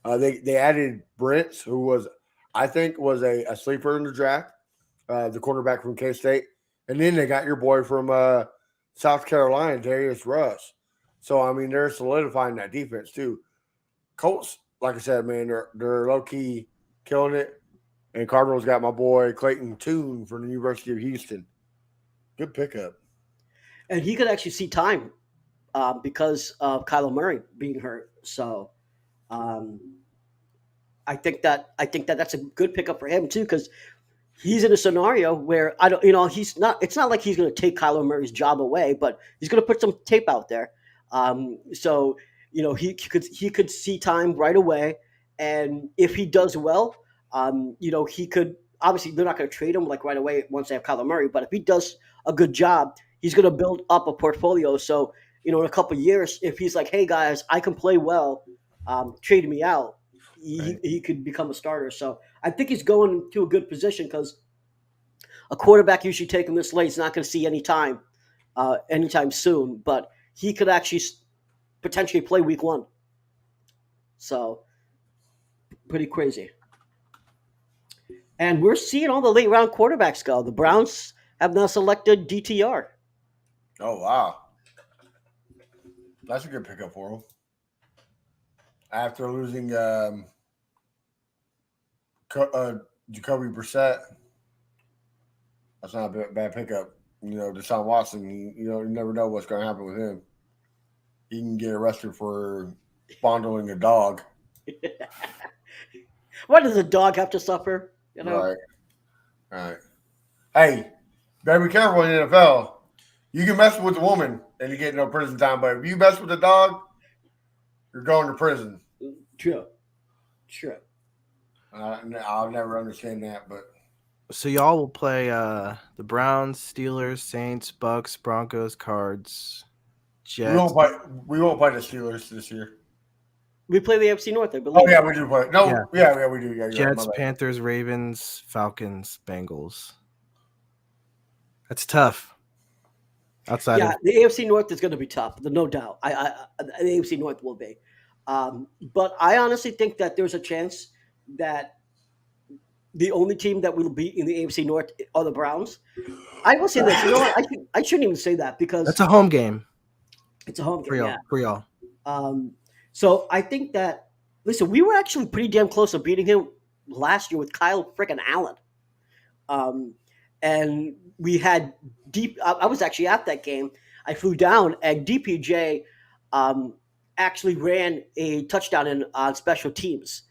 They added Brents, who I think was a sleeper in the draft, the cornerback from K-State. And then they got your boy from South Carolina, Darius Russ. So, I mean, they're solidifying that defense, too. Colts, like I said, man, they're low-key killing it. And Cardinals got my boy Clayton Tune from the University of Houston. Good pickup. And he could actually see time because of Kyler Murray being hurt. So I think that that's a good pickup for him, too, because he's in a scenario where he's not. It's not like he's going to take Kyler Murray's job away, but he's going to put some tape out there. So he could see time right away, and if he does well, he could. Obviously, they're not going to trade him like right away once they have Kyler Murray, but if he does a good job, he's going to build up a portfolio. So in a couple of years, if he's like, "Hey guys, I can play well, trade me out," he could become a starter. So I think he's going to a good position because a quarterback usually taking this late is not going to see any time anytime soon. But he could actually potentially play week 1. So pretty crazy. And we're seeing all the late round quarterbacks go. The Browns have now selected DTR. Oh, wow. That's a good pickup for them. After losing Jacoby Brissett. That's not a bad pickup. Deshaun Watson. You never know what's going to happen with him. He can get arrested for fondling a dog. Why does a dog have to suffer? Right. Hey, better be careful in the NFL. You can mess with a woman and you get no prison time, but if you mess with a dog, you're going to prison. True. I'll never understand that, but So y'all will play the Browns, Steelers, Saints, Bucks, Broncos, Cards, Jets. we won't play the Steelers this year. We play the AFC North, I believe. Oh yeah, we do play. No, yeah, we do. Yeah, Jets, Panthers, Ravens, Falcons, Bengals. That's tough. Outside of the AFC North is going to be tough, no doubt. The AFC North will be. But I honestly think that there's a chance that the only team that will beat in the AFC North are the Browns. I will say this. You know what? I shouldn't even say that because that's a home game. It's a home game. For y'all. So I think that listen, we were actually pretty damn close to beating him last year with Kyle frickin' Allen. And we had I was actually at that game. I flew down and DPJ actually ran a touchdown on special teams.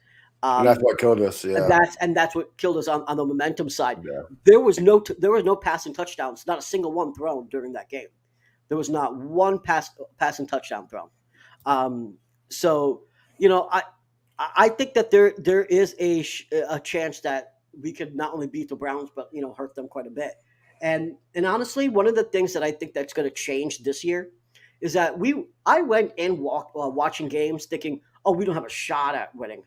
And that's what killed us. Yeah, and that's what killed us on the momentum side. Yeah. There was no passing touchdowns, not a single one thrown during that game. There was not one passing touchdown thrown. So I think that there is a chance that we could not only beat the Browns but hurt them quite a bit. And honestly, one of the things that I think that's going to change this year is that I went and walked watching games thinking, oh, we don't have a shot at winning.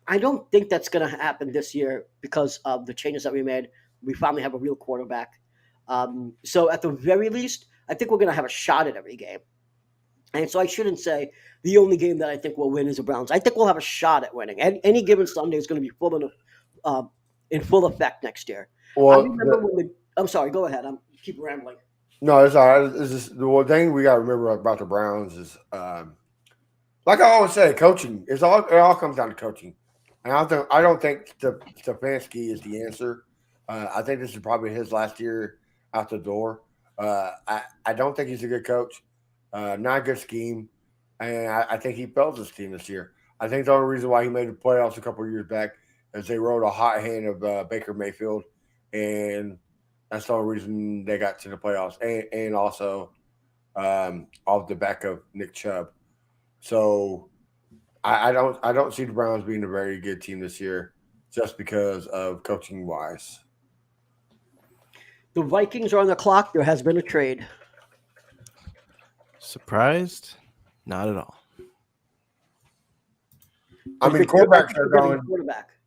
I don't think that's going to happen this year because of the changes that we made. We finally have a real quarterback. So at the very least, I think we're going to have a shot at every game. And so I shouldn't say the only game that I think we'll win is the Browns. I think we'll have a shot at winning. And any given Sunday is going to be in full effect next year. Well, I remember I'm sorry, go ahead. I'm keep rambling. No, it's all right. It's just the one thing we got to remember about the Browns is, like I always say, coaching. It all comes down to coaching. And I don't think Stefanski is the answer. I think this is probably his last year out the door. I don't think he's a good coach. Not a good scheme. And I think he failed his team this year. I think the only reason why he made the playoffs a couple of years back is they rode a hot hand of Baker Mayfield. And that's the only reason they got to the playoffs. And also off the back of Nick Chubb. So I don't see the Browns being a very good team this year just because of coaching wise. The Vikings are on the clock. There has been a trade. Surprised? Not at all. I mean, quarterbacks are going.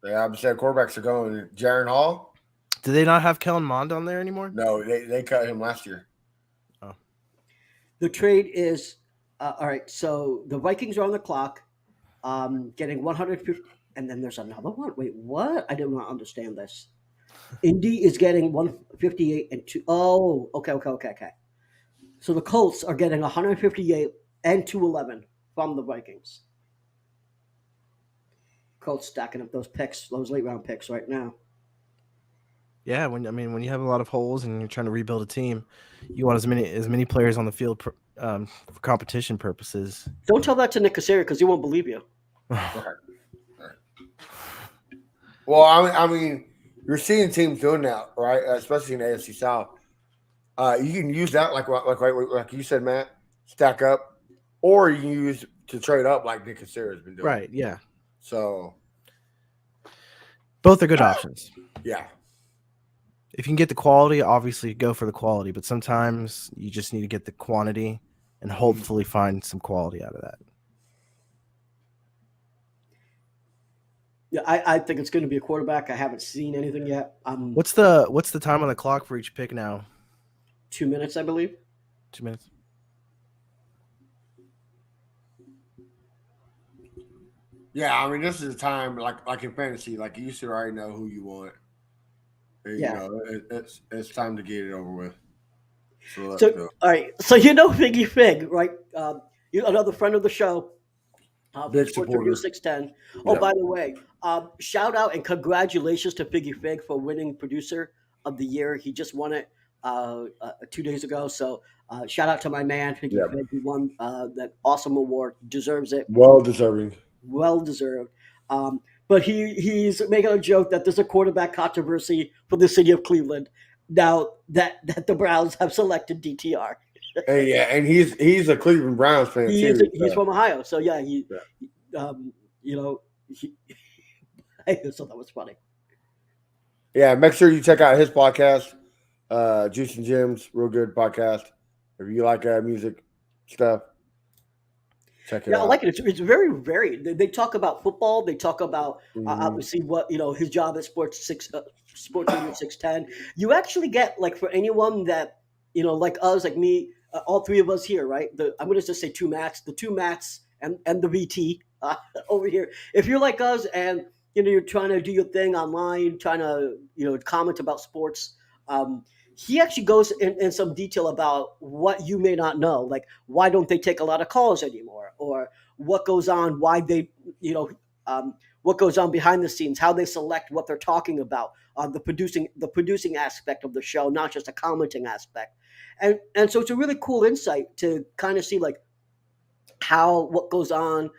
Yeah, I'm saying quarterbacks are going. Jaron Hall. Do they not have Kellen Mond on there anymore? No, they cut him last year. Oh. The trade is all right. So the Vikings are on the clock, getting 150, and then there's another one. Wait, what? I did not understand this. Indy is getting 158 and 2. Oh, okay. So the Colts are getting 158 and 211 from the Vikings. Colts stacking up those late round picks right now. Yeah, when you have a lot of holes and you're trying to rebuild a team, you want as many players on the field for competition purposes. Don't tell that to Nick Casario because he won't believe you. Well, I mean, you're seeing teams doing that, right? Especially in the AFC South. You can use that like you said, Matt, stack up, or you can use to trade up like Nick Casario has been doing. Right. Yeah. So both are good options. Yeah. If you can get the quality, obviously go for the quality, but sometimes you just need to get the quantity and hopefully find some quality out of that. Yeah, I think it's going to be a quarterback. I haven't seen anything yet. What's the time on the clock for each pick now? 2 minutes, I believe. 2 minutes. Yeah, I mean, this is a time like in fantasy, like you should already know who you want. Yeah. It's time to get it over with. So all right. So Figgy Fig, right? Another friend of the show. Big Sports Radio supporter. 610. Oh, Yep. by the way, shout out and congratulations to Figgy Fig for winning Producer of the Year. He just won it 2 days ago. So shout out to my man, Figgy Yep. Fig. He won that awesome award. Deserves it. Well deserving. Well deserved. But he's making a joke that there's a quarterback controversy for the city of Cleveland now that the Browns have selected DTR. And yeah, and he's a Cleveland Browns fan He's too. he's so. from Ohio, so yeah, Yeah. you know, so that was funny. Yeah, make sure you check out his podcast, Juice and Gems, real good podcast. If you like music stuff, check it Yeah, I out. like it. It's very varied. They talk about football. They talk about Mhm. obviously what his job at Sports Radio 610. You actually get, like, for anyone that like us, like me, all three of us here, right? I'm gonna just say the two Mats and the VT over here. If you're like us and you're trying to do your thing online, trying to comment about sports. He actually goes in some detail about what you may not know, like why don't they take a lot of calls anymore, or what goes on, why they, what goes on behind the scenes, how they select what they're talking about, the producing aspect of the show, not just a commenting aspect, and so it's a really cool insight to kind of see like what goes on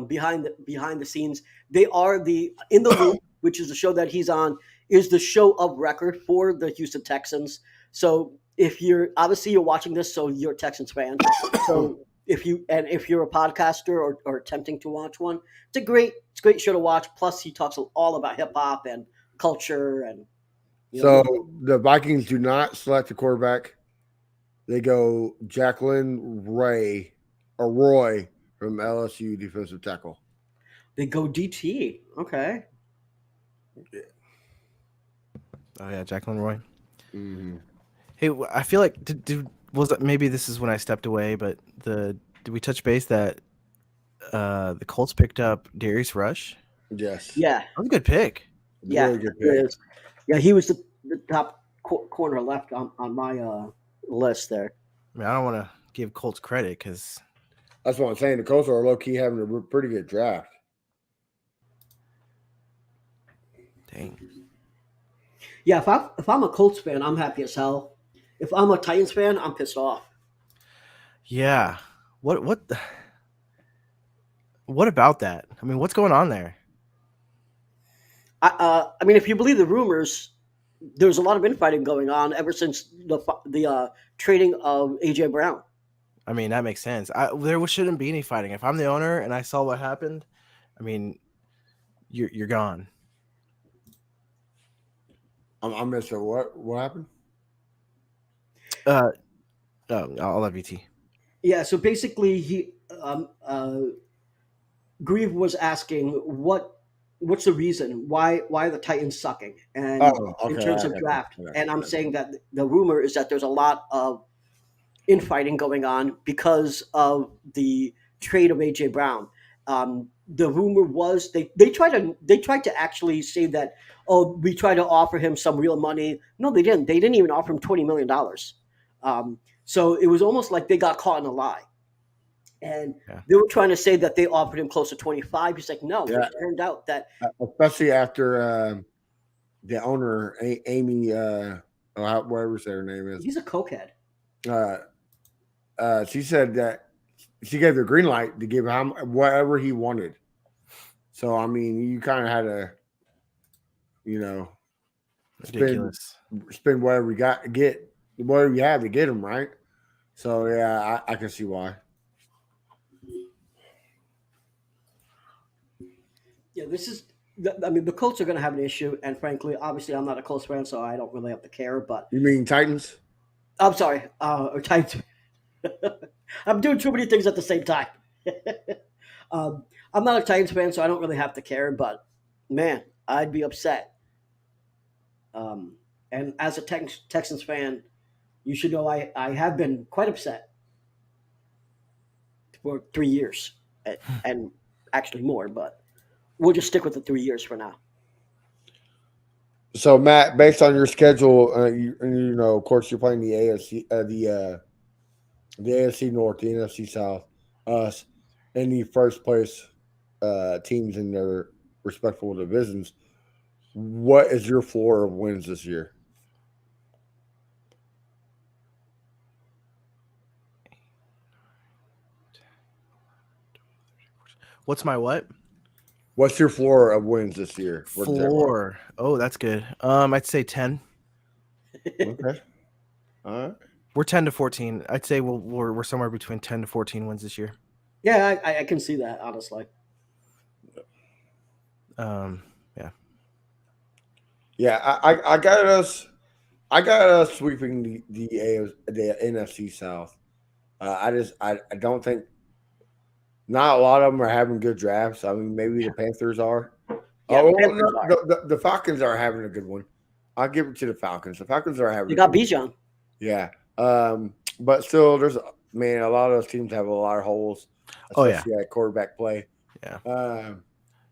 behind the scenes. They are In the Loop, which is the show that he's on, is the show of record for the Houston Texans. So if you're watching this, so you're a Texans fan. So if you're a podcaster or attempting to watch one, it's a great show to watch. Plus, he talks all about hip hop and culture and. So the Vikings do not select a quarterback. They go Jacqueline Roy from LSU defensive tackle. They go DT. Okay. Oh yeah, Jacqueline Roy. Mm-hmm. Hey, I feel like was that, maybe this is when I stepped away, but did we touch base that the Colts picked up Darius Rush? Yes. Yeah. That was a good pick. Yeah. Really good pick. Yeah, he was the top corner left on my list there. I mean, I don't want to give Colts credit because That's what I'm saying. The Colts are low key having a pretty good draft. dang. Yeah, if I'm a Colts fan, I'm happy as hell. If I'm a Titans fan, I'm pissed off. Yeah. What about that? I mean, what's going on there? I mean, if you believe the rumors, there's a lot of infighting going on ever since the trading of AJ Brown. I mean, that makes sense. There shouldn't be any fighting. If I'm the owner and I saw what happened, I mean, you're gone. I'm missing what happened? Oh, I'll let VT. Yeah, so basically, Grieve was asking what's the reason why are the Titans sucking, and in terms of draft, and I'm saying that the rumor is that there's a lot of infighting going on because of the trade of AJ Brown. The rumor was they tried to actually say that, oh, we tried to offer him some real money. No, they didn't. They didn't even offer him $20 million. So it was almost like they got caught in a lie. And they were trying to say that they offered him close to 25. He's like, no. It turned out that, especially after the owner, Amy, whatever her name is, he's a cokehead. She said that she gave the green light to give him whatever he wanted. So I mean, you kind of had to, Ridiculous. spend whatever you whatever you have to get him, right? So yeah, I can see why. Yeah, the Colts are going to have an issue, and frankly, obviously, I'm not a Colts fan, so I don't really have to care. But You mean Titans? I'm sorry, or Titans. I'm doing too many things at the same time. I'm not a Titans fan, so I don't really have to care. But man, I'd be upset. And as a Texans fan, you should know I have been quite upset for 3 years, and actually more, but we'll just stick with the 3 years for now. So Matt, based on your schedule, of course, you're playing the AFC, the AFC North, the NFC South, us. any first place teams in their respectable divisions. What is your floor of wins this year? What's my what? What's your floor of wins this year? Where does that rank? Floor. Oh, that's good. I'd say 10. Okay. All right. We're 10 to 14. I'd say we're somewhere between 10 to 14 wins this year. Yeah, I can see that, honestly. Yeah. Yeah, I got us. I got us sweeping the NFC South. I don't think not a lot of them are having good drafts. I mean, maybe the Panthers are. Yeah, Oh, the well, Panthers no, are. the Falcons are having a good one. I'll give it to the Falcons. The Falcons are having. They a got good one. Bijan. Yeah. But still, there's man. A lot of those teams have a lot of holes, Oh, yeah. especially at quarterback play. Yeah. The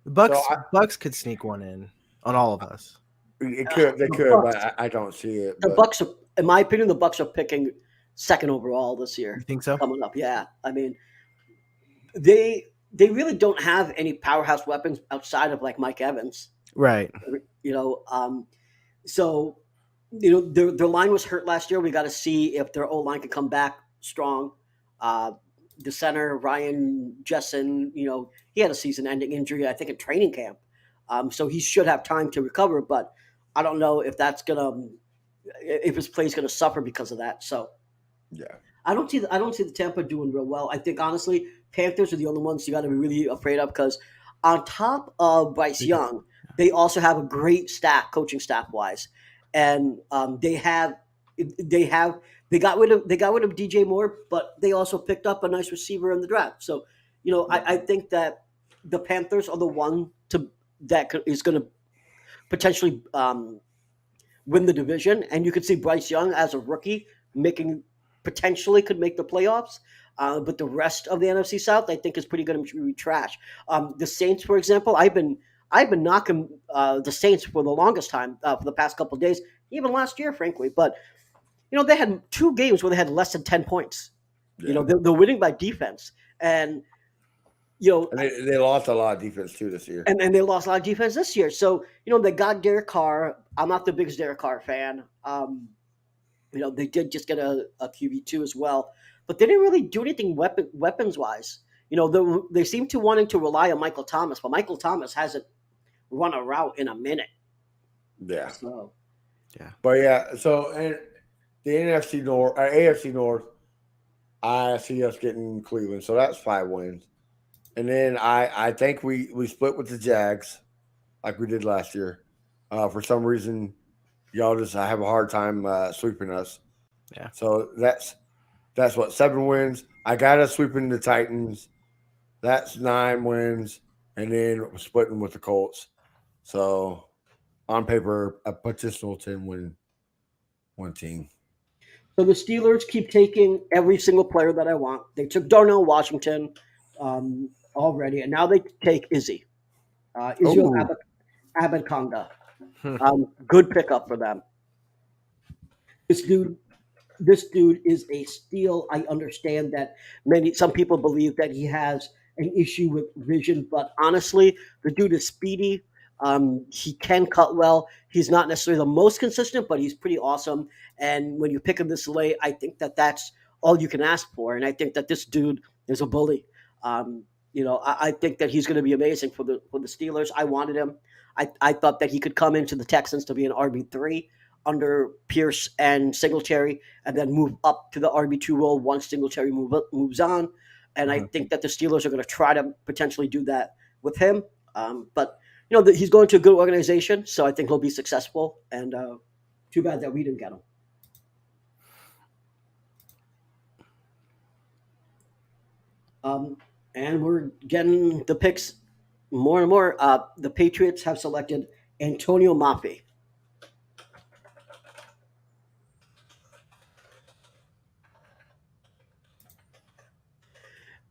The Bucks could sneak one in on all of us. It could, they The could, Bucks. but I don't see it. The but- Bucks are, in my opinion, the Bucks are picking second overall this year. You think so? Coming up, yeah. I mean, they really don't have any powerhouse weapons outside of like Mike Evans. Right. So their line was hurt last year. We got to see if their O line can come back strong. The center Ryan Jessen, he had a season-ending injury, I think, in training camp. So he should have time to recover, but I don't know if if his play is gonna suffer because of that. So yeah. I don't see the Tampa doing real well. I think honestly, Panthers are the only ones you got to be really afraid of because on top of Bryce Young, they also have a great staff, coaching staff wise, and they got rid of DJ Moore, but they also picked up a nice receiver in the draft. So I think that the Panthers are the one that is going to potentially win the division, and you could see Bryce Young as a rookie potentially could make the playoffs. But the rest of the NFC South, I think, is pretty good to be trash. The Saints, for example, I've been knocking the Saints for the longest time for the past couple of days, even last year, frankly. But they had 2 games where they had less than 10 points. Yeah. They're winning by defense, and And they lost a lot of defense too this year. and they lost a lot of defense this year. So they got Derek Carr. I'm not the biggest Derek Carr fan. They did just get a QB2 as well, but they didn't really do anything weapons wise. They seem to wanting to rely on Michael Thomas, but Michael Thomas hasn't run a route in a minute. Yeah. So But yeah, so and the AFC North, I see us getting Cleveland, so that's 5 wins. And then I think we split with the Jags like we did last year. For some reason, y'all just have a hard time sweeping us. Yeah. So that's what 7 wins. I got us sweeping the Titans. That's 9 wins, and then splitting with the Colts. So on paper, a potential 10-win team. So the Steelers keep taking every single player that I want. They took Darnell Washington already, and now they take Izzy. Israel Abedconga. Good pickup for them. This dude is a steal. I understand that some people believe that he has an issue with vision, but honestly, the dude is speedy. He can cut well. He's not necessarily the most consistent, but he's pretty awesome. And when you pick him this late, I think that that's all you can ask for. And I think that this dude is a bully. I think that he's going to be amazing for the Steelers. I wanted him. I thought that he could come into the Texans to be an RB3 under Pierce and Singletary, and then move up to the RB2 role once Singletary moves on. And I think that the Steelers are going to try to potentially do that with him. But he's going to a good organization, so I think he'll be successful. And too bad that we didn't get him. And we're getting the picks more and more. The Patriots have selected Antonio Mafi.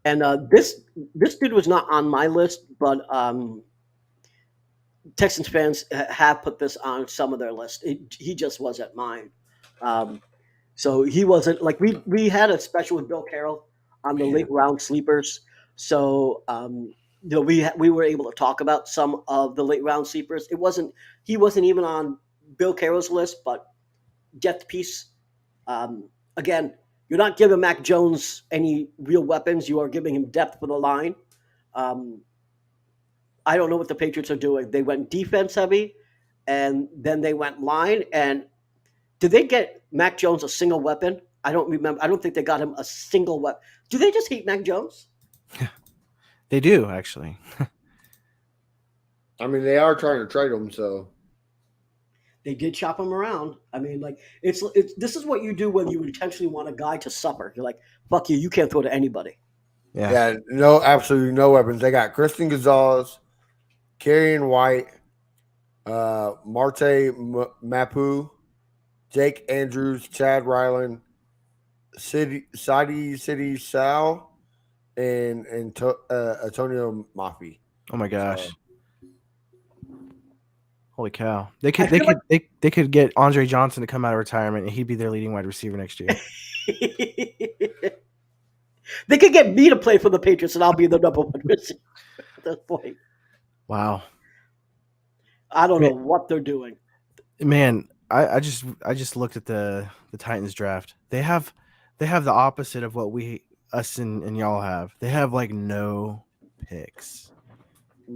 And this dude was not on my list, but Texans fans have put this on some of their list. He just wasn't mine. So he wasn't like we had a special with Bill Carroll on the late round sleepers. So we were able to talk about some of the late round sleepers. He wasn't even on Bill Carroll's list, but depth piece. Again, you're not giving Mac Jones any real weapons. You are giving him depth for the line. I don't know what the Patriots are doing. They went defense heavy, and then they went line. And did they get Mac Jones a single weapon? I don't remember. I don't think they got him a single weapon. Do they just hate Mac Jones? They do, actually. I mean, they are trying to trade him, so They did chop him around. I mean, like it's this is what you do when you intentionally want a guy to suffer. You're like, fuck you, you can't throw to anybody. yeah, no, absolutely no weapons. They got Christian Gonzalez, Karrion White, Marte Mapu, Jake Andrews, Chad Ryland, City Sal, and Antonio Mafi. Oh my gosh. So, Holy cow. They could get Andre Johnson to come out of retirement and he'd be their leading wide receiver next year. They could get me to play for the Patriots and I'll be the number one receiver at this point. Wow. I don't know what they're doing. Man, I just looked at the Titans draft. They have the opposite of what us and y'all have. They have like no picks.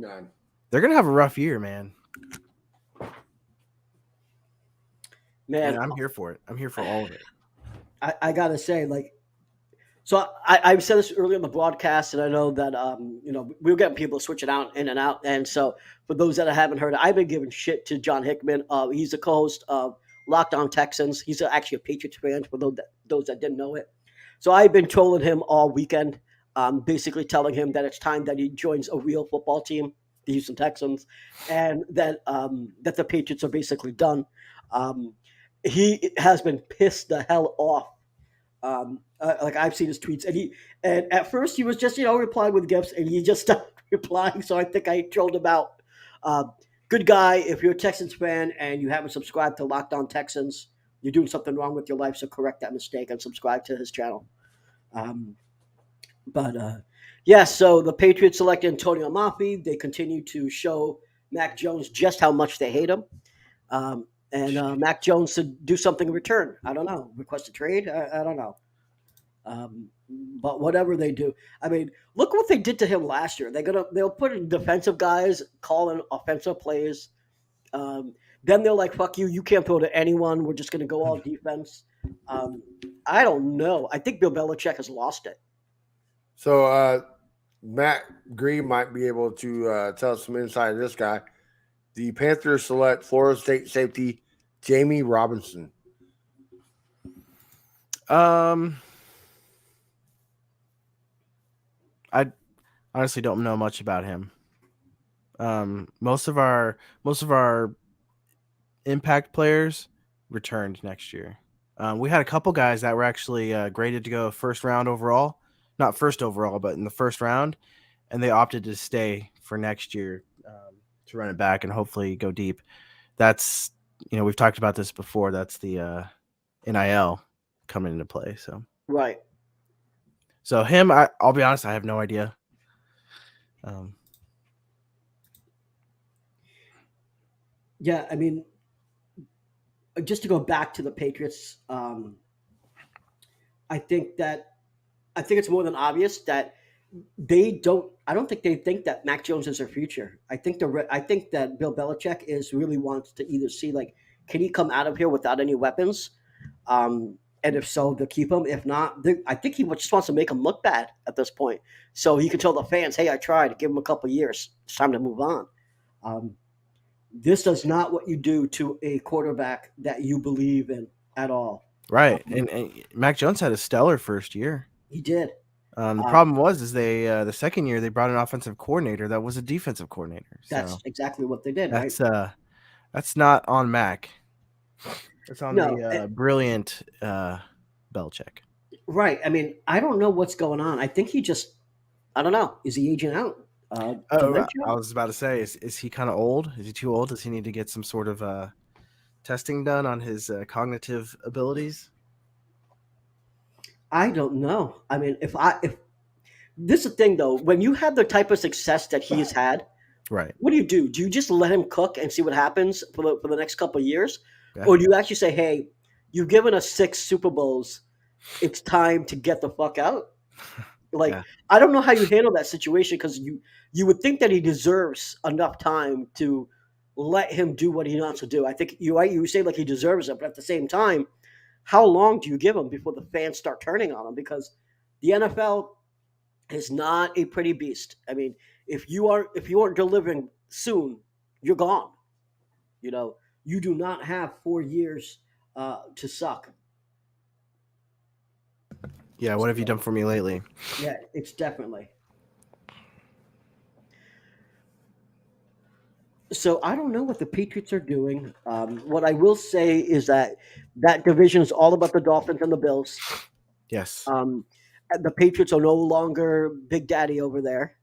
none. They're gonna have a rough year, man. Man, And I'm here for it. I'm here for all of it. I gotta say, like, so I said this earlier in the broadcast, and I know that we were getting people switching out in and out, and so for those that haven't heard, I've been giving shit to John Hickman. He's the co-host of Locked On Texans. He's actually a Patriots fan for those that didn't know it. So I've been trolling him all weekend, basically telling him that it's time that he joins a real football team, the Houston Texans, and that the Patriots are basically done. He has been pissed the hell off. Like I've seen his tweets, and at first he was just replying with gifs, and he just stopped replying. So I think I trolled him out. Good guy. If you're a Texans fan and you haven't subscribed to Locked On Texans, you're doing something wrong with your life. So correct that mistake and subscribe to his channel. So the Patriots select Antonio Mafi. They continue to show Mac Jones just how much they hate him. And Mac Jones should do something in return. I don't know. Request a trade? I don't know. But whatever they do, I mean, look what they did to him last year. They'll put in defensive guys calling offensive plays. Then they're like, "Fuck you! You can't throw to anyone. We're just going to go all defense." I don't know. I think Bill Belichick has lost it. So Matt Green might be able to tell us some insight of this guy. The Panthers select Florida State safety Jamie Robinson. I honestly don't know much about him. Most of our impact players returned next year. We had a couple guys that were actually graded to go first round overall, not first overall, but in the first round, and they opted to stay for next year to run it back and hopefully go deep. That's we've talked about this before. That's the NIL coming into play. So Right. So him, I'll be honest, I have no idea. Yeah, I mean, just to go back to the Patriots, I think it's more than obvious that they don't. I don't think they think that Mac Jones is their future. I think that Bill Belichick really wants to either see, like, can he come out of here without any weapons, and if so, they'll keep him. If not, I think he just wants to make him look bad at this point, so he can tell the fans, "Hey, I tried. Give him a couple of years. It's time to move on." This is not what you do to a quarterback that you believe in at all. Right, and Mac Jones had a stellar first year. He did. The problem was they the second year they brought an offensive coordinator that was a defensive coordinator. That's exactly what they did. That's right? That's not on Mac. It's on No, brilliant Belichick. Right. I mean, I don't know what's going on. I think I don't know. Is he aging out? I was about to say, is he kind of old? Is he too old? Does he need to get some sort of testing done on his cognitive abilities? I don't know. I mean, This is the thing, though. When you have the type of success that he has had, Right. what do? Do you just let him cook and see what happens for the next couple of years? Yeah. Or do you actually say, hey, you've given us 6 Super Bowls. It's time to get the fuck out? Like, Yeah. I don't know how you handle that situation because you would think that he deserves enough time to let him do what he wants to do. I think you're right. You say like he deserves it, but at the same time, how long do you give him before the fans start turning on him? Because the NFL is not a pretty beast. I mean, if you aren't delivering soon, you're gone. You know, you do not have 4 years to suck. Yeah. What have you done for me lately? Yeah, it's definitely. So I don't know what the Patriots are doing. What I will say is that division is all about the Dolphins and the Bills. Yes. And the Patriots are no longer Big Daddy over there.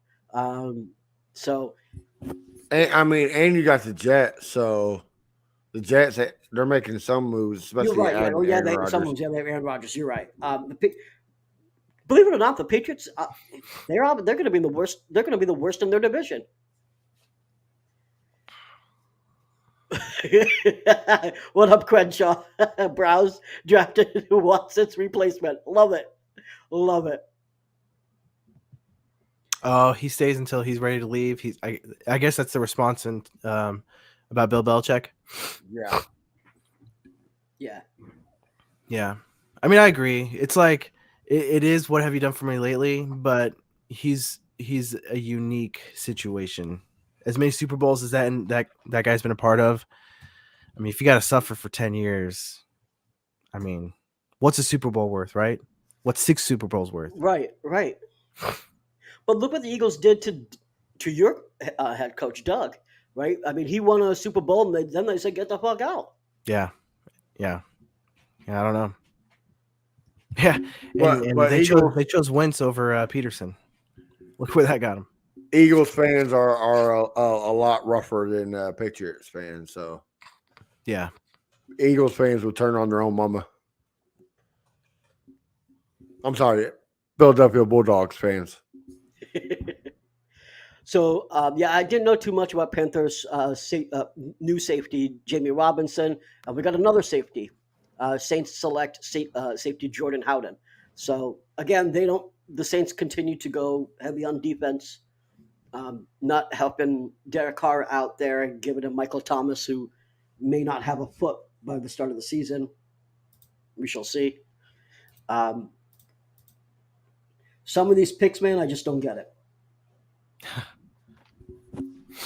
So And you got the Jets, so the Jets they're making some moves, you're especially right. adding Oh yeah, Aaron Rodgers. someone's Aaron Rodgers. You're right. Believe it or not, the Patriots they're going to be the worst. They're going to be the worst in their division. What up, Crenshaw? Browse drafted Watson's replacement. Love it. Love it. Oh, he stays until he's ready to leave. I guess that's the response about Bill Belichick. Yeah. Yeah. Yeah. I mean, I agree. It's like it is what have you done for me lately, but he's a unique situation. As many Super Bowls as that guy's been a part of. I mean, if you got to suffer for 10 years, I mean, what's a Super Bowl worth, right? What's 6 Super Bowls worth? Right. But look what the Eagles did to your head coach, Doug. Right? I mean, he won a Super Bowl, and then they said, "Get the fuck out." Yeah. I don't know. Yeah, and But they Eagles, chose Wentz over Peterson. Look where that got him. Eagles fans are a lot rougher than Patriots fans. So Yeah, Eagles fans will turn on their own mama. I'm sorry, Philadelphia Bulldogs fans. So yeah, I didn't know too much about Panthers' new safety Jamie Robinson. We got another safety, Saints select safety Jordan Howden. So again, the Saints continue to go heavy on defense, not helping Derek Carr out there and giving him Michael Thomas, who may not have a foot by the start of the season. We shall see. Some of these picks, man, I just don't get it.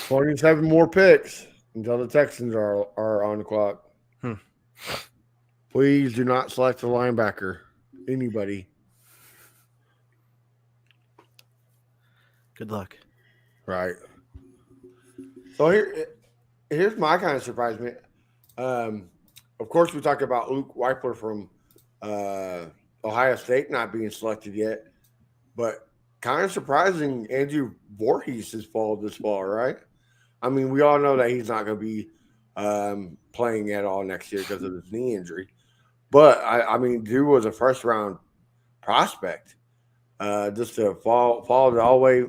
27 more picks until the Texans are on the clock. Please do not select a linebacker. Anybody. good luck. Right. So here's my kind of surprise, man. Of course, we talked about Luke Weipler from Ohio State not being selected yet, but kind of surprising Andrew Voorhees has fallen this far, right? I mean, we all know that he's not going to be playing at all next year because of his knee injury. But, I mean, dude was a first-round prospect. Just to fall all the way,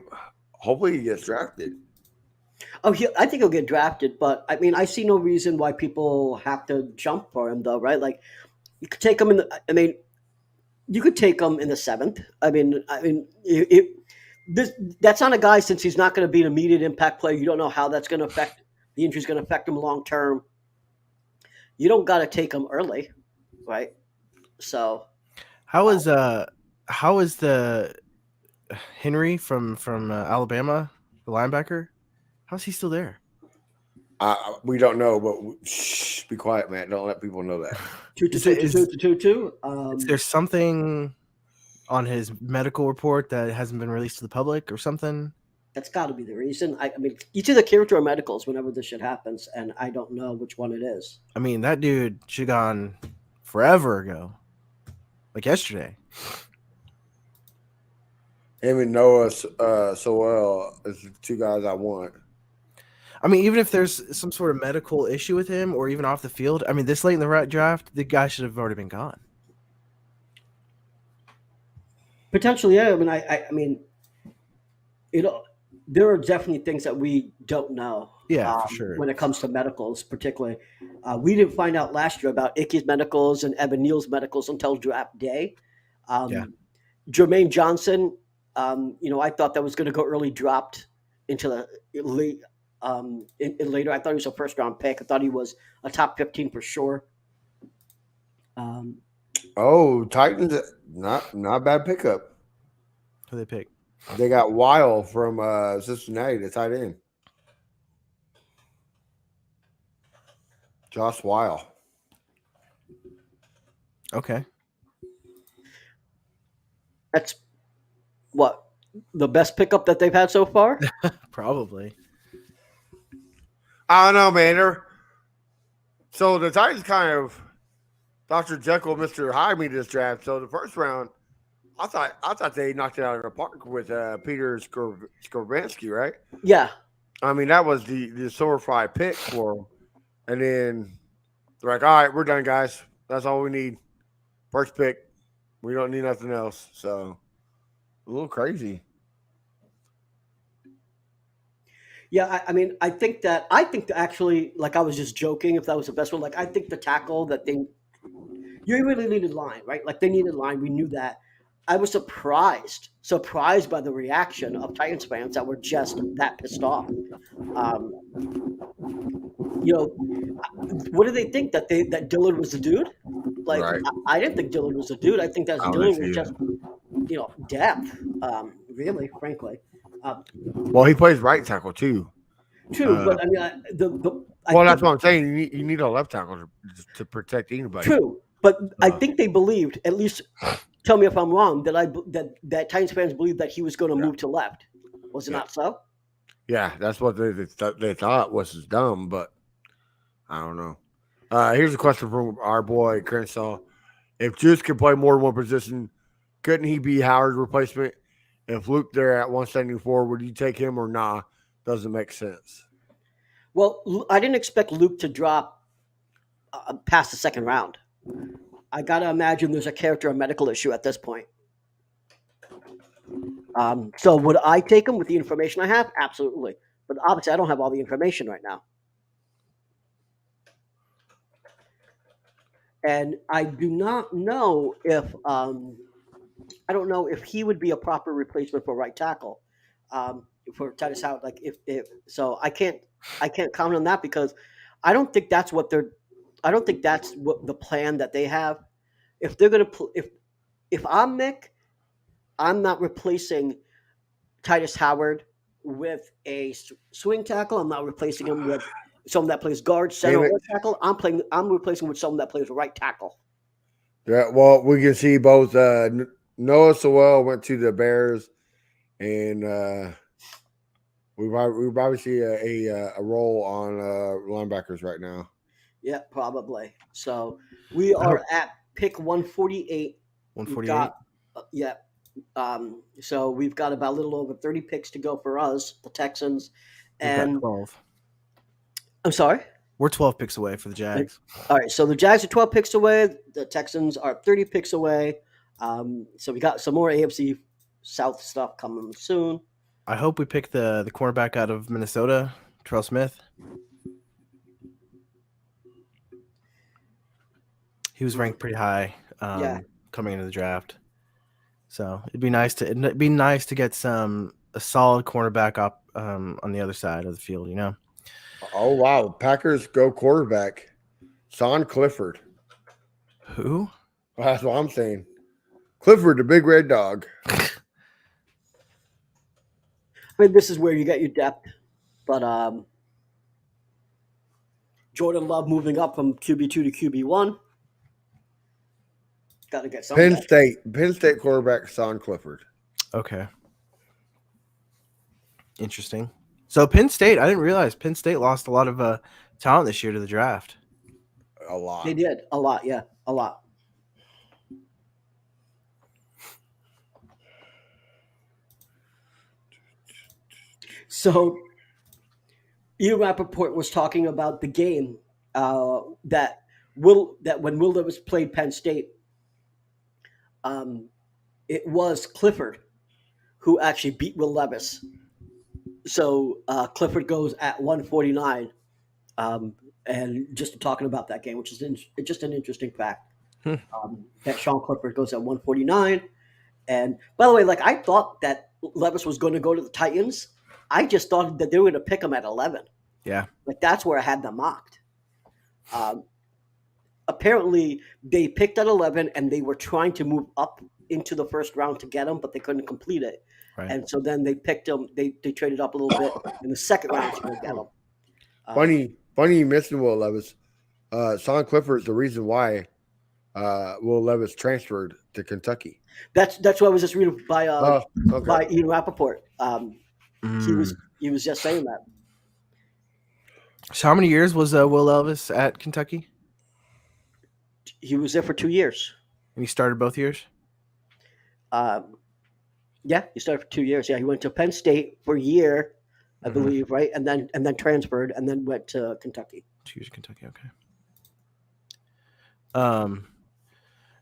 hopefully he gets drafted. Oh, I think he'll get drafted, but I mean, I see no reason why people have to jump for him, though, right? Like, you could take him you could take him in the 7th. That's not a guy, since he's not going to be an immediate impact player. You don't know how that's going to affect the injury is going to affect him long term. You don't got to take him early, right? So, How is the Henry from Alabama, the linebacker? How's he still there? We don't know, but shh, be quiet, man. Don't let people know that. Is there something on his medical report that hasn't been released to the public or something? That's got to be the reason. I mean, it's either character or medicals whenever this shit happens, and I don't know which one it is. I mean, that dude should have gone forever ago, like yesterday. Him and Noah Sewell is the two guys I want. I mean, even if there's some sort of medical issue with him or even off the field, I mean, this late in the draft, the guy should have already been gone. Potentially, yeah. I mean, There are definitely things that we don't know. Yeah, for sure. When it comes to medicals, particularly, we didn't find out last year about Icky's medicals and Evan Neal's medicals until draft day. Yeah. Jermaine Johnson, I thought that was going to go early, dropped into the late. Later, I thought he was a first round pick. I thought he was a top 15 for sure. Oh, Titans, not a bad pickup. Who they pick? They got Weil from Cincinnati, the tight end. Josh Weil. Okay. That's what the best pickup that they've had so far. Probably. I don't know, man. So the Titans kind of Dr. Jekyll, Mr. Hyde me this draft. So the first round, I thought they knocked it out of the park with Peter Skorbanski, right? Yeah. I mean, that was the silver fry pick for them. And then they're like, all right, we're done, guys. That's all we need. First pick. We don't need nothing else. So a little crazy. Yeah, I think that actually, like, I was just joking if that was the best one. Like, I think the tackle that you really needed line, right? Like, they needed line. We knew that. I was surprised by the reaction of Titans fans that were just that pissed off. What do they think that Dillard was the dude? Like, Right. I didn't think Dillard was the dude. I think that Dillard was just, depth. Really, frankly. Well, he plays right tackle too. True, but I mean, That's what I'm saying. You need a left tackle to protect anybody. True, but I think they believed, at least. Tell me if I'm wrong. That Titans fans believed that he was going to move to left. Was it not so? Yeah, that's what they thought was dumb, but I don't know. Here's a question from our boy Crenshaw. If Juice could play more than one position, couldn't he be Howard's replacement? If Luke there at 174, would you take him or nah? Doesn't make sense. Well, I didn't expect Luke to drop past the second round. I got to imagine there's a character or medical issue at this point. So would I take him with the information I have? Absolutely. But obviously, I don't have all the information right now. And I do not know if I don't know if he would be a proper replacement for right tackle for Titus Howard. Like if so, I can't comment on that because I don't think that's what the plan that they have. If they're gonna if I'm Nick, I'm not replacing Titus Howard with a swing tackle. I'm not replacing him with someone that plays guard, center, or tackle. I'm replacing with someone that plays right tackle. Yeah, well, we can see both. Noah Sewell went to the Bears, and we probably see a role on linebackers right now. Yeah, probably. So we are at pick 148. 148. Yeah. So we've got about a little over 30 picks to go for us, the Texans, and 12. I'm sorry. We're 12 picks away for the Jags. All right, so the Jags are 12 picks away. The Texans are 30 picks away. So we got some more AFC South stuff coming soon. I hope we pick the cornerback out of Minnesota, Terrell Smith. He was ranked pretty high coming into the draft. So it'd be nice to get a solid cornerback up on the other side of the field, Oh wow, Packers go quarterback, Sean Clifford. Who? Well, that's what I'm saying. Clifford, the big red dog. I mean, this is where you get your depth, but Jordan Love moving up from QB2 to QB1. Got to get some. Penn State quarterback Sean Clifford. Okay. Interesting. So Penn State, I didn't realize Penn State lost a lot of talent this year to the draft. A lot. They did. A lot, yeah. A lot. So Ian Rappaport was talking about the game that when Will Levis played Penn State, it was Clifford who actually beat Will Levis. So Clifford goes at 149. And just talking about that game, which is just an interesting fact, that Sean Clifford goes at 149. And by the way, like I thought that Levis was going to go to the Titans. I just thought that they were going to pick him at 11. Yeah. Like that's where I had them mocked. Apparently, they picked at 11, and they were trying to move up into the first round to get him, but they couldn't complete it. Right. And so then they picked him. They traded up a little bit in the second round to go get him. Funny you mentioned Will Levis. Sean Clifford is the reason why Will Levis transferred to Kentucky. That's what I was just reading by Okay. Ian Rappaport. He was just saying that. So how many years was Will Levis at Kentucky? He was there for 2 years. And he started both years? Yeah, he started for 2 years. Yeah, he went to Penn State for a year, I believe, right? And then transferred and then went to Kentucky. 2 years Kentucky, okay.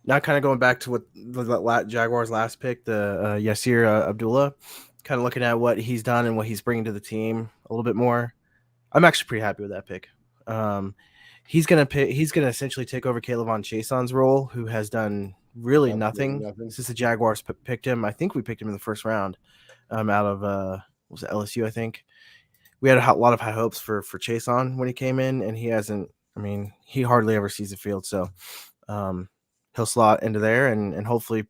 Now kind of going back to what the Jaguars' last pick, the Yasir Abdullah, kind of looking at what he's done and what he's bringing to the team a little bit more. I'm actually pretty happy with that pick. He's gonna essentially take over Kayvon Chaison's role, who has done really nothing since the Jaguars picked him. I think we picked him in the first round, out of was it LSU? I think we had a lot of high hopes for Chaison when he came in, and he hasn't. I mean, he hardly ever sees the field, so he'll slot into there and hopefully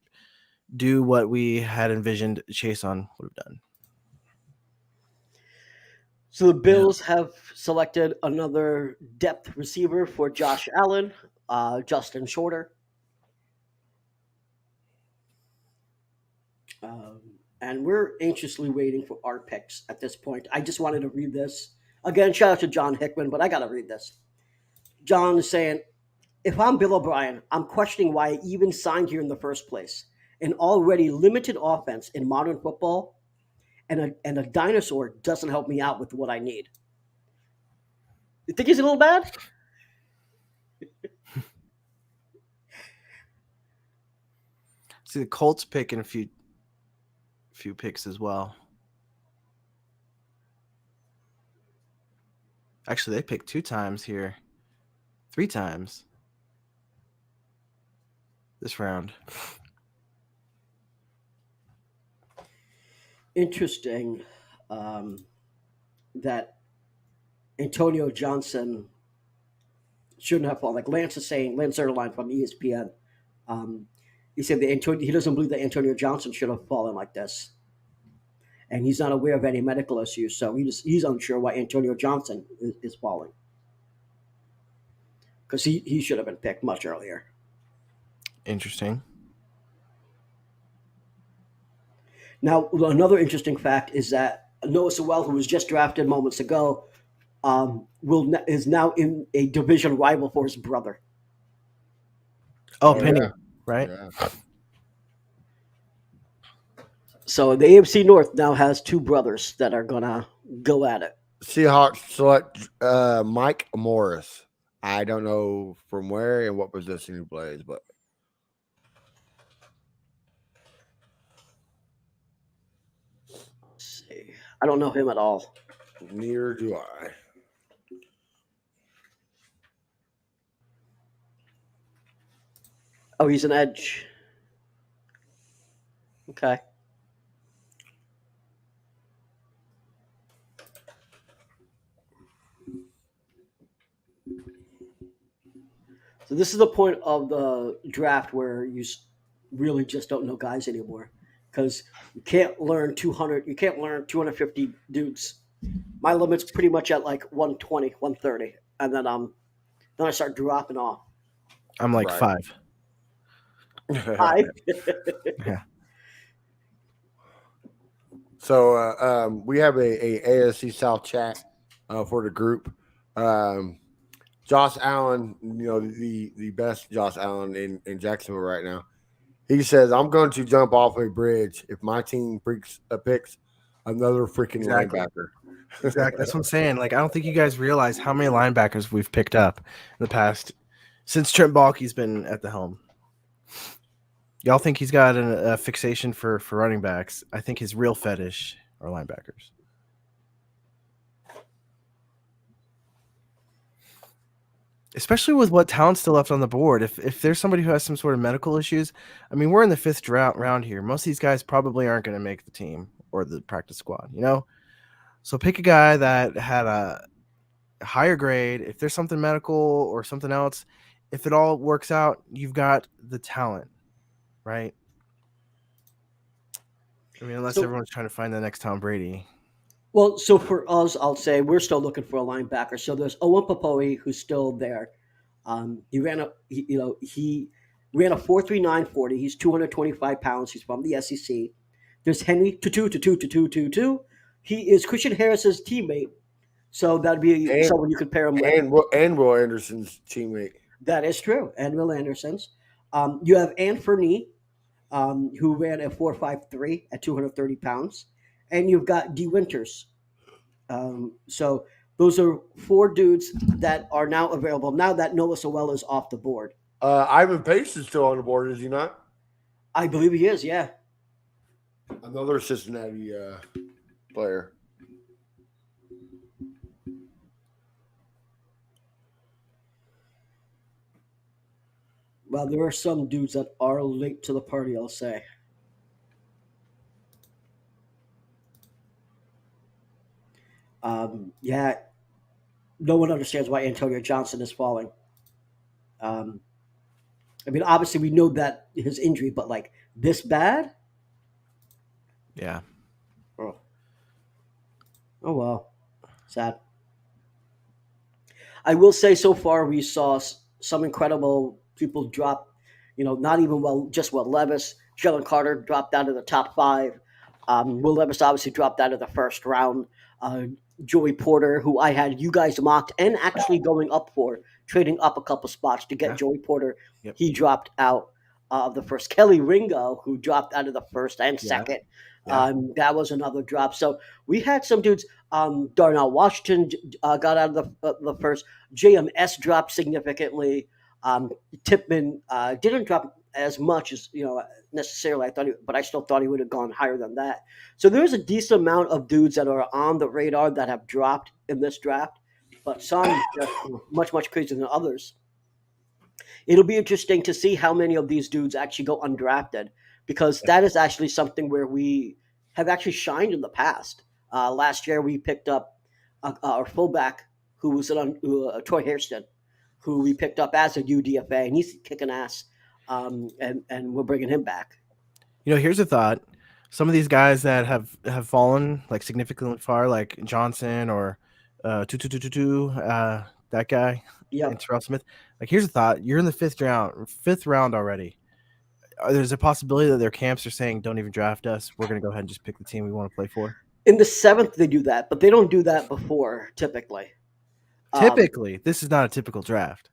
do what we had envisioned Chaison would have done. So the Bills have selected another depth receiver for Josh Allen, Justin Shorter. And we're anxiously waiting for our picks at this point. I just wanted to read this. Again, shout out to John Hickman, but I got to read this. John is saying, if I'm Bill O'Brien, I'm questioning why I even signed here in the first place. An already limited offense in modern football and a dinosaur doesn't help me out with what I need. You think he's a little bad? See, the Colts picking a few picks as well. Actually, they picked 2 times here. 3 times this round. Interesting that Antonio Johnson shouldn't have fallen. Like Lance is saying, Lance Zerline from ESPN, he said that he doesn't believe that Antonio Johnson should have fallen like this. And he's not aware of any medical issues, so he's unsure why Antonio Johnson is falling. Because he should have been picked much earlier. Interesting. Now, another interesting fact is that Noah Sewell, who was just drafted moments ago, is now in a division rival for his brother. Oh, Penny, yeah. Right? Yeah. So the AFC North now has 2 brothers that are going to go at it. Seahawks select Mike Morris. I don't know from where and what position he plays, but let's see. I don't know him at all. Neither do I. Oh, he's an edge. Okay. So this is the point of the draft where you really just don't know guys anymore, because you can't learn 200. You can't learn 250 dudes. My limit's pretty much at like 120, 130, and then I start dropping off. I'm like 5. 5. Yeah. So we have a AFC South chat for the group. Josh Allen, the best Josh Allen in Jacksonville right now. He says, "I'm going to jump off a bridge if my team picks another freaking linebacker." Exactly. That's what I'm saying. Like, I don't think you guys realize how many linebackers we've picked up in the past since Trent Baalke's been at the helm. Y'all think he's got a fixation for running backs? I think his real fetish are linebackers. Especially with what talent's still left on the board. If there's somebody who has some sort of medical issues, I mean, we're in the 5th round here. Most of these guys probably aren't going to make the team or the practice squad, you know? So pick a guy that had a higher grade. If there's something medical or something else, if it all works out, you've got the talent, right? I mean, unless everyone's trying to find the next Tom Brady. Well, so for us, I'll say we're still looking for a linebacker. So there's Owen Papoi, who's still there. He ran he ran a 4.39 40. He's 225 pounds. He's from the SEC. There's Henry Tutu. He is Christian Harris's teammate. So that'd be someone you could pair him with. And Will Anderson's teammate. That is true. And Will Anderson's. You have Ann Fernie, who ran a 4.53 at 230 pounds. And you've got D. Winters. So those are 4 dudes that are now available now that Noah Sewell is off the board. Ivan Pace is still on the board, is he not? I believe he is, yeah. Another Cincinnati player. Well, there are some dudes that are late to the party, I'll say. Yeah, no one understands why Antonio Johnson is falling. I mean, obviously we know that his injury, but like this bad? Yeah. Oh well, sad. I will say so far we saw some incredible people drop. Not even Will Levis, Jalen Carter dropped out of the top 5. Will Levis obviously dropped out of the first round. Joey Porter, who I had you guys mocked and actually going up for, trading up a couple spots to get Joey Porter. Yep. He dropped out of the first. Kelly Ringo, who dropped out of the first and second. That was another drop. So we had some dudes. Darnell Washington got out of the first. JMS dropped significantly. Tipman didn't drop as much as necessarily I thought, but I still thought he would have gone higher than that. So there's a decent amount of dudes that are on the radar that have dropped in this draft, but some much crazier than others. It'll be interesting to see how many of these dudes actually go undrafted, because that is actually something where we have actually shined in the past. Last year we picked up our fullback who was Troy Hairston, who we picked up as a UDFA, and he's kicking ass. And we're bringing him back. Here's a thought. Some of these guys that have fallen like significantly far, like Johnson or that guy, and Terrell Smith. Like, here's a thought. You're in the 5th round already. There's a possibility that their camps are saying, don't even draft us. We're going to go ahead and just pick the team we want to play for. In the 7th, they do that, but they don't do that before, typically. This is not a typical draft.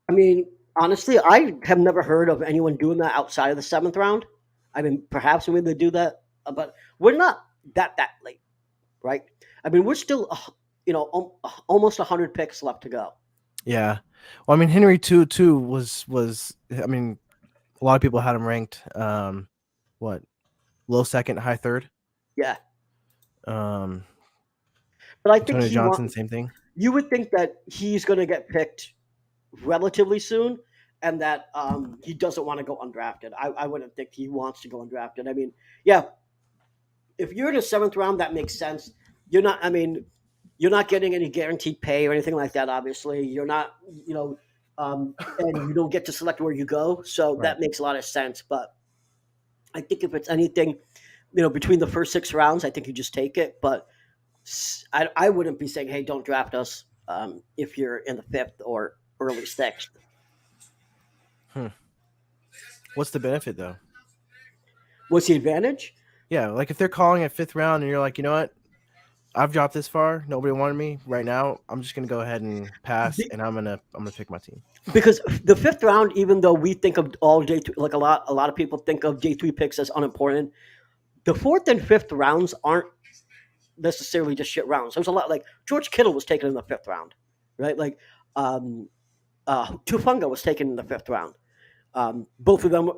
I mean, honestly, I have never heard of anyone doing that outside of the 7th round. I mean, perhaps when they do that, but we're not that late, right? I mean, we're still, almost 100 picks left to go. Yeah. Well, I mean, Henry too was. I mean, a lot of people had him ranked, low second, high third. Yeah. But I think Antonio Johnson, same thing. You would think that he's going to get picked relatively soon, and that he doesn't want to go undrafted. I wouldn't think he wants to go undrafted. I mean, yeah, if you're in the 7th round, that makes sense. You're not getting any guaranteed pay or anything like that. Obviously, you're not, and you don't get to select where you go. So that makes a lot of sense. But I think if it's anything, between the first 6 rounds, I think you just take it. But I wouldn't be saying, hey, don't draft us if you're in the 5th or early 6th. What's the benefit, though? What's the advantage? Yeah, like if they're calling at 5th round and you're like, you know what? I've dropped this far. Nobody wanted me right now. I'm just gonna go ahead and pass, and I'm gonna pick my team. Because the 5th round, even though we think of all day, like a lot of people think of day 3 picks as unimportant, the 4th and 5th rounds aren't necessarily just shit rounds. There's a lot, like George Kittle was taken in the 5th round, right? Like Tufunga was taken in the 5th round. Both of them,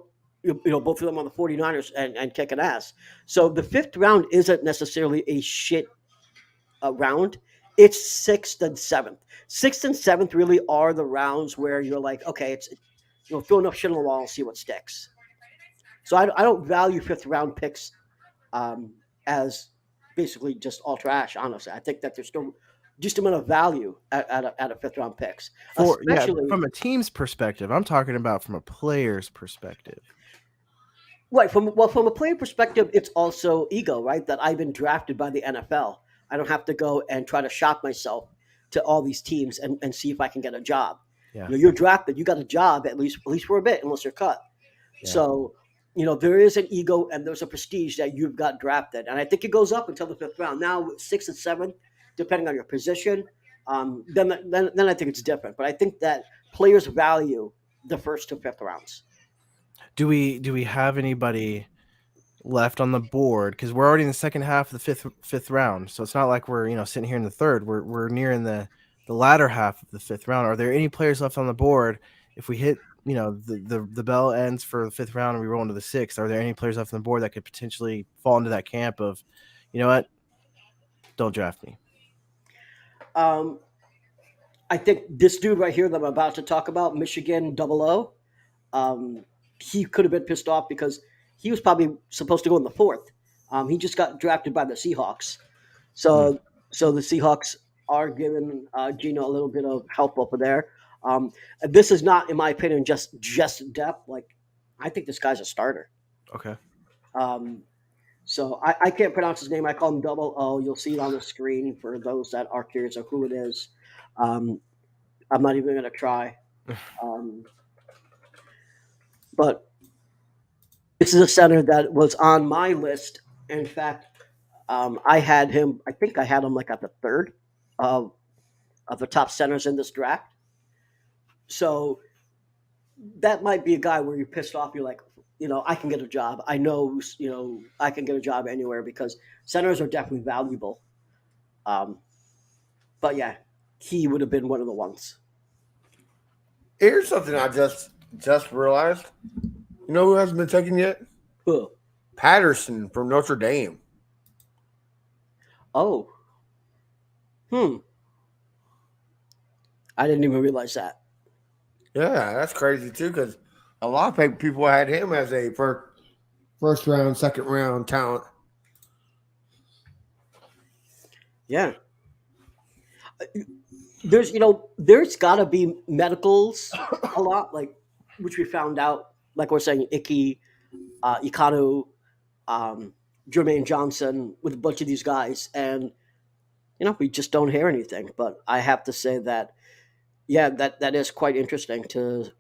both of them on the 49ers and kicking ass. So the 5th round isn't necessarily a shit round. It's 6th and 7th. 6th and 7th really are the rounds where you're like, okay, it's throw enough shit on the wall and see what sticks. So I don't value 5th round picks as basically just all trash. Honestly, I think that there's still just amount of value at a 5th round picks, especially from a team's perspective. I'm talking about from a player's perspective. Right. From a player perspective, it's also ego, right? That I've been drafted by the NFL. I don't have to go and try to shop myself to all these teams and see if I can get a job. Yeah. You're drafted. You got a job at least for a bit, unless you're cut. Yeah. So, there is an ego and there's a prestige that you've got drafted, and I think it goes up until the 5th round. Now, 6th and 7th, depending on your position, then I think it's different. But I think that players value the 1st to 5th rounds. Do we have anybody left on the board? Because we're already in the second half of the fifth round, so it's not like we're sitting here in the third. We're nearing the latter half of the 5th round. Are there any players left on the board? If we hit the bell ends for the 5th round and we roll into the 6th, are there any players left on the board that could potentially fall into that camp of, what, don't draft me? I think this dude right here that I'm about to talk about, Michigan 00. He could have been pissed off because he was probably supposed to go in the 4th. He just got drafted by the Seahawks. So the Seahawks are giving Gino a little bit of help over there. This is not, in my opinion, just depth. Like, I think this guy's a starter. Okay. So I can't pronounce his name. I call him 00. You'll see it on the screen for those that are curious of who it is. I'm not even going to try. But this is a center that was on my list. In fact, I had him. I think I had him like at the 3rd of the top centers in this draft. So that might be a guy where you're pissed off. You're like, I can get a job. I know, I can get a job anywhere because centers are definitely valuable. But yeah, he would have been one of the ones. Here's something I just realized. You know who hasn't been taken yet? Who? Patterson from Notre Dame. Oh. I didn't even realize that. Yeah, that's crazy too, because a lot of people had him as a first round, second round talent. Yeah. There's got to be medicals a lot, like, which we found out, like we're saying, Icky, Ikanu, Jermaine Johnson, with a bunch of these guys. And, we just don't hear anything. But I have to say that, yeah, that is quite interesting to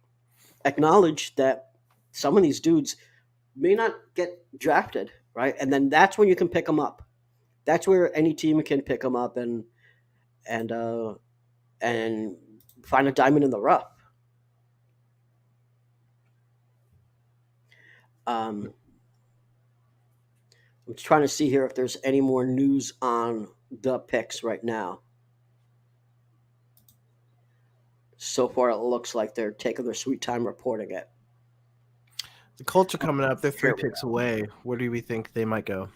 acknowledge that some of these dudes may not get drafted, right? And then that's when you can pick them up. That's where any team can pick them up and find a diamond in the rough. I'm trying to see here if there's any more news on the picks right now. So far, it looks like they're taking their sweet time reporting it. The Colts are coming up. They're 3 picks away. Where do we think they might go?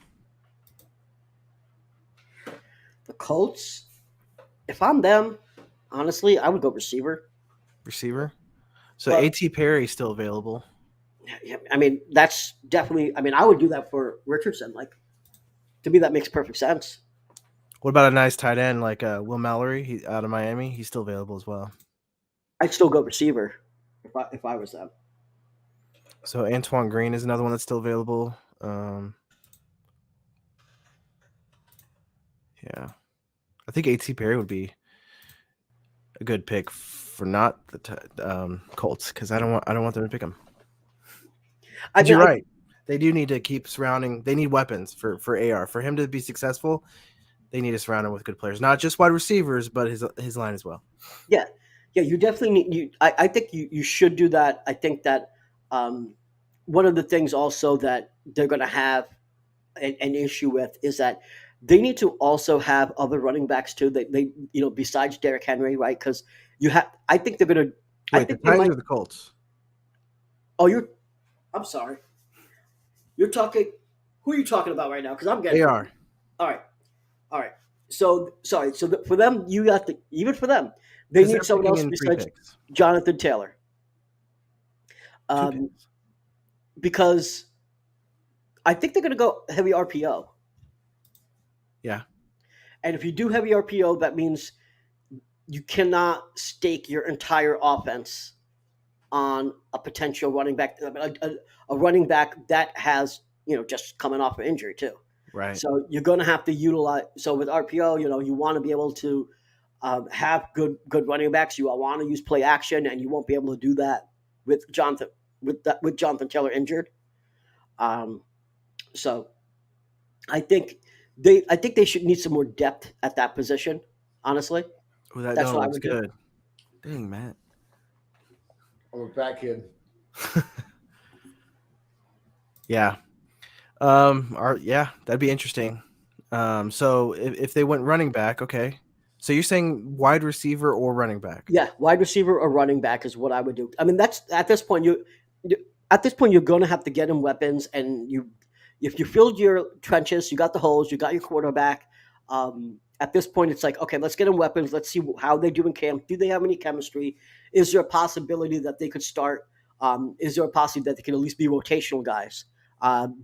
The Colts, if I'm them, honestly, I would go receiver. Receiver? So A.T. Perry's still available. Yeah, I mean, that's definitely – I mean, I would do that for Richardson. Like, to me, that makes perfect sense. What about a nice tight end like Will Mallory? He's out of Miami. He's still available as well. I'd still go receiver if I was them. So Antoine Green is another one that's still available. Yeah. I think A.T. Perry would be a good pick for not the Colts because I don't want them to pick him. You're right. They do need to keep surrounding. They need weapons for AR. For him to be successful, they need to surround him with good players, not just wide receivers, but his line as well. Yeah, you definitely need. I think you should do that. I think that one of the things also that they're going to have an issue with is that they need to also have other running backs too. They besides Derrick Henry, right? Because you have. I think they're going to. Wait, the Titans or the Colts? Oh, you're. I'm sorry. You're talking. Who are you talking about right now? Because I'm getting. They are. All right. All right. So sorry. So for them, you got to even for them, they 'Cause need they're someone picking else in 3 besides picks. Jonathan Taylor. 2 Um, picks. because I think they're going to go heavy RPO, Yeah. and if you do heavy RPO, that means you cannot stake your entire offense on a potential running back, a running back that has just coming off an injury too. Right. So you're going to have to utilize. So with RPO, you want to be able to have good running backs. You want to use play action, and you won't be able to do that with Jonathan Taylor injured. So I think they should need some more depth at that position. Honestly, Oh, that that's dog what I looks would do. good. Dang, Matt. I'm a fat kid. Yeah. Yeah, that'd be interesting. So if they went running back, okay. So you're saying wide receiver or running back? Yeah, wide receiver or running back is what I would do. I mean, that's at this point you're going to have to get him weapons, and if you filled your trenches, you got the holes, you got your quarterback. At this point, it's like, okay, let's get him weapons. Let's see how they do in camp. Do they have any chemistry? Is there a possibility that they could start? Is there a possibility that they can at least be rotational guys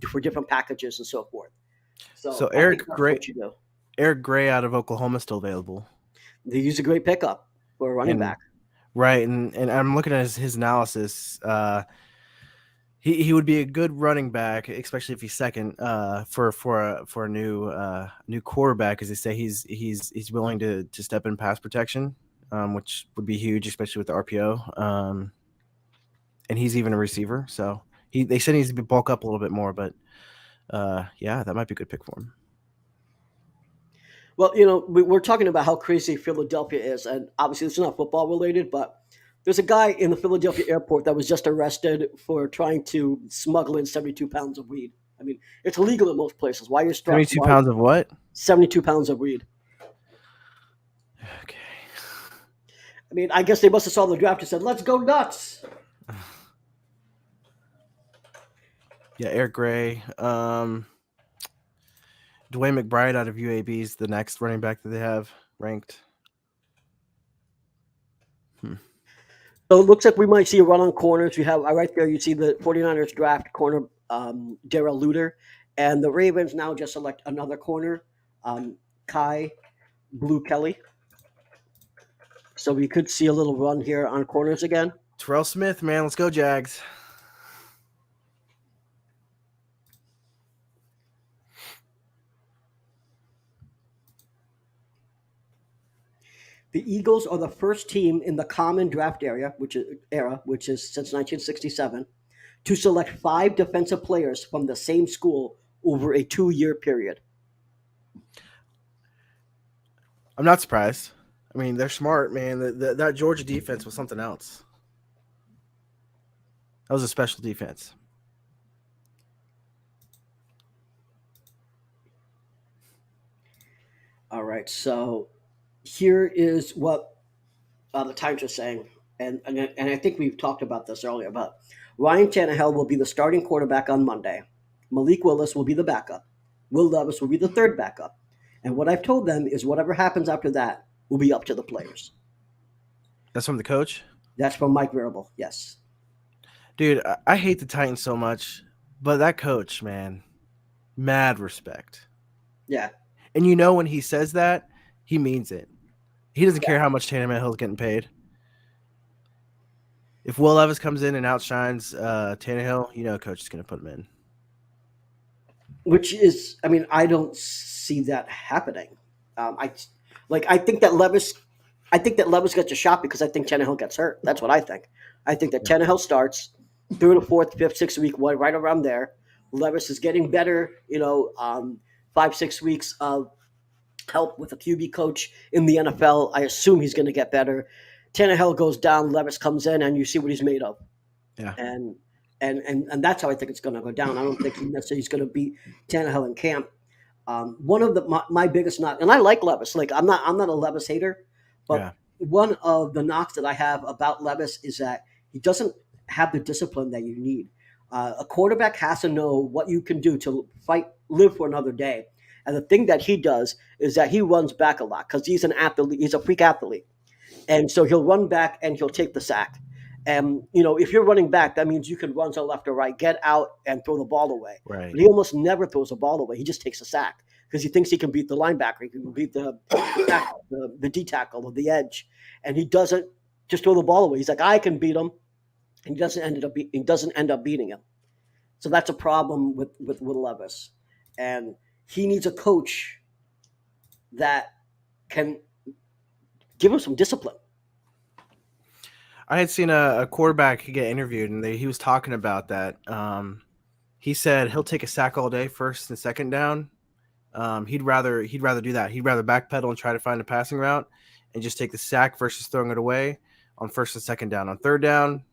for different packages and so forth? So I think Eric that's Gray, what you do. Eric Gray out of Oklahoma still available. They use a great pickup for a running And- back. Right, and I'm looking at his analysis. He would be a good running back, especially if he's second. For a new quarterback, as they say, he's willing to step in pass protection, which would be huge, especially with the RPO. And he's even a receiver, so they said he needs to bulk up a little bit more, but yeah, that might be a good pick for him. Well, we're talking about how crazy Philadelphia is, and obviously it's not football related, but there's a guy in the Philadelphia airport that was just arrested for trying to smuggle in 72 pounds of weed. I mean, it's illegal in most places. Why you're strapped? 22 pounds of what? 72 pounds of weed. Okay. I mean, I guess they must have saw the draft and said, "Let's go nuts." Yeah, Eric Gray. Dwayne McBride out of UAB is the next running back that they have ranked. So it looks like we might see a run on corners. You have right there, you see the 49ers draft corner Darrell Luter, and the Ravens now just select another corner, Kai Blue Kelly. So we could see a little run here on corners again. Terrell Smith, man, let's go Jags. The Eagles are the first team in the common draft era, which is since 1967, to select 5 defensive players from the same school over a 2-year period. I'm not surprised. I mean, they're smart, man. That Georgia defense was something else. That was a special defense. All right, so here is what the Times are saying, and I think we've talked about this earlier, but Ryan Tannehill will be the starting quarterback on Monday. Malik Willis will be the backup. Will Levis will be the third backup. And what I've told them is whatever happens after that will be up to the players. That's from the coach? That's from Mike Vrabel, yes. Dude, I hate the Titans so much, but that coach, man, mad respect. Yeah. And when he says that, he means it. He doesn't care how much Tannehill's getting paid. If Will Levis comes in and outshines Tannehill, coach is going to put him in. Which is, I mean, I don't see that happening. I think that Levis gets a shot because I think Tannehill gets hurt. That's what I think. I think that Tannehill starts through the 4th, 5th, 6th week, right around there. Levis is getting better, 5-6 weeks of help with a QB coach in the NFL. I assume he's going to get better. Tannehill goes down, Levis comes in, and you see what he's made of. Yeah. And that's how I think it's going to go down. I don't think necessarily he's going to beat Tannehill in camp. One of my biggest knock, and I like Levis. Like I'm not a Levis hater, but one of the knocks that I have about Levis is that he doesn't have the discipline that you need. A quarterback has to know what you can do to live for another day. And the thing that he does is that he runs back a lot because he's an athlete. He's a freak athlete. And so he'll run back and he'll take the sack. And, if you're running back, that means you can run to the left or right, get out and throw the ball away. Right. But he almost never throws the ball away. He just takes a sack because he thinks he can beat the linebacker. He can beat the D tackle or the edge. And he doesn't just throw the ball away. He's like, I can beat him. And he doesn't end up beating him. So that's a problem with Levis. And he needs a coach that can give him some discipline. I had seen a quarterback get interviewed, and he was talking about that. He said he'll take a sack all day, first and second down. He'd rather do that. He'd rather backpedal and try to find a passing route, and just take the sack versus throwing it away on first and second down. On third down,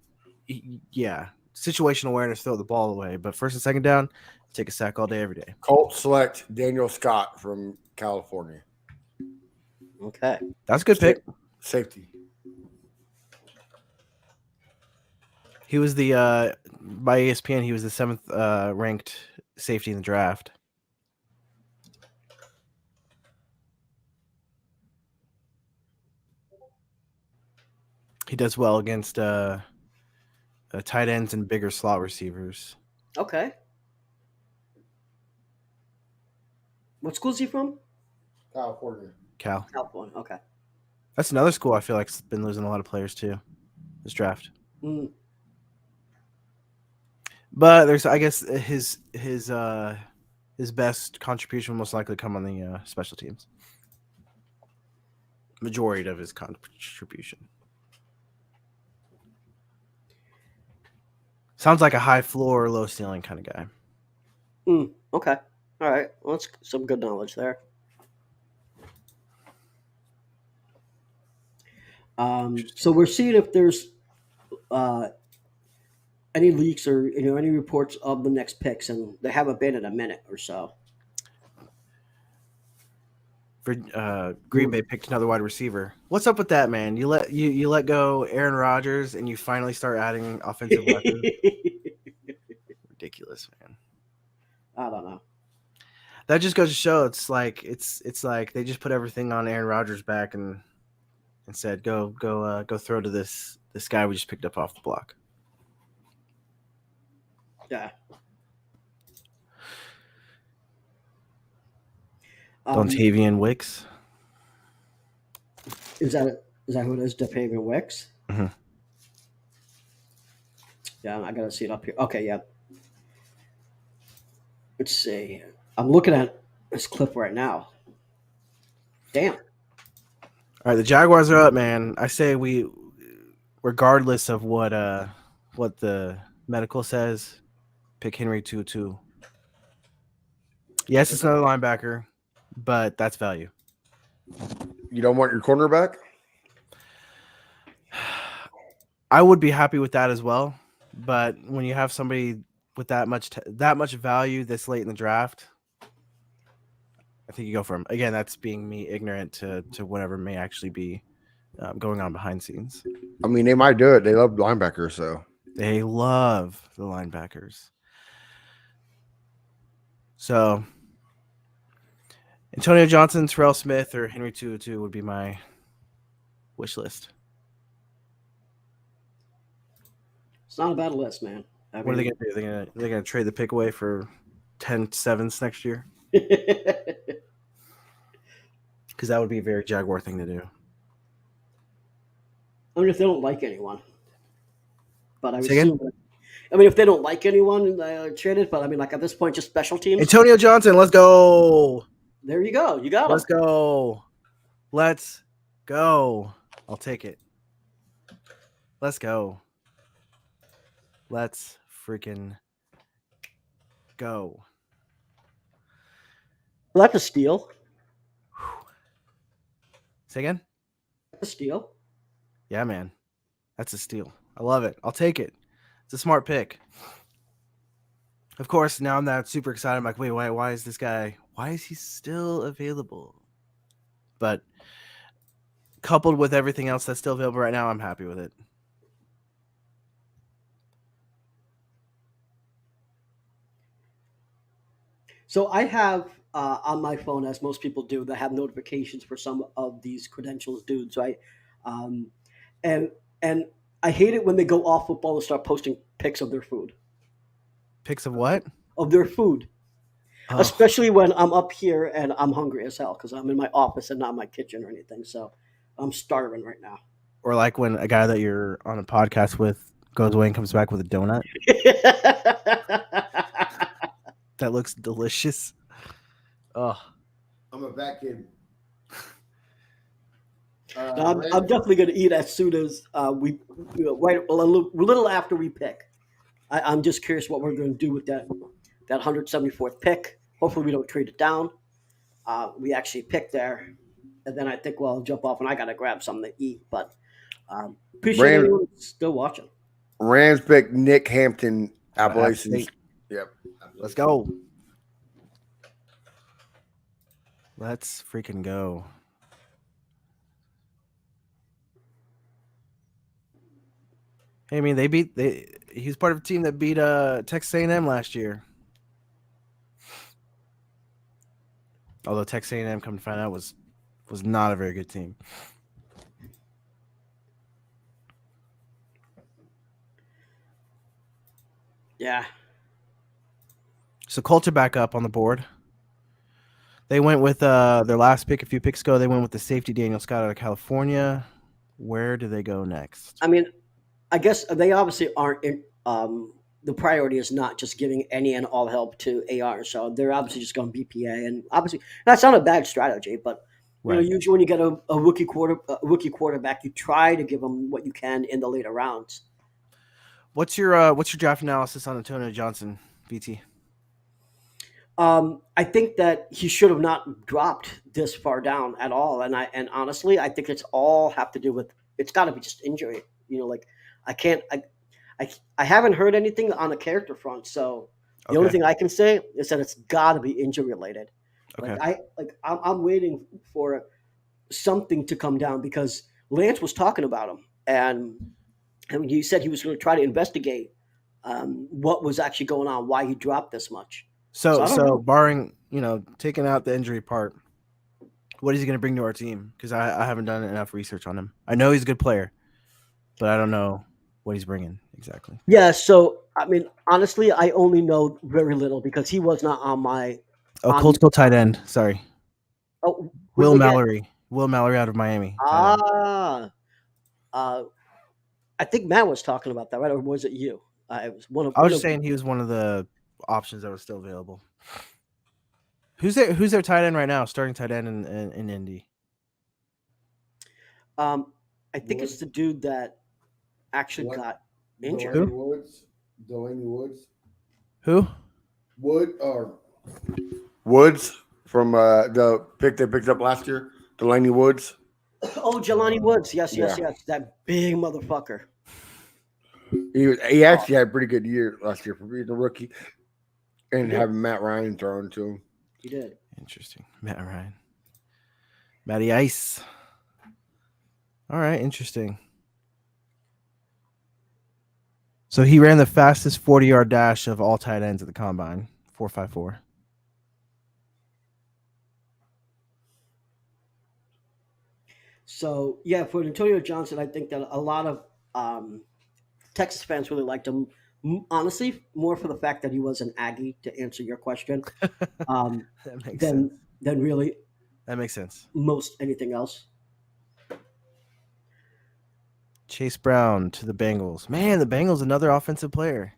situational awareness, throw the ball away. But first and second down, take a sack all day, every day. Colts select Daniel Scott from California. Okay, that's a good pick. Safety. He was by ESPN, he was the 7th ranked safety in the draft. He does well against tight ends and bigger slot receivers. Okay. What school is he from? California. California. Okay. That's another school I feel like's been losing a lot of players too this draft. Mm. But there's, I guess, his best contribution will most likely come on the special teams. Majority of his contribution. Sounds like a high floor, low ceiling kind of guy. Okay. All right. Well, that's some good knowledge there. So we're seeing if there's any leaks or any reports of the next picks, and they haven't been in a minute or so. Green Bay picked another wide receiver. What's up with that, man? You let go Aaron Rodgers, and you finally start adding offensive weapons. Ridiculous, man. I don't know. That just goes to show it's like they just put everything on Aaron Rodgers' back and said go throw to this guy we just picked up off the block. Yeah. Dontavian Wicks. Is that who it is? Dontavian Wicks. Mm-hmm. Yeah, I gotta see it up here. Okay, yeah. Let's see. I'm looking at this clip right now. Damn. All right, the Jaguars are up, man. I say we, regardless of what the medical says, pick Henry 2-2. Yes, it's another linebacker, but that's value. You don't want your cornerback? I would be happy with that as well, but when you have somebody with that much value this late in the draft, I think you go for him. Again, that's being me ignorant to whatever may actually be going on behind scenes. I mean, they might do it. They love linebackers, so. They love the linebackers. So, Antonio Johnson, Terrell Smith, or Henry 2-2 would be my wish list. It's not a bad list, man. What are they going to do? They're gonna trade the pick away for 10 7s next year? Because that would be a very Jaguar thing to do. I mean, if they don't like anyone. But I assume if they don't like anyone, trade it. But I mean, like at this point, just special teams. Antonio Johnson, let's go. There you go. You got him. Let's go. Let's go. I'll take it. Let's go. Let's freaking go. Well, that's a steal. Say again? A steal. Yeah, man. That's a steal. I love it. I'll take it. It's a smart pick. Of course, now I'm not super excited. I'm like, wait, why is this guy, why is he still available? But coupled with everything else that's still available right now, I'm happy with it. So I have on my phone, as most people do, that have notifications for some of these credentials dudes, right? Um, and and I hate it when they go off football and start posting pics of their food, Picks of what? of their food, Oh, especially when I'm up here and I'm hungry as hell because I'm in my office and not my kitchen or anything. So I'm starving right now. or like when a guy that you're on a podcast with goes away and comes back with a donut that looks delicious. Oh, I'm a back kid. I'm definitely going to eat as soon as right a little after we pick. I'm just curious what we're going to do with that 174th pick. Hopefully, we don't trade it down. We actually pick there, and then I think I'll jump off and I got to grab something to eat. But appreciate Rams- anyone still watching. Rams pick Nick Hampton, Appalachian. State. Yep. Let's go. Let's freaking go. Hey, I mean, he was part of a team that beat Texas A&M last year. Although Texas A&M, come to find out, was not a very good team. Yeah. So Colts are back up on the board. They went with their last pick a few picks ago. They went with the safety Daniel Scott out of California. Where do they go next? I mean, I guess they obviously aren't. The priority is not just giving any and all help to AR. So they're obviously just going BPA, and obviously that's not a bad strategy. But Right. usually when you get a rookie quarterback, you try to give them what you can in the later rounds. What's your draft analysis on Antonio Johnson, VT? I think that he should have not dropped this far down at all, and honestly, I think it's all have to do with it's got to be just injury. Like I haven't heard anything on the character front, so the only Okay. thing I can say is that it's got to be injury related. Okay. I'm waiting for something to come down because Lance was talking about him, and he said he was going to try to investigate what was actually going on, why he dropped this much. I don't So know. barring, taking out the injury part, what is he going to bring to our team? Because I haven't done enough research on him. I know he's a good player, but I don't know what he's bringing exactly. Yeah, so I mean, honestly, I only know very little because he was not on my. Oh, on- Colts go tight end. Sorry. Oh, Will who'd they get? Mallory. Will Mallory out of Miami. tight end. I think Matt was talking about that, right? Or was it you? It was one of. I was one just of- saying he was one of the options that was still available. Who's their tight end right now? Starting tight end in Indy. I think it's the dude that actually What? got injured. Delaney Woods. Who? Woods from the pick they picked up last year. Delaney Woods. Oh, Jelani Woods. Yes. Yeah. That big motherfucker. He actually had a pretty good year last year for being a rookie and having Matt Ryan thrown to him. He did. Interesting. Matt Ryan. Matty Ice. All right, interesting. So he ran the fastest 40-yard dash of all tight ends at the combine, 4.54. So yeah, for Antonio Johnson, I think that a lot of Texas fans really liked him. Honestly, more for the fact that he was an Aggie. To answer your question, That makes sense. than really That makes sense. most anything else. Chase Brown to the Bengals. Man, the Bengals, another offensive player.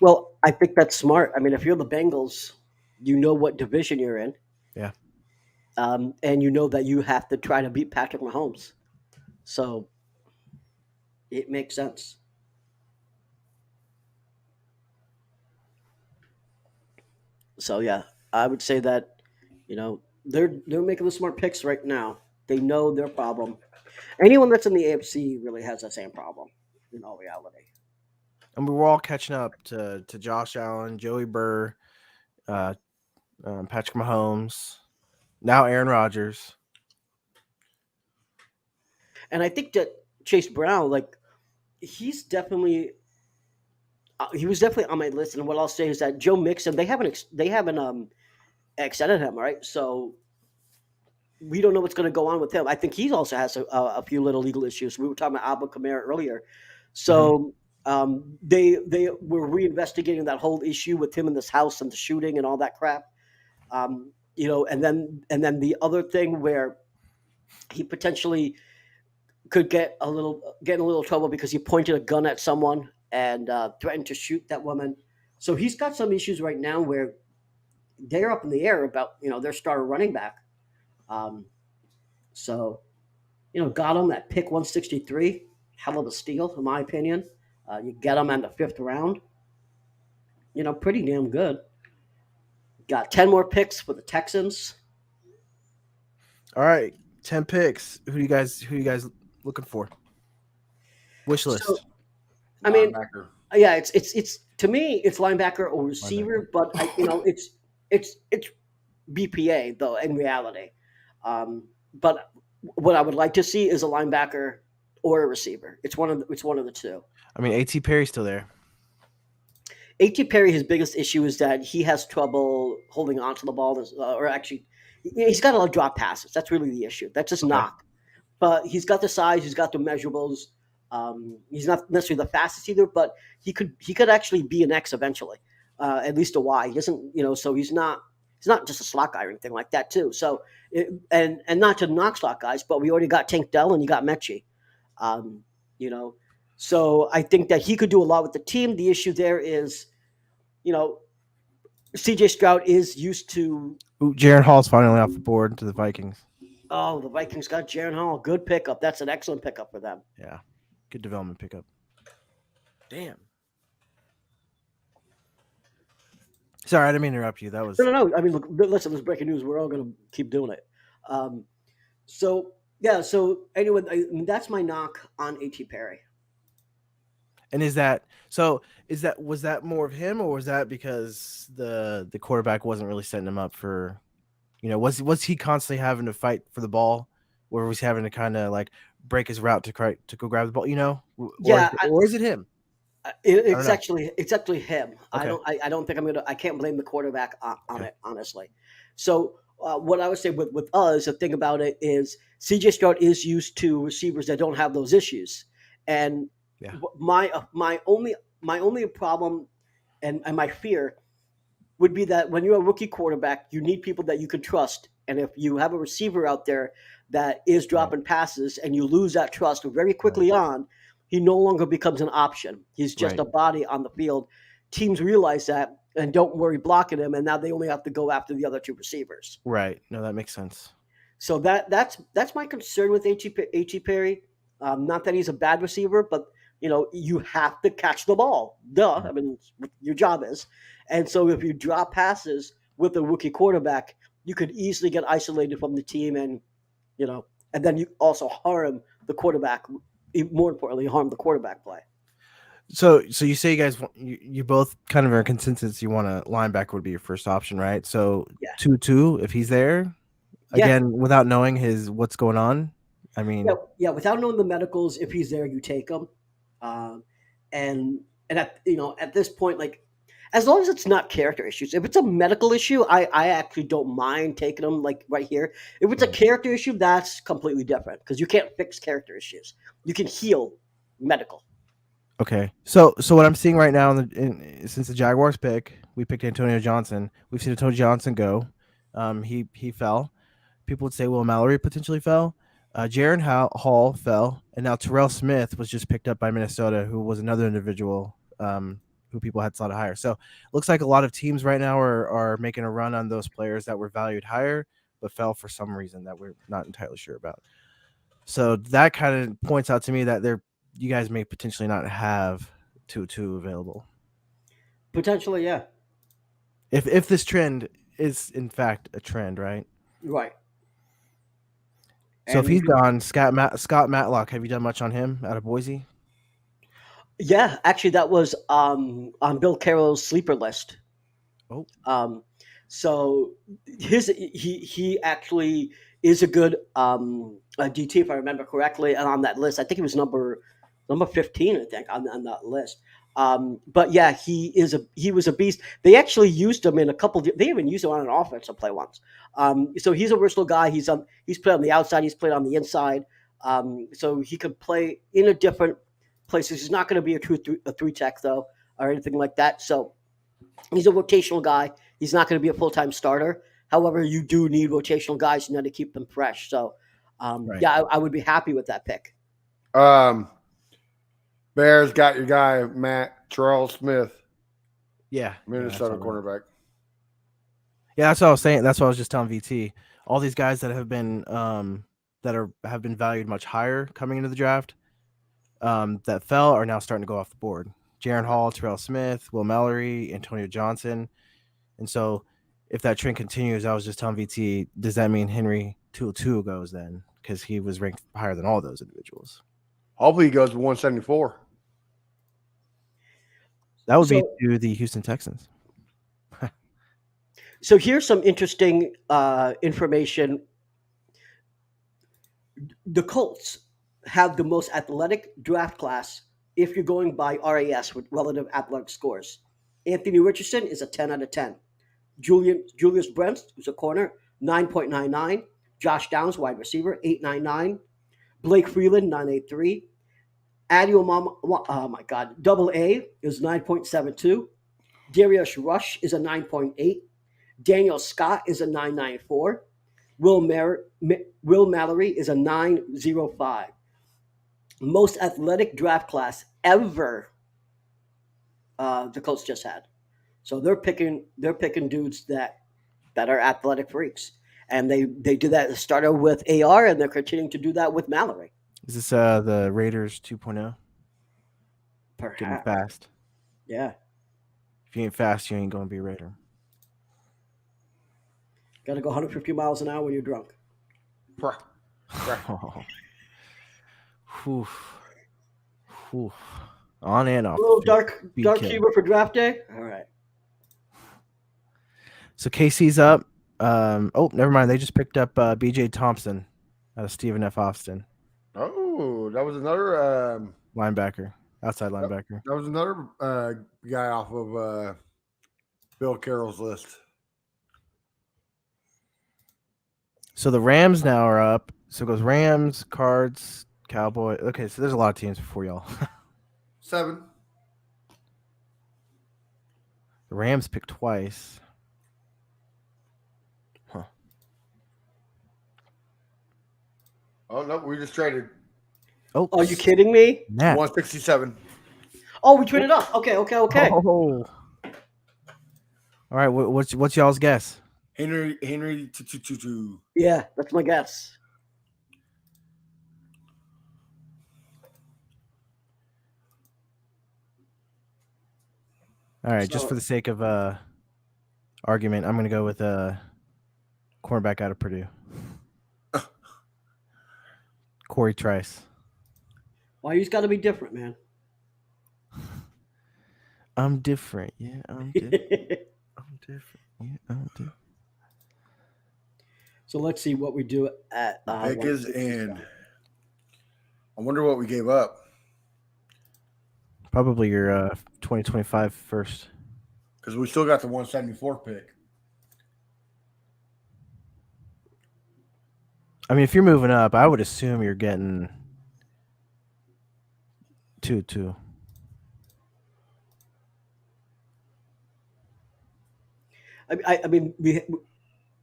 Well, I think that's smart. I mean, if you're the Bengals, you know what division you're in. Yeah. And you know that you have to try to beat Patrick Mahomes. So it makes sense. So yeah, I would say that, they're making the smart picks right now. They know their problem. Anyone that's in the AFC really has the same problem in all reality. And we're all catching up to Josh Allen, Joey Burr, Patrick Mahomes, now Aaron Rodgers. And I think that Chase Brown, like he was definitely on my list. And what I'll say is that Joe Mixon, they haven't extended him, right? So we don't know what's going to go on with him. I think he also has a few little legal issues. We were talking about Alvin Kamara earlier, so they were reinvestigating that whole issue with him in this house and the shooting and all that crap. And then the other thing where he potentially could get in a little trouble because he pointed a gun at someone and threatened to shoot that woman. So he's got some issues right now where they're up in the air about their starter running back. So got him at pick 163. Hell of a steal, in my opinion. You get him in the 5th round. Pretty damn good. Got 10 more picks for the Texans. All right, 10 picks. Who you guys looking for? Wish list. So, I mean, Linebacker. yeah, it's to me it's linebacker or receiver, but it's BPA though in reality. But what I would like to see is a linebacker or a receiver. It's one of the two. I mean, A.T. Perry's still there. A.T. Perry, his biggest issue is that he has trouble holding onto the ball, or actually, he's got a lot of drop passes. That's really the issue. That's just knock. But he's got the size, he's got the measurables. He's not necessarily the fastest either, but he could actually be an X eventually, at least a Y. He doesn't, so he's not just a slot guy or anything like that too. So, and not to knock slot guys, but we already got Tank Dell and you got Mechie. So I think that he could do a lot with the team. The issue there is, CJ Stroud is used to. Ooh, Jaron Hall's finally off the board to the Vikings. Oh, the Vikings got Jaron Hall. Good pickup. That's an excellent pickup for them. Yeah, good development pickup. Damn. Sorry, I didn't mean to interrupt you. That was No. I mean, look, listen, this breaking news. We're all going to keep doing it. So anyway, that's my knock on A.T. Perry. And was that more of him, or was that because the quarterback wasn't really setting him up for, was he constantly having to fight for the ball, or was he having to kind of like break his route to go grab the ball, or is it him? It's actually him. Okay. I don't think I can't blame the quarterback on it, honestly. So what I would say with us, the thing about it is CJ Stroud is used to receivers that don't have those issues, and my only problem and my fear would be that when you're a rookie quarterback, you need people that you can trust, and if you have a receiver out there that is dropping passes and you lose that trust very quickly on, he no longer becomes an option. He's just a body on the field. Teams realize that and don't worry blocking him, and now they only have to go after the other two receivers. Right. No, that makes sense. So that's my concern with A.T. Perry. Not that he's a bad receiver, but you have to catch the ball. Duh. I mean, your job is. And so if you drop passes with a rookie quarterback, you could easily get isolated from the team, and then you also harm the quarterback. More importantly, harm the quarterback play. So you say you guys, you both kind of are in consensus. You want a linebacker would be your first option, right? So 2-2, if he's there, again, without knowing what's going on. I mean, without knowing the medicals, if he's there, you take him. And at this point, like, as long as it's not character issues, if it's a medical issue, I actually don't mind taking them, like, right here. If it's a character issue, that's completely different because you can't fix character issues. You can heal medical. Okay. So what I'm seeing right now, since the Jaguars pick, we picked Antonio Johnson. We've seen Antonio Johnson go. He fell. People would say Will Mallory potentially fell. Jaron Hall fell, and now Terrell Smith was just picked up by Minnesota, who was another individual who people had slotted higher. So it looks like a lot of teams right now are making a run on those players that were valued higher but fell for some reason that we're not entirely sure about. So that kind of points out to me that you guys may potentially not have 2 available. Potentially, yeah. If this trend is in fact a trend, right? Right. So if he's gone, Scott Matlock, have you done much on him out of Boise? Yeah, actually, that was on Bill Carroll's sleeper list. Oh. So he actually is a good DT, if I remember correctly. And on that list, I think he was number 15, I think, on that list. But yeah, he was a beast. They actually used him in a couple. They even used him on an offensive play once. So he's a versatile guy. He's played on the outside. He's played on the inside. So he could play in a different places. He's not going to be a three tech though, or anything like that. So he's a rotational guy. He's not going to be a full-time starter. However, you do need rotational guys to keep them fresh. So, Right. yeah, I would be happy with that pick. Bears got your guy, Matt Terrell Smith, Yeah. Minnesota Yeah, cornerback. Yeah, that's what I was saying. That's what I was just telling VT. All these guys that have been have been valued much higher coming into the draft, that fell are now starting to go off the board. Jaron Hall, Terrell Smith, Will Mallory, Antonio Johnson. And so if that trend continues, I was just telling VT, does that mean Henry 202 goes then? Because he was ranked higher than all those individuals. Hopefully he goes to 174. That would be to the Houston Texans. So here's some interesting information. The Colts have the most athletic draft class if you're going by RAS with relative athletic scores. Anthony Richardson is a 10 out of 10. Julius Brents, who's a corner, 9.99. Josh Downs, wide receiver, 8.99. Blake Freeland, 9.83. Double A is 9.72. Darius Rush is a 9.8. Daniel Scott is a 9.94. Will Mallory is a 9.05. Most athletic draft class ever the Colts just had. So they're picking dudes that are athletic freaks. And they did that. It started with AR, and they're continuing to do that with Mallory. Is this the Raiders 2.0? Perhaps. Getting fast. Yeah. If you ain't fast, you ain't going to be a Raider. Got to go 150 miles an hour when you're drunk. Oh. Whew. Whew. On and off. A little dark BK. humor for draft day? All right. So KC's up. Never mind. They just picked up BJ Thompson out of Stephen F. Austin. Oh, that was another Linebacker. Outside linebacker. that was another guy off of Bill Carroll's list. So the Rams now are up. So it goes Rams, Cards, Cowboy. Okay, so there's a lot of teams before y'all. 7. The Rams picked twice. Huh. Oh no, we just traded Oh, Are you kidding me? Matt. 167. Oh, we traded up. Okay. Oh. All right, what's y'all's guess? Henry 222. Yeah, that's my guess. All right, just So- for the sake of argument, I'm going to go with cornerback out of Purdue. Corey Trice. Why you got to be different, man? I'm different. Yeah, I'm different. I'm different. Yeah, I'm different. So let's see what we do at Pick is in. I wonder what we gave up. Probably your 2025 first. Because we still got the 174 pick. I mean, if you're moving up, I would assume you're getting 2-2. I mean,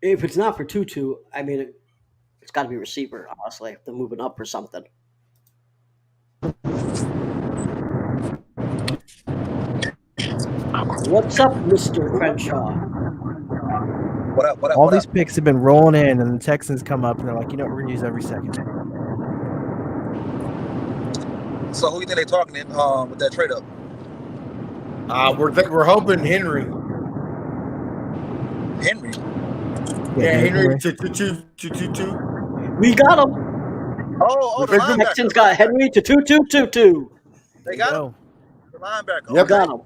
if it's not for 2-2, I mean, it's got to be receiver, honestly, if they're moving up or something. What's up, Mr. Crenshaw? What up? All these picks have been rolling in, and the Texans come up, and they're like, you know, we're going to use every second. So who you think they talking in with that trade up? We're hoping Henry. Henry. Yeah, Henry Henry. 222. We got him. Oh, the linebacker. Texans got Henry to 2-2-2-2. They got him. The linebacker. Yep. Got him.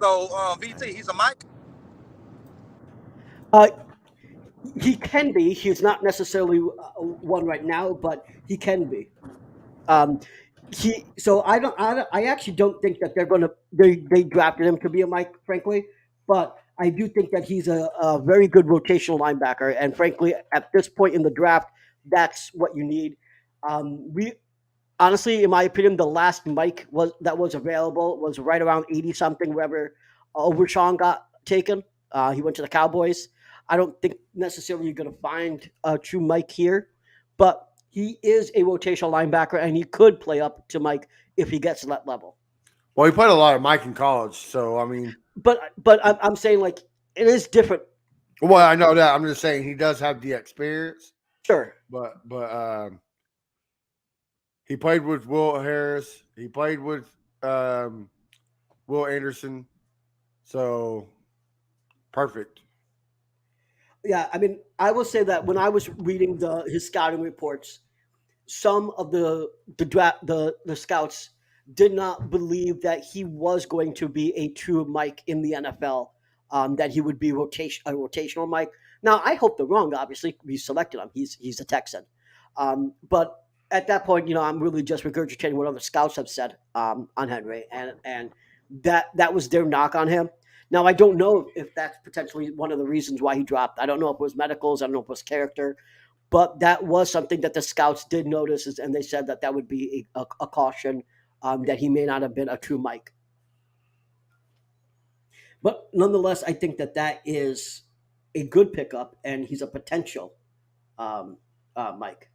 So VT, he's a Mike. Uh, he can be. He's not necessarily one right now, but he can be. Um, so I actually don't think that they drafted him to be a Mike, frankly, but I do think that he's a very good rotational linebacker, and frankly, at this point in the draft, that's what you need. We honestly, in my opinion, the last Mike was available was right around 80 something, wherever Overshawn got taken. He went to the Cowboys. I don't think necessarily you're going to find a true Mike here, but he is a rotational linebacker and he could play up to Mike if he gets to that level. Well, he played a lot of Mike in college, so I mean. But I'm saying like it is different. Well, I know that. I'm just saying he does have the experience. Sure. But he played with Will Harris. He played with Will Anderson. So perfect. Yeah, I mean, I will say that when I was reading his scouting reports, some of the scouts did not believe that he was going to be a true Mike in the NFL. That he would be a rotational Mike. Now, I hope they're wrong. Obviously, we selected him. He's a Texan, but at that point, I'm really just regurgitating what other scouts have said on Henry, and that was their knock on him. Now, I don't know if that's potentially one of the reasons why he dropped. I don't know if it was medicals. I don't know if it was character. But that was something that the scouts did notice, and they said that would be a caution that he may not have been a true Mike. But nonetheless, I think that is a good pickup, and he's a potential Mike.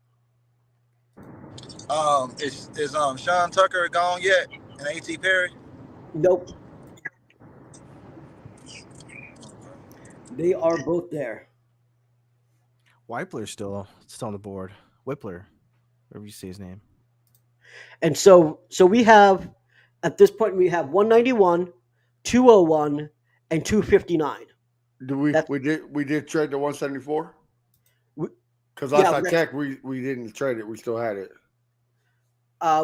Is Sean Tucker gone yet? And A.T. Perry? Nope. They are both there. Whippler's still on the board. Whippler, whatever you say his name. And so we have, at this point, we have 191, 201, and 259. We did trade the 174? Because last I checked, we didn't trade it. We still had it.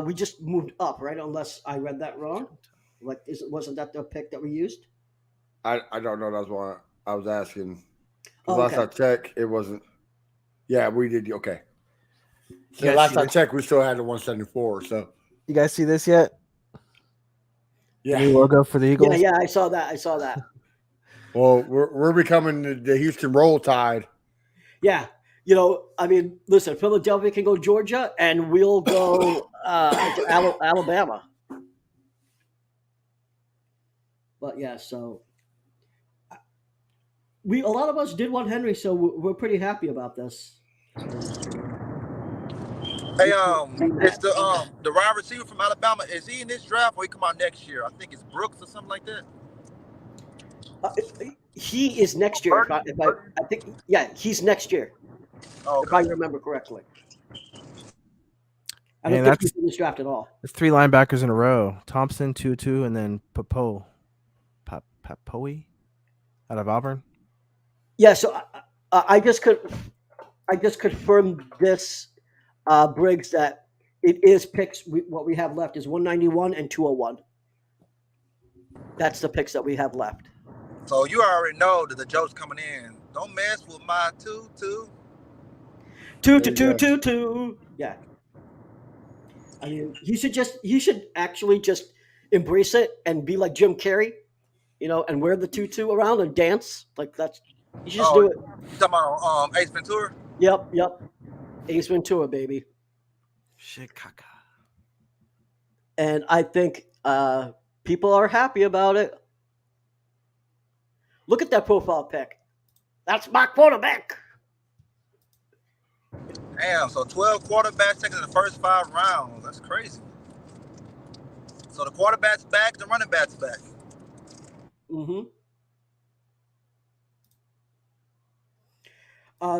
We just moved up, right? Unless I read that wrong. Like, wasn't that the pick that we used? I don't know. That's why I was asking. Oh, last I checked, it wasn't. Yeah, we did. Okay. So last I checked, we still had the 174. So you guys see this yet? Yeah. The new logo for the Eagles. Yeah, I saw that. Well, we're becoming the Houston Roll Tide. Yeah. I mean, listen, Philadelphia can go Georgia, and we'll go Alabama. But yeah, so a lot of us did want Henry, so we're pretty happy about this. Hey, it's the wide receiver from Alabama. Is he in this draft or he come out next year? I think it's Brooks or something like that. He is next year. I think, yeah, he's next year. Oh, okay. If I remember correctly. I don't think he's in this draft at all. It's 3 linebackers in a row: Thompson, Tutu, and then Papoe out of Auburn. Yeah, so I just confirmed this, Briggs, that it is picks. What we have left is 191 and 201. That's the picks that we have left. So you already know that the joke's coming in. Don't mess with my Tutu. Two. Yeah. I mean, he should actually just embrace it and be like Jim Carrey, and wear the tutu around and dance. Like you should just do it. You talking about Ace Ventura? Yep. Ace Ventura, baby. Shit, caca. And I think people are happy about it. Look at that profile pic. That's my quarterback. Damn, so 12 quarterbacks taken in the first 5 rounds. That's crazy. So the quarterback's back, the running back's back. Mm-hmm.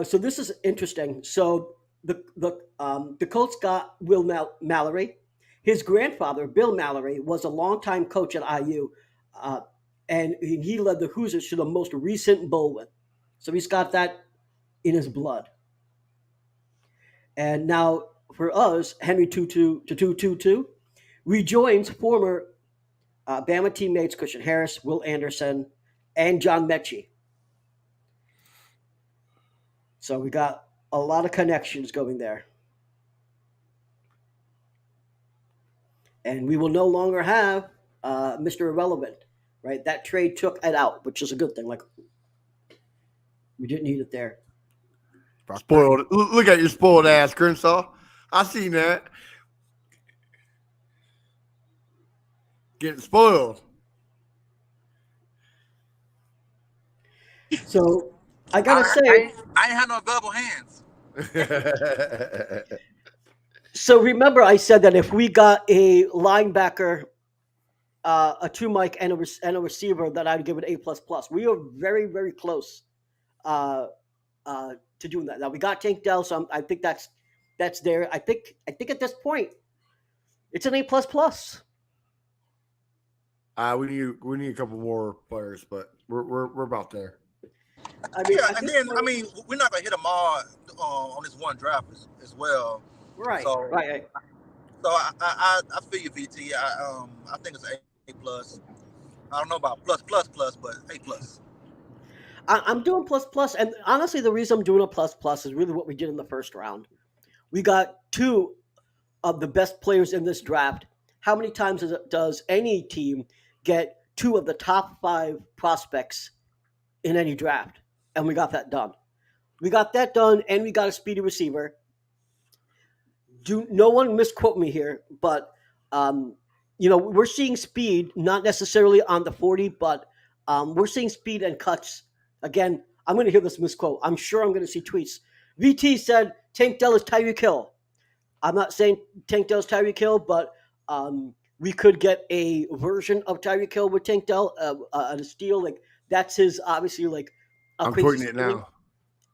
So this is interesting. So the Colts got Will Mallory. His grandfather, Bill Mallory, was a longtime coach at IU, and he led the Hoosiers to the most recent bowl win. So he's got that in his blood. And now for us, Henry Tutu rejoins former Bama teammates Christian Harris, Will Anderson, and John Mechie. So we got a lot of connections going there. And we will no longer have Mr. Irrelevant, right? That trade took it out, which is a good thing. Like, we didn't need it there. Spoiled. Look at your spoiled ass, Crenshaw. I seen that. Getting spoiled. So I gotta say, I ain't had no available hands. so remember I said that if we got a linebacker, a two Mike and a receiver, that I'd give it A++. We are very, very close to doing that. Now we got Tank Dell, so I think that's there. I think at this point it's an A++. We need a couple more players, but we're about there. I mean, Yeah, and then we're not gonna hit them all on this one draft as well. right, So, right. So I feel you, VT. I think it's A plus. I don't know about plus, but A plus. I'm doing plus, and honestly, the reason I'm doing a plus is really what we did in the first round. We got two of the best players in this draft. How many times does any team get two of the top 5 prospects in any draft? And we got that done. We got that done, and we got a speedy receiver. No one misquote me here, but we're seeing speed, not necessarily on the 40, but we're seeing speed and cuts. Again, I'm going to hear this misquote. I'm sure I'm going to see tweets. VT said Tank Dell is Tyreek Hill. I'm not saying Tank Dell is Tyreek Hill, but we could get a version of Tyreek Hill with Tank Dell, a steal. Like, that's his, obviously, like, I'm tweeting it now.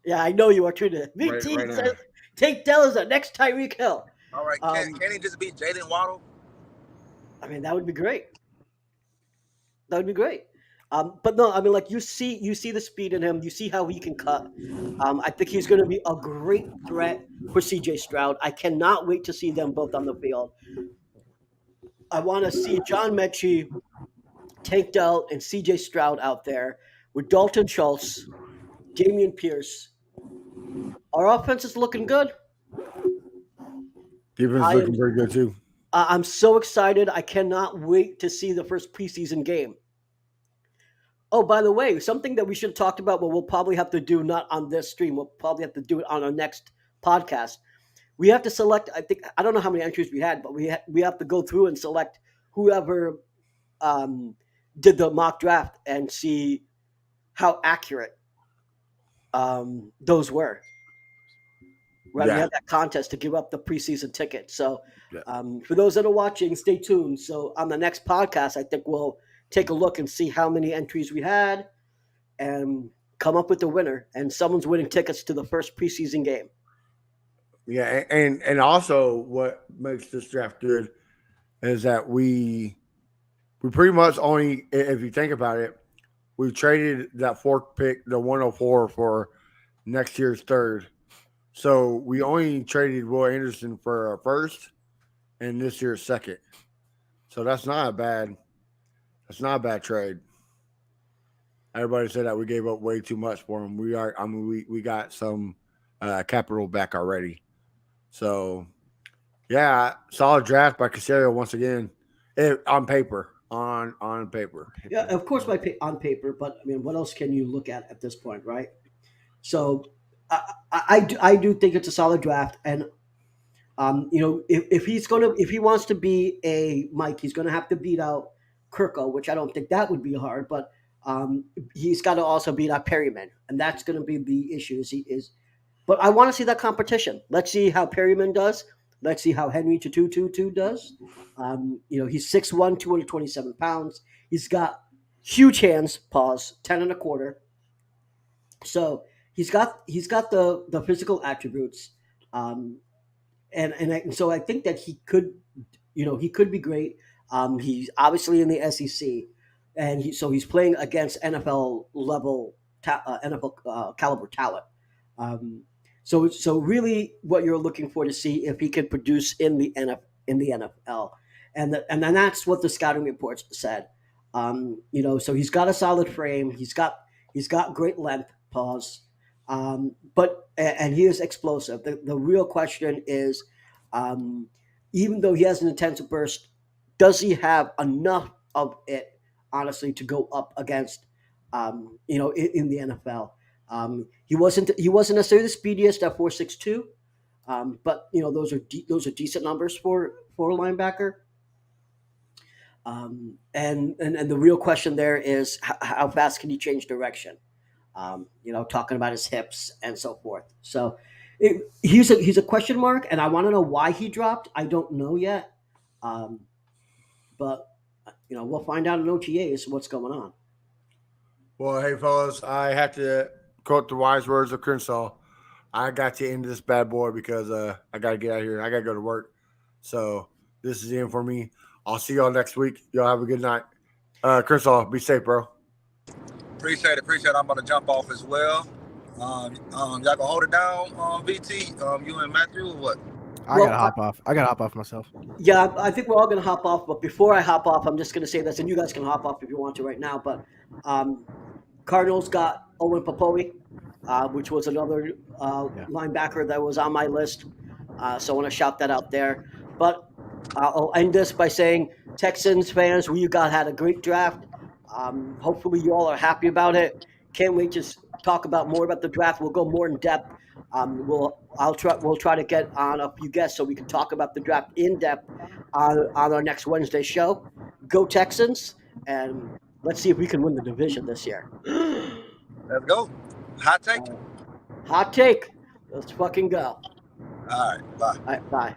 Yeah, I know you are tweeting it. VT right says Tank Dell is the next Tyreek Hill. All right, can he just be Jalen Waddle? I mean, that would be great. That would be great. But no, I mean, like, you see the speed in him. You see how he can cut. I think he's going to be a great threat for C.J. Stroud. I cannot wait to see them both on the field. I want to see John Mechie, Tank Dell, and C.J. Stroud out there with Dalton Schultz, Dameon Pierce. Our offense is looking good. Defense is looking very good too. I'm so excited. I cannot wait to see the first preseason game. Oh, by the way, something that we should have talked about, but we'll probably have to do not on this stream. We'll probably have to do it on our next podcast. We have to select. I don't know how many entries we had, but we have to go through and select whoever did the mock draft and see how accurate those were. Right, we have that contest to give up the preseason ticket. So, for those that are watching, stay tuned. So, on the next podcast, I think we'll take a look and see how many entries we had, and come up with the winner. And someone's winning tickets to the first preseason game. Yeah, and also what makes this draft good is that we pretty much only, if you think about it, we traded that 4th pick, the 104, for next year's 3rd. So we only traded Will Anderson for a 1st and this year's 2nd. So that's not a bad trade. Everybody said that we gave up way too much for him. We got some capital back already. So yeah, solid draft by Casario once again. On paper. On paper. Yeah, of course on paper, but I mean, what else can you look at this point, right? So I do think it's a solid draft, and if he wants to be a Mike, he's going to have to beat out Kirko, which I don't think that would be hard, but he's got to also beat out Perryman, and that's going to be the issue. But I want to see that competition. Let's see how Perryman does. Let's see how Henry Tutu does. He's 6'1", 227 pounds. He's got huge hands. 10 1/4. So he's got the physical attributes, and so I think that he could be great. He's obviously in the SEC, and he's playing against NFL level NFL caliber talent. So really, what you're looking for to see if he can produce in the NFL, and then that's what the scouting reports said. So he's got a solid frame. He's got great length. But he is explosive. The real question is, even though he has an intensive burst, does he have enough of it, honestly, to go up against, in the NFL? He wasn't necessarily the speediest at 4.62, but those are decent numbers for a linebacker. And the real question there is how fast can he change direction? Talking about his hips and so forth. So he's a question mark, and I want to know why he dropped. I don't know yet, but we'll find out in OTAs what's going on. Well, hey, fellas, I have to quote the wise words of Crenshaw. I got to end this bad boy because I got to get out of here. I got to go to work. So this is in for me. I'll see y'all next week. Y'all have a good night. Crenshaw, be safe, bro. Appreciate it. I'm going to jump off as well. Y'all gonna hold it down, VT? You and Matthew, or what? I gotta hop off myself. Yeah, I think we're all gonna hop off. But before I hop off, I'm just gonna say this, and you guys can hop off if you want to right now. But Cardinals got Owen Popoli, which was another linebacker that was on my list. So I want to shout that out there. But I'll end this by saying, Texans fans, had a great draft. Hopefully you all are happy about it. Can't wait to talk about more about the draft. We'll go more in depth. We'll try to get on a few guests so we can talk about the draft in depth on our next Wednesday show. Go Texans, and let's see if we can win the division this year. Let's go. Hot take. Hot take. Let's fucking go. All right. Bye. All right, bye.